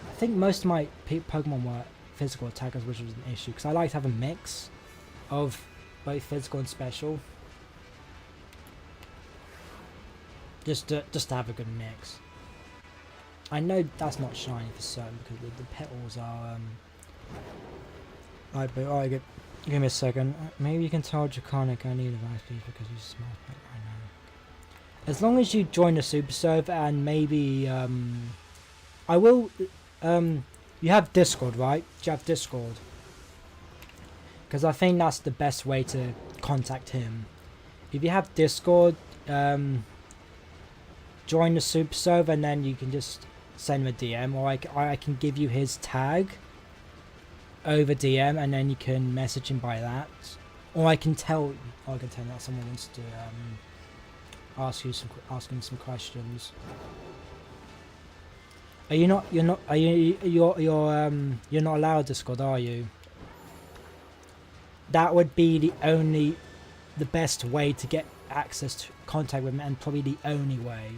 I think most of my Pokemon were physical attackers, which was an issue, because I like to have a mix of both physical and special. Just to have a good mix. I know that's not shiny for certain because the petals are Alright, give me a second. Maybe you can tell Draconic I need advice, please, because you smell it right now. As long as you join the super server and maybe I will you have Discord, right? Do you have Discord? Because I think that's the best way to contact him. If you have Discord, join the super server and then you can just send him a DM, or I can give you his tag over DM and then you can message him by that. Or I can tell that someone wants to ask him some questions. You're not allowed Discord, are you? That would be the best way to get access to contact with him, and probably the only way.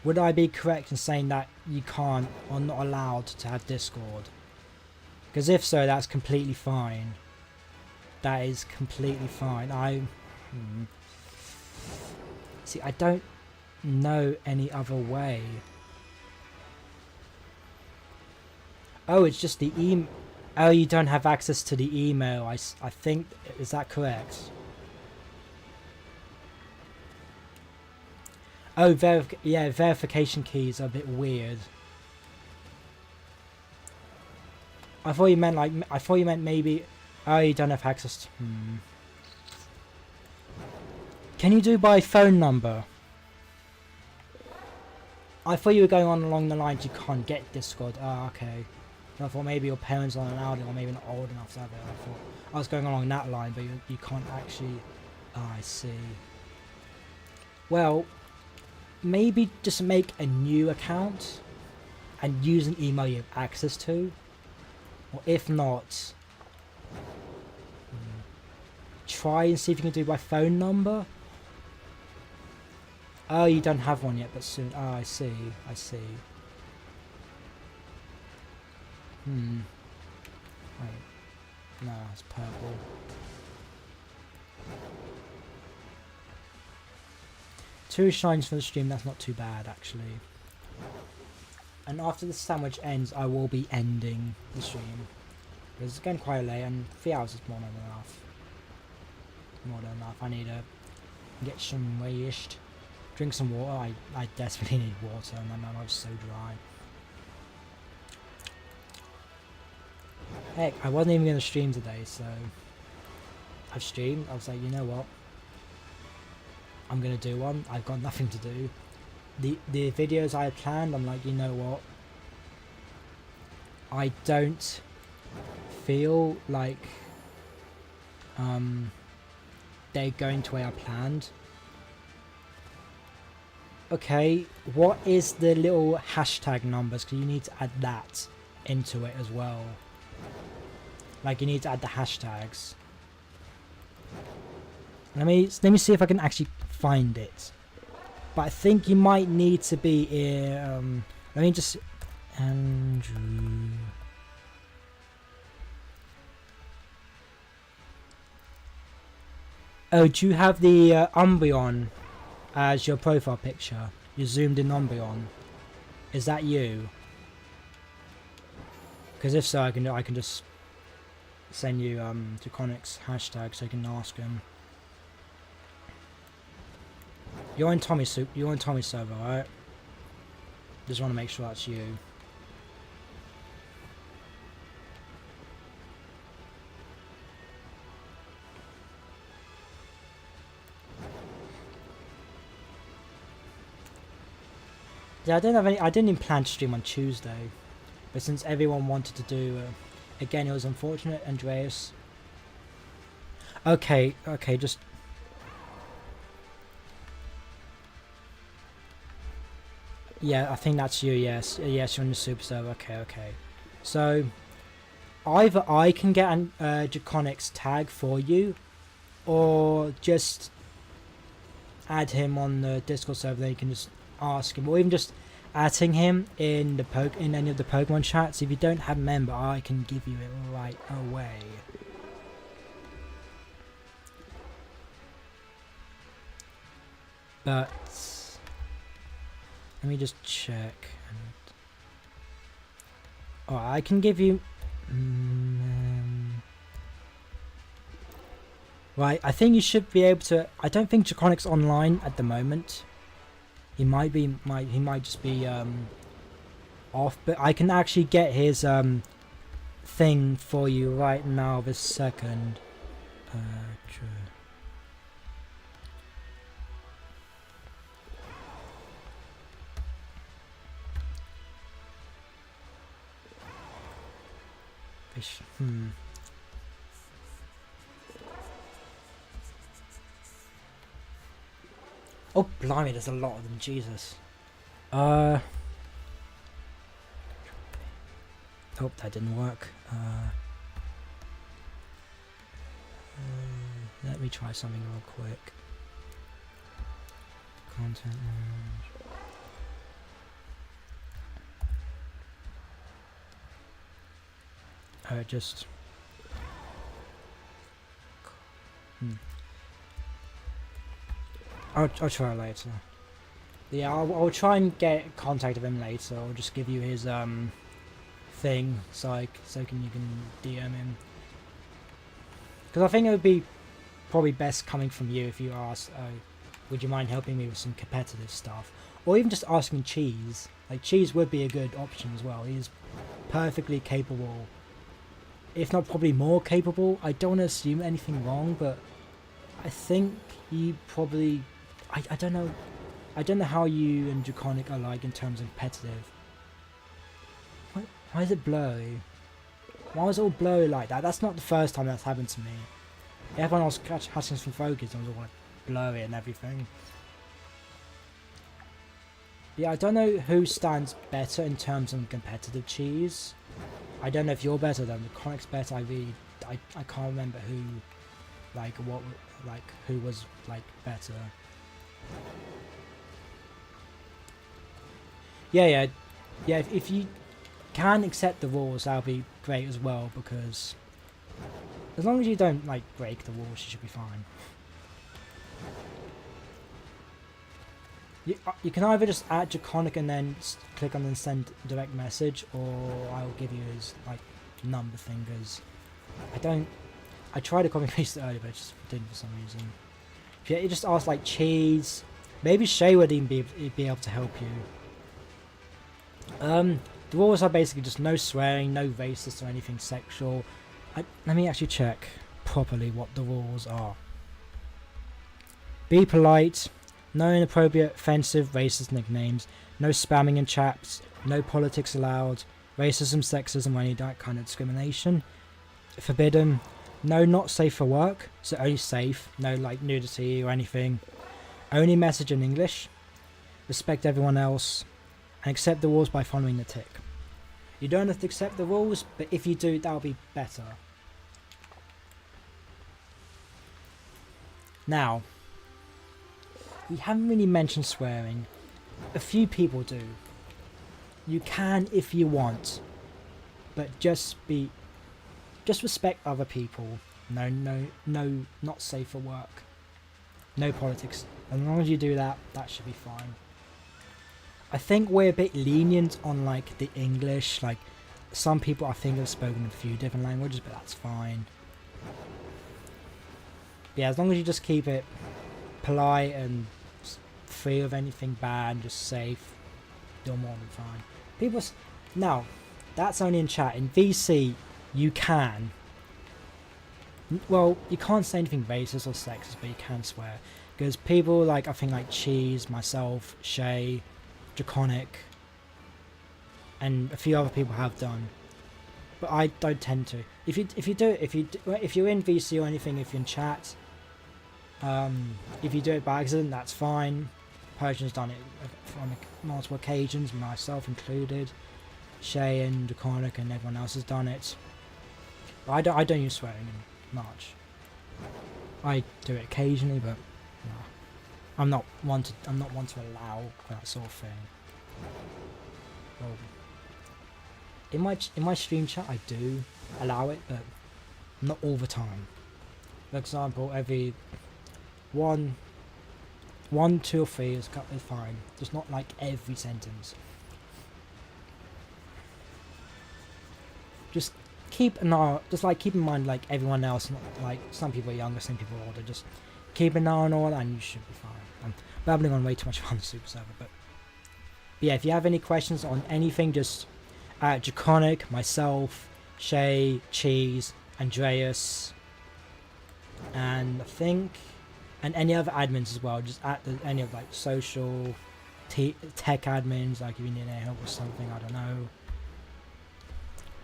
Would I be correct in saying that you can't or not allowed to have Discord? Because if so, that's completely fine. That is completely fine. See, I don't know any other way. Oh, it's just the email. Oh, you don't have access to the email. I think, is that correct? Oh, verification keys are a bit weird. I thought you meant maybe. Oh, you don't have access to. Can you do by phone number? I thought you were going on along the lines you can't get Discord. Oh, okay. I thought maybe your parents aren't allowed it, or maybe not old enough to have it. I thought I was going along that line, but you can't actually. Oh, I see. Well, maybe just make a new account and use an email you have access to. Or if not, try and see if you can do it by phone number. Oh, you don't have one yet, but soon. Oh, I see. I see. Wait. No, it's purple. Two shines for the stream, that's not too bad, actually. And after the sandwich ends, I will be ending the stream. Because it's getting quite late, and 3 hours is more than enough. More than enough. I need to get some rest. Drink some water. I desperately need water, and my mouth's so dry. Heck, I wasn't even going to stream today, so I've streamed. I was like, you know what? I'm going to do one. I've got nothing to do. The videos I had planned, I'm like, you know what? I don't feel like they're going to where I planned. Okay, what is the little hashtag numbers? Because you need to add that into it as well. Like, you need to add the hashtags. Let me see if I can actually find it. But I think you might need to be in. Let me just. Andrew. Oh, do you have the Umbreon as your profile picture? You zoomed in Umbreon. Is that you? Because if so, I can just send you Draconic's hashtag so you can ask him. You're in Tommy's server, right? Just want to make sure that's you. Yeah, I didn't even plan to stream on Tuesday, but since everyone wanted to do, again, it was unfortunate. Andreas. Okay, just. Yeah, I think that's you. Yes, yes, you're on the super server. Okay. So, either I can get an Draconic's tag for you, or just add him on the Discord server. Then you can just ask him, or even just adding him in the in any of the Pokemon chats. If you don't have a member, I can give you it right away. But let me just check. Oh, I can give you. Right, I think you should be able to. I don't think Draconic's online at the moment. He might just be off, but I can actually get his thing for you right now this second. Oh, blimey, there's a lot of them, Jesus. Oh, that didn't work. Let me try something real quick. Content lounge. Just. I'll try later. Yeah, I'll try and get contact of him later. I'll just give you his thing so you can DM him. Because I think it would be probably best coming from you if you ask, would you mind helping me with some competitive stuff? Or even just asking Cheese. Like, Cheese would be a good option as well. He's perfectly capable, if not probably more capable. I don't want to assume anything wrong, but I think he probably. I don't know. I don't know how you and Draconic are like in terms of competitive. Why is it blurry? Why is it all blurry like that? That's not the first time that's happened to me. Everyone else catching some focus and was all like blurry and everything. Yeah, I don't know who stands better in terms of competitive Cheese. I don't know if you're better than Draconic's better. I can't remember who, who was like better. Yeah. If you can accept the rules, that'll be great as well. Because as long as you don't like break the rules, you should be fine. You can either just add Draconic and then click on and send direct message, or I'll give you his like number fingers. I tried to copy and paste it earlier, but it just didn't for some reason. If you just ask like cheese, maybe Shay would even be able to help you. The rules are basically just no swearing, no racist or anything sexual. Let me actually check properly what the rules are. Be polite. No inappropriate, offensive, racist nicknames. No spamming in chats. No politics allowed. Racism, sexism, or any that kind of discrimination. Forbidden. No, not safe for work. So only safe. No like nudity or anything. Only message in English. Respect everyone else. And accept the rules by following the tick. You don't have to accept the rules, but if you do, that'll be better. Now, we haven't really mentioned swearing. A few people do. You can if you want, but just respect other people. No, not safe for work. No politics. As long as you do that, that should be fine. I think we're a bit lenient on like the English. Like some people I think have spoken a few different languages, but that's fine. But yeah, as long as you just keep it polite and free of anything bad, just safe, you're more than fine. Now, that's only in chat. In VC, you can. Well, you can't say anything racist or sexist, but you can swear. Because people like, I think like Cheese, myself, Shay, Draconic, and a few other people have done. But I don't tend to. If you're in VC or anything, if you're in chat, if you do it by accident, that's fine. Persian's done it on multiple occasions, myself included. Shay and Draconic and everyone else has done it. But I don't use swearing much. I do it occasionally, but no. I'm not one to allow that sort of thing. Well, in my stream chat I do allow it, but not all the time. For example, every 1, 2 or 3 is fine. Just not like every sentence. Just keep an eye. Just like keep in mind, like everyone else. Not like some people are younger, some people are older. Just keep an eye on all, and you should be fine. I'm babbling on way too much on the super server, but yeah. If you have any questions on anything, just Draconic, myself, Shay, Cheese, Andreas, and I think. And any other admins as well, just at any of like social, tech admins, like if you need any help with something, I don't know.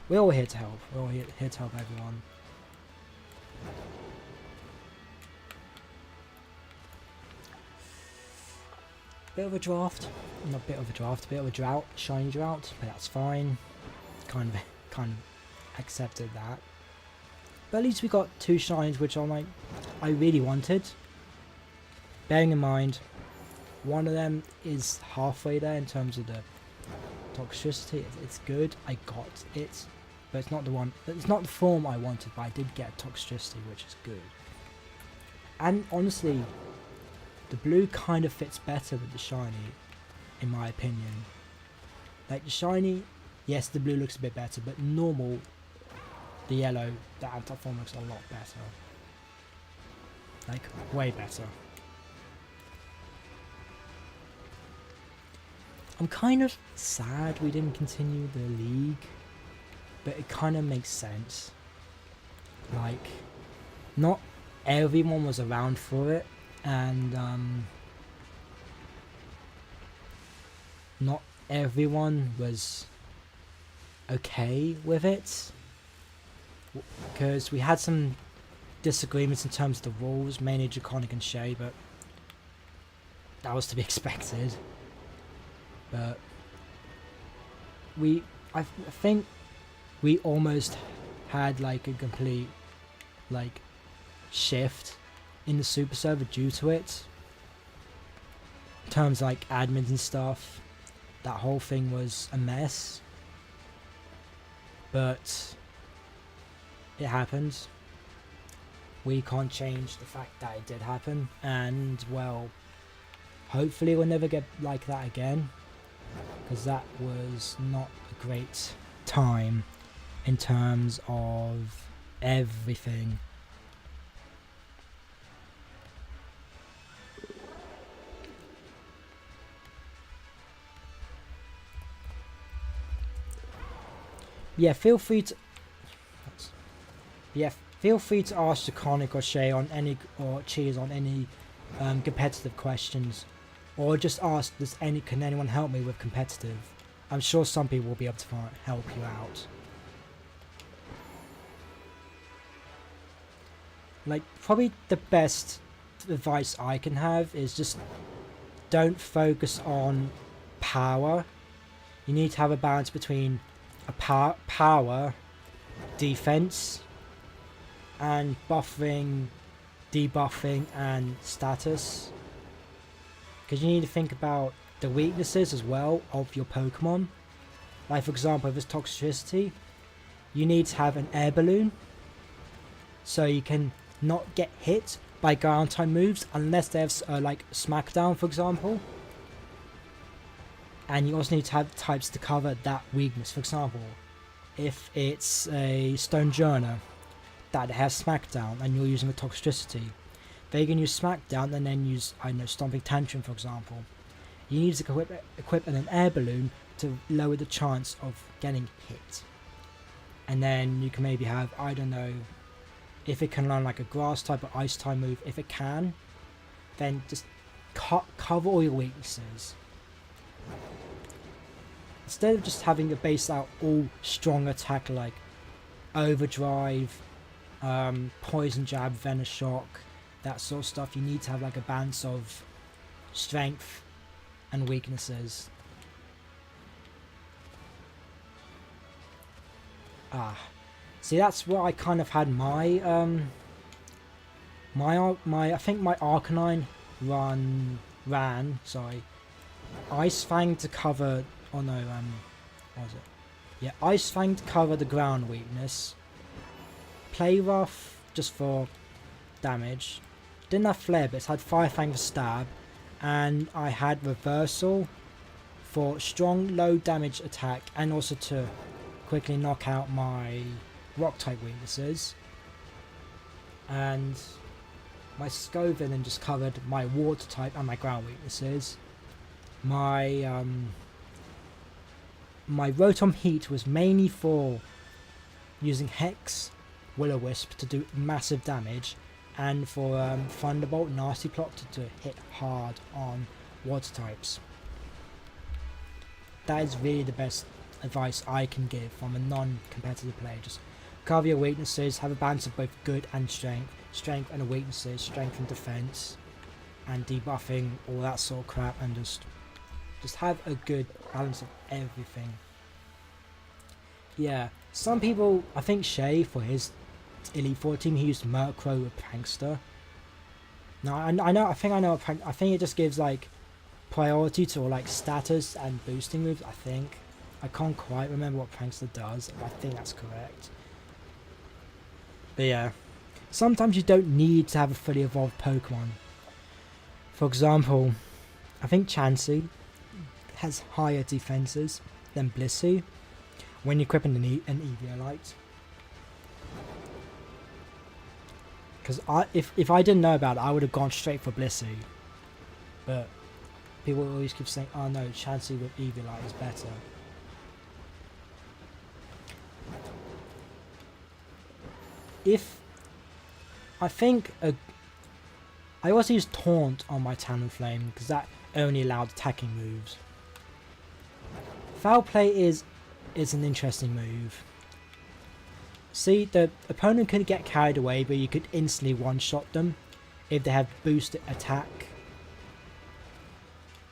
We're all here to help. We're all here to help everyone. Bit of a draft, not bit of a draft, bit of a drought, shiny drought, but that's fine. Kind of accepted that. But at least we got 2 shines, which I really wanted. Bearing in mind, one of them is halfway there in terms of the toxicity. It's good. I got it, but it's not the one. It's not the form I wanted. But I did get toxicity, which is good. And honestly, the blue kind of fits better with the shiny, in my opinion. Like the shiny, yes, the blue looks a bit better, but normal, the yellow, the anti-form looks a lot better. Like way better. I'm kind of sad we didn't continue the league, but it kind of makes sense. Like, not everyone was around for it, and not everyone was okay with it, because we had some disagreements in terms of the rules, mainly Draconic and Shay, but that was to be expected. But I think we almost had like a complete like shift in the super server due to it. In terms of like admins and stuff, that whole thing was a mess. But it happened. We can't change the fact that it did happen, and well, Hopefully we'll never get like that again, because that was not a great time in terms of everything. Yeah, feel free to ask Draconic or Shay on any, or Cheers on any competitive questions, or just ask, can anyone help me with competitive? I'm sure some people will be able to help you out. Like, probably the best advice I can have is just don't focus on power. You need to have a balance between a power, defense, and buffering, debuffing, and status. Because you need to think about the weaknesses as well of your Pokemon. Like, for example, if it's toxicity, you need to have an air balloon, so you can not get hit by ground type moves unless they have like Smackdown, for example. And you also need to have types to cover that weakness. For example, if it's a Stonjourner that has Smackdown and you're using a toxicity, they can use Smackdown and then use, I don't know, Stomping Tantrum, for example. You need to equip an air balloon to lower the chance of getting hit. And then you can maybe have, I don't know, if it can learn like a grass type or ice type move. If it can, then just cover all your weaknesses. Instead of just having a base out all strong attack like Overdrive, Poison Jab, Venoshock, that sort of stuff, you need to have like a balance of strength and weaknesses. See, that's where I kind of had my I think my Arcanine ran Ice Fang to cover, oh no, what was it? Yeah, Ice Fang to cover the ground weakness. Play Rough just for damage. Didn't have Flare Blitz, had Fire Fang for stab, and I had Reversal for strong low damage attack, and also to quickly knock out my rock type weaknesses. And my Scovin then just covered my water type and my ground weaknesses. My my Rotom Heat was mainly for using Hex, Will-O-Wisp to do massive damage, and for Thunderbolt, Nasty Plot to hit hard on water types. That is really the best advice I can give from a non-competitive player. Just cover your weaknesses, have a balance of both good and strength and weaknesses, strength and defense, and debuffing, all that sort of crap, and just have a good balance of everything. Yeah, some people, I think Shay, for his Elite Four team, he used Murkrow with Prankster. Now I think it just gives like priority to like status and boosting moves. I think I can't quite remember what Prankster does. I think that's correct. But yeah, sometimes you don't need to have a fully evolved Pokemon. For example, I think Chansey has higher defenses than Blissey when you're equipping an Eviolite. Because if I didn't know about it, I would have gone straight for Blissey. But people always keep saying, oh no, Chansey with Eviolite is better. I also use Taunt on my Talonflame because that only allowed attacking moves. Foul Play is an interesting move. See, the opponent could get carried away, but you could instantly one-shot them if they have boosted attack.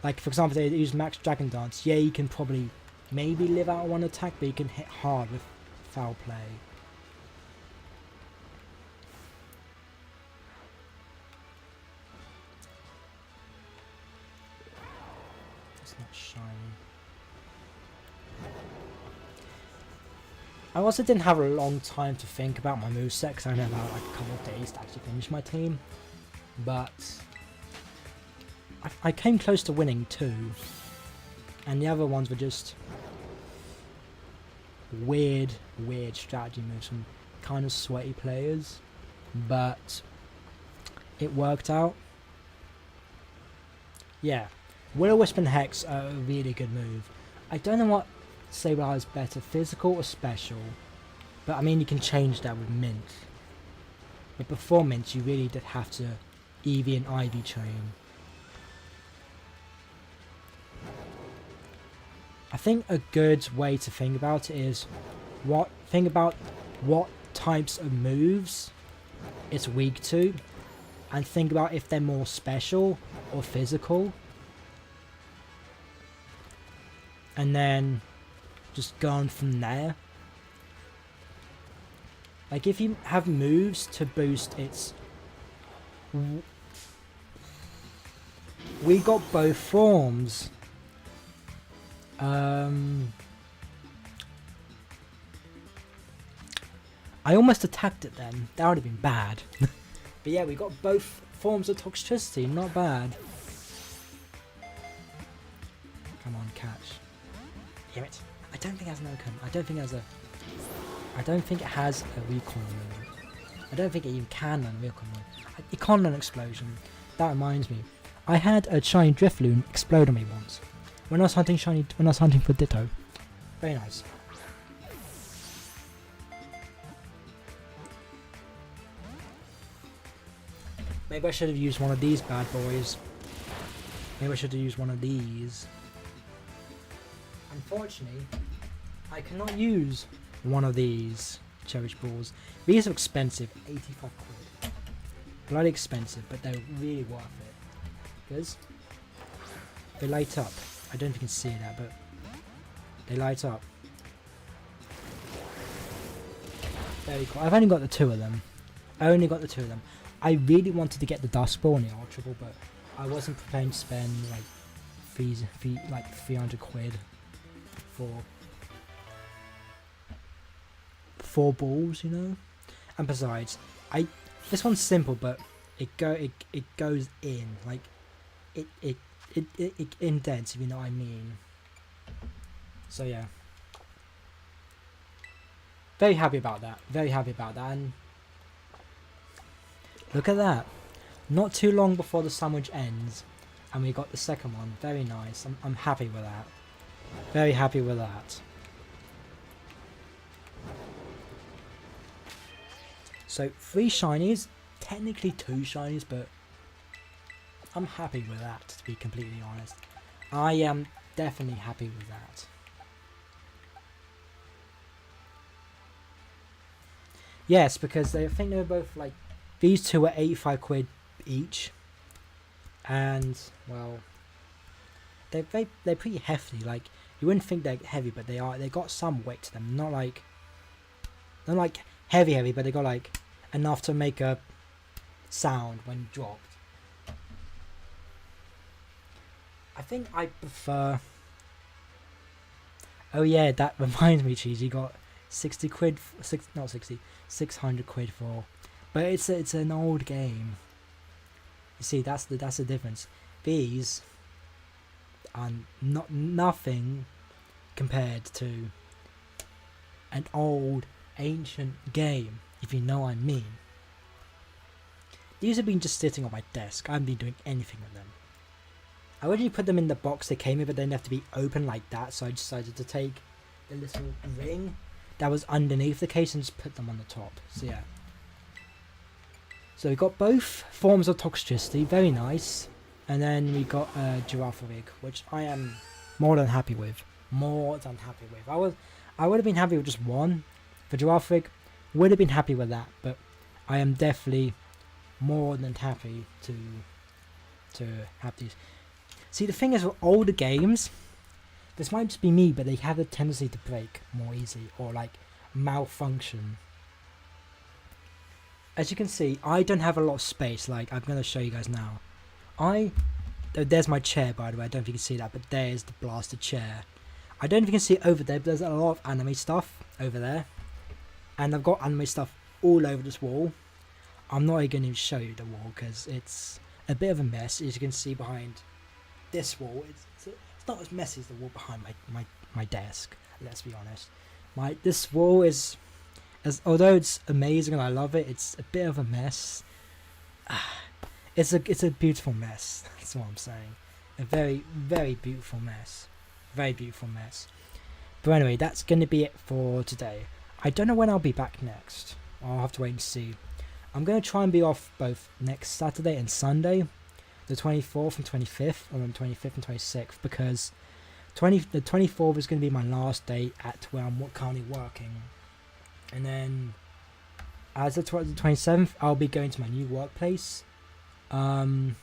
Like, for example, if they use Max Dragon Dance, yeah, you can probably maybe live out one attack, but you can hit hard with Foul Play. It's not shiny. I also didn't have a long time to think about my moveset because I only had like a couple of days to actually finish my team. But I came close to winning 2. And the other ones were just weird strategy moves from kind of sweaty players. But it worked out. Yeah. Will-O-Wisp and Hex are a really good move. I don't know what Sableye is better, physical or special. But I mean, you can change that with Mint. But before Mint, you really did have to Eevee and Ivy train. I think a good way to think about it is think about what types of moves it's weak to, and think about if they're more special or physical, and then just go on from there. Like if you have moves to boost its... We got both forms. I almost attacked it then. That would have been bad. But yeah, we got both forms of toxicity. Not bad. Come on, catch. Damn it. I don't think it has an Okun. I don't think it has a recon move. I don't think it even can learn a recon move. It can't learn explosion. That reminds me. I had a shiny Drifloon explode on me once. When I was hunting for Ditto. Very nice. Maybe I should have used one of these bad boys. Maybe I should have used one of these. Unfortunately, I cannot use one of these Cherish Balls. These are expensive, 85 quid. Bloody expensive, but they're really worth it. Because they light up. I don't know if you can see that, but they light up. Very cool. I've only got the 2 of them. I really wanted to get the Dust Ball and the Ultra Ball, but I wasn't prepared to spend like 300 quid for 4 balls, you know. And besides, this one's simple, but it goes in, like it indents, if you know what I mean. So yeah, very happy about that. And look at that. Not too long before the sandwich ends, and we got the second one. Very nice. I'm happy with that. Very happy with that. So 3 shinies, technically 2 shinies, but I'm happy with that, to be completely honest. I am definitely happy with that. Yes, because I think they were both like, these 2 were 85 quid each, and well, they're pretty hefty. Like, you wouldn't think they're heavy, but they are. They got some weight to them. Not like heavy, but they got like enough to make a sound when dropped. I think I prefer... Oh yeah, that reminds me, Cheese, you got 60 quid, 600 quid for... But it's an old game. You see, that's the difference. These are nothing compared to an old, ancient game, if you know what I mean. These have been just sitting on my desk. I haven't been doing anything with them. I originally put them in the box they came in, but they didn't have to be open like that, so I decided to take the little ring that was underneath the case and just put them on the top. So yeah. So we got both forms of toxicity, very nice. And then we got Girafarig, which I am more than happy with. I would have been happy with just one. For Girafarig, would have been happy with that, but I am definitely more than happy to have these. See, the thing is with older games, this might just be me, but they have a tendency to break more easily or like malfunction. As you can see, I don't have a lot of space. Like, I'm going to show you guys now. There's my chair, by the way. I don't know if you can see that, but there's the blaster chair. I don't know if you can see it over there, but there's a lot of anime stuff over there. And I've got anime stuff all over this wall. I'm not even going to show you the wall because it's a bit of a mess, as you can see behind this wall, it's not as messy as the wall behind my desk. Let's be honest. This wall is, although it's amazing and I love it, it's a bit of a mess. It's a beautiful mess. That's what I'm saying. A very, very beautiful mess. Very beautiful mess. But anyway, that's going to be it for today. I don't know when I'll be back next. I'll have to wait and see. I'm going to try and be off both next Saturday and Sunday, the 24th and 25th, or the 25th and 26th, because the 24th is going to be my last day at where I'm currently working. And then, as the 27th, I'll be going to my new workplace. Oh,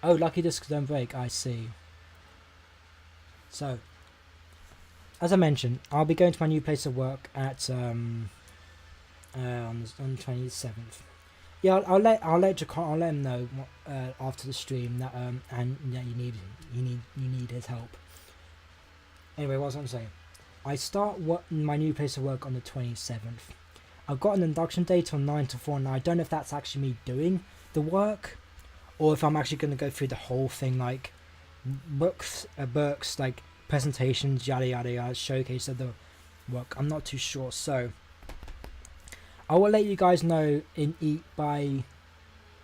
lucky discs don't break, I see. So, as I mentioned, I'll be going to my new place of work at on the 27th. Yeah, I'll let him know after the stream that and yeah, you need his help. Anyway, what was I going to say? I start my new place of work on the 27th. I've got an induction date on 9 to 4, and I don't know if that's actually me doing the work, or if I'm actually going to go through the whole thing, like books, like presentations, yada yada yada, showcase of the work. I'm not too sure, so I will let you guys know by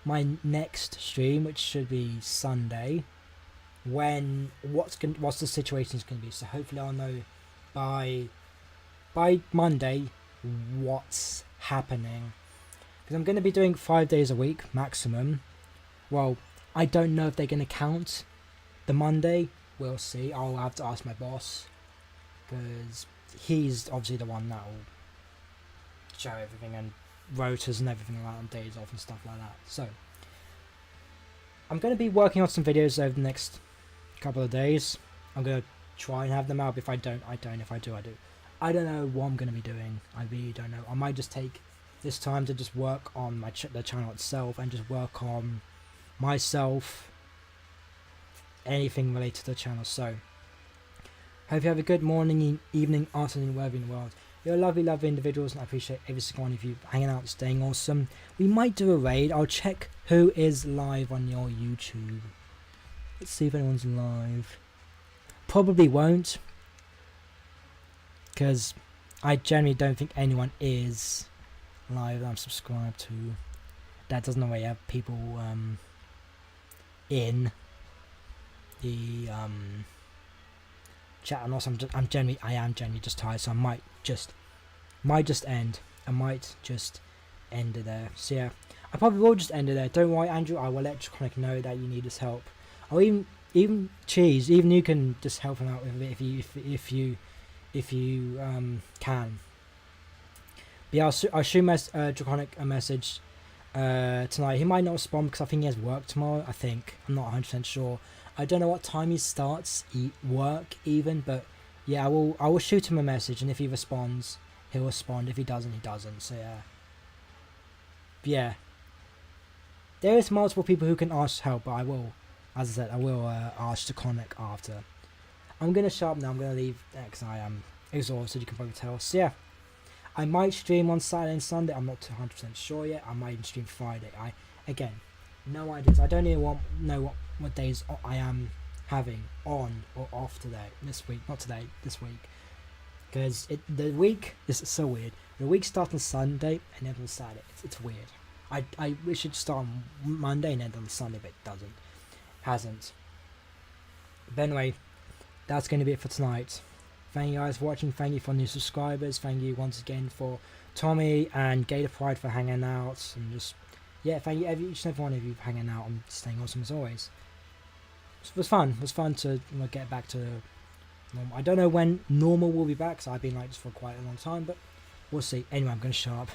my next stream, which should be Sunday, when what's the situation's going to be. So hopefully I'll know by Monday what's happening, because I'm going to be doing 5 days a week maximum. Well, I don't know if they're going to count the Monday. We'll see. I'll have to ask my boss, because he's obviously the one that will show everything and rotas and everything like that, and days off and stuff like that. So I'm going to be working on some videos over the next couple of days. I'm going to try and have them out. If I don't, I don't. If I do, I do. I don't know what I'm going to be doing. I really don't know. I might just take this time to just work on the channel itself, and just work on myself, anything related to the channel. So hope you have a good morning, evening, afternoon, wherever in the world. You're lovely, lovely individuals, and I appreciate every single one of you hanging out, staying awesome. We might do a raid. I'll check who is live on your YouTube. Let's see if anyone's live. Probably won't, because I generally don't think anyone is live that I'm subscribed to. That doesn't always have people in the chat, and also I am generally just tired, so I might just end it there. So yeah, I probably will just end it there. Don't worry, Andrew, I will let Draconic know that you need his help. Or even Cheese, even you can just help him out with it if you can. But yeah, I'll shoot Draconic a message tonight. He might not respond because I think he has work tomorrow. I'm not 100% sure. I don't know what time he starts work even, but yeah, I will shoot him a message, and if he responds, he'll respond. If he doesn't, he doesn't. So yeah. But yeah, there is multiple people who can ask help, but I will, as I said, ask Draconic after. I'm gonna shut up now. I'm gonna leave because I am exhausted. You can probably tell. So yeah, I might stream on Saturday and Sunday. I'm not 100% sure yet. I might even stream Friday. Again, no ideas. I don't even know what days I am having on or off this week, because the week is so weird. The week starts on Sunday and ends on Saturday. It's weird. We should start on Monday and end on Sunday, but it hasn't. But anyway, that's going to be it for tonight. Thank you guys for watching. Thank you for new subscribers. Thank you once again for Tommy and Gator Pride for hanging out, and just thank you each and every one of you for hanging out and staying awesome as always. It was fun. It was fun to get back to normal. I don't know when normal will be back, because I've been like this for quite a long time, but we'll see. Anyway, I'm going to shut up.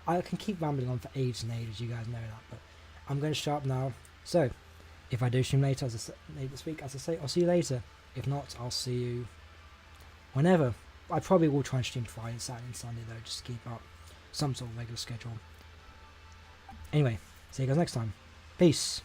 I can keep rambling on for ages and ages, you guys know that, but I'm going to shut up now. So, if I do stream later, later this week, as I say, I'll see you later. If not, I'll see you whenever. I probably will try and stream Friday, Saturday and Sunday though, just to keep up some sort of regular schedule. Anyway, see you guys next time. Peace.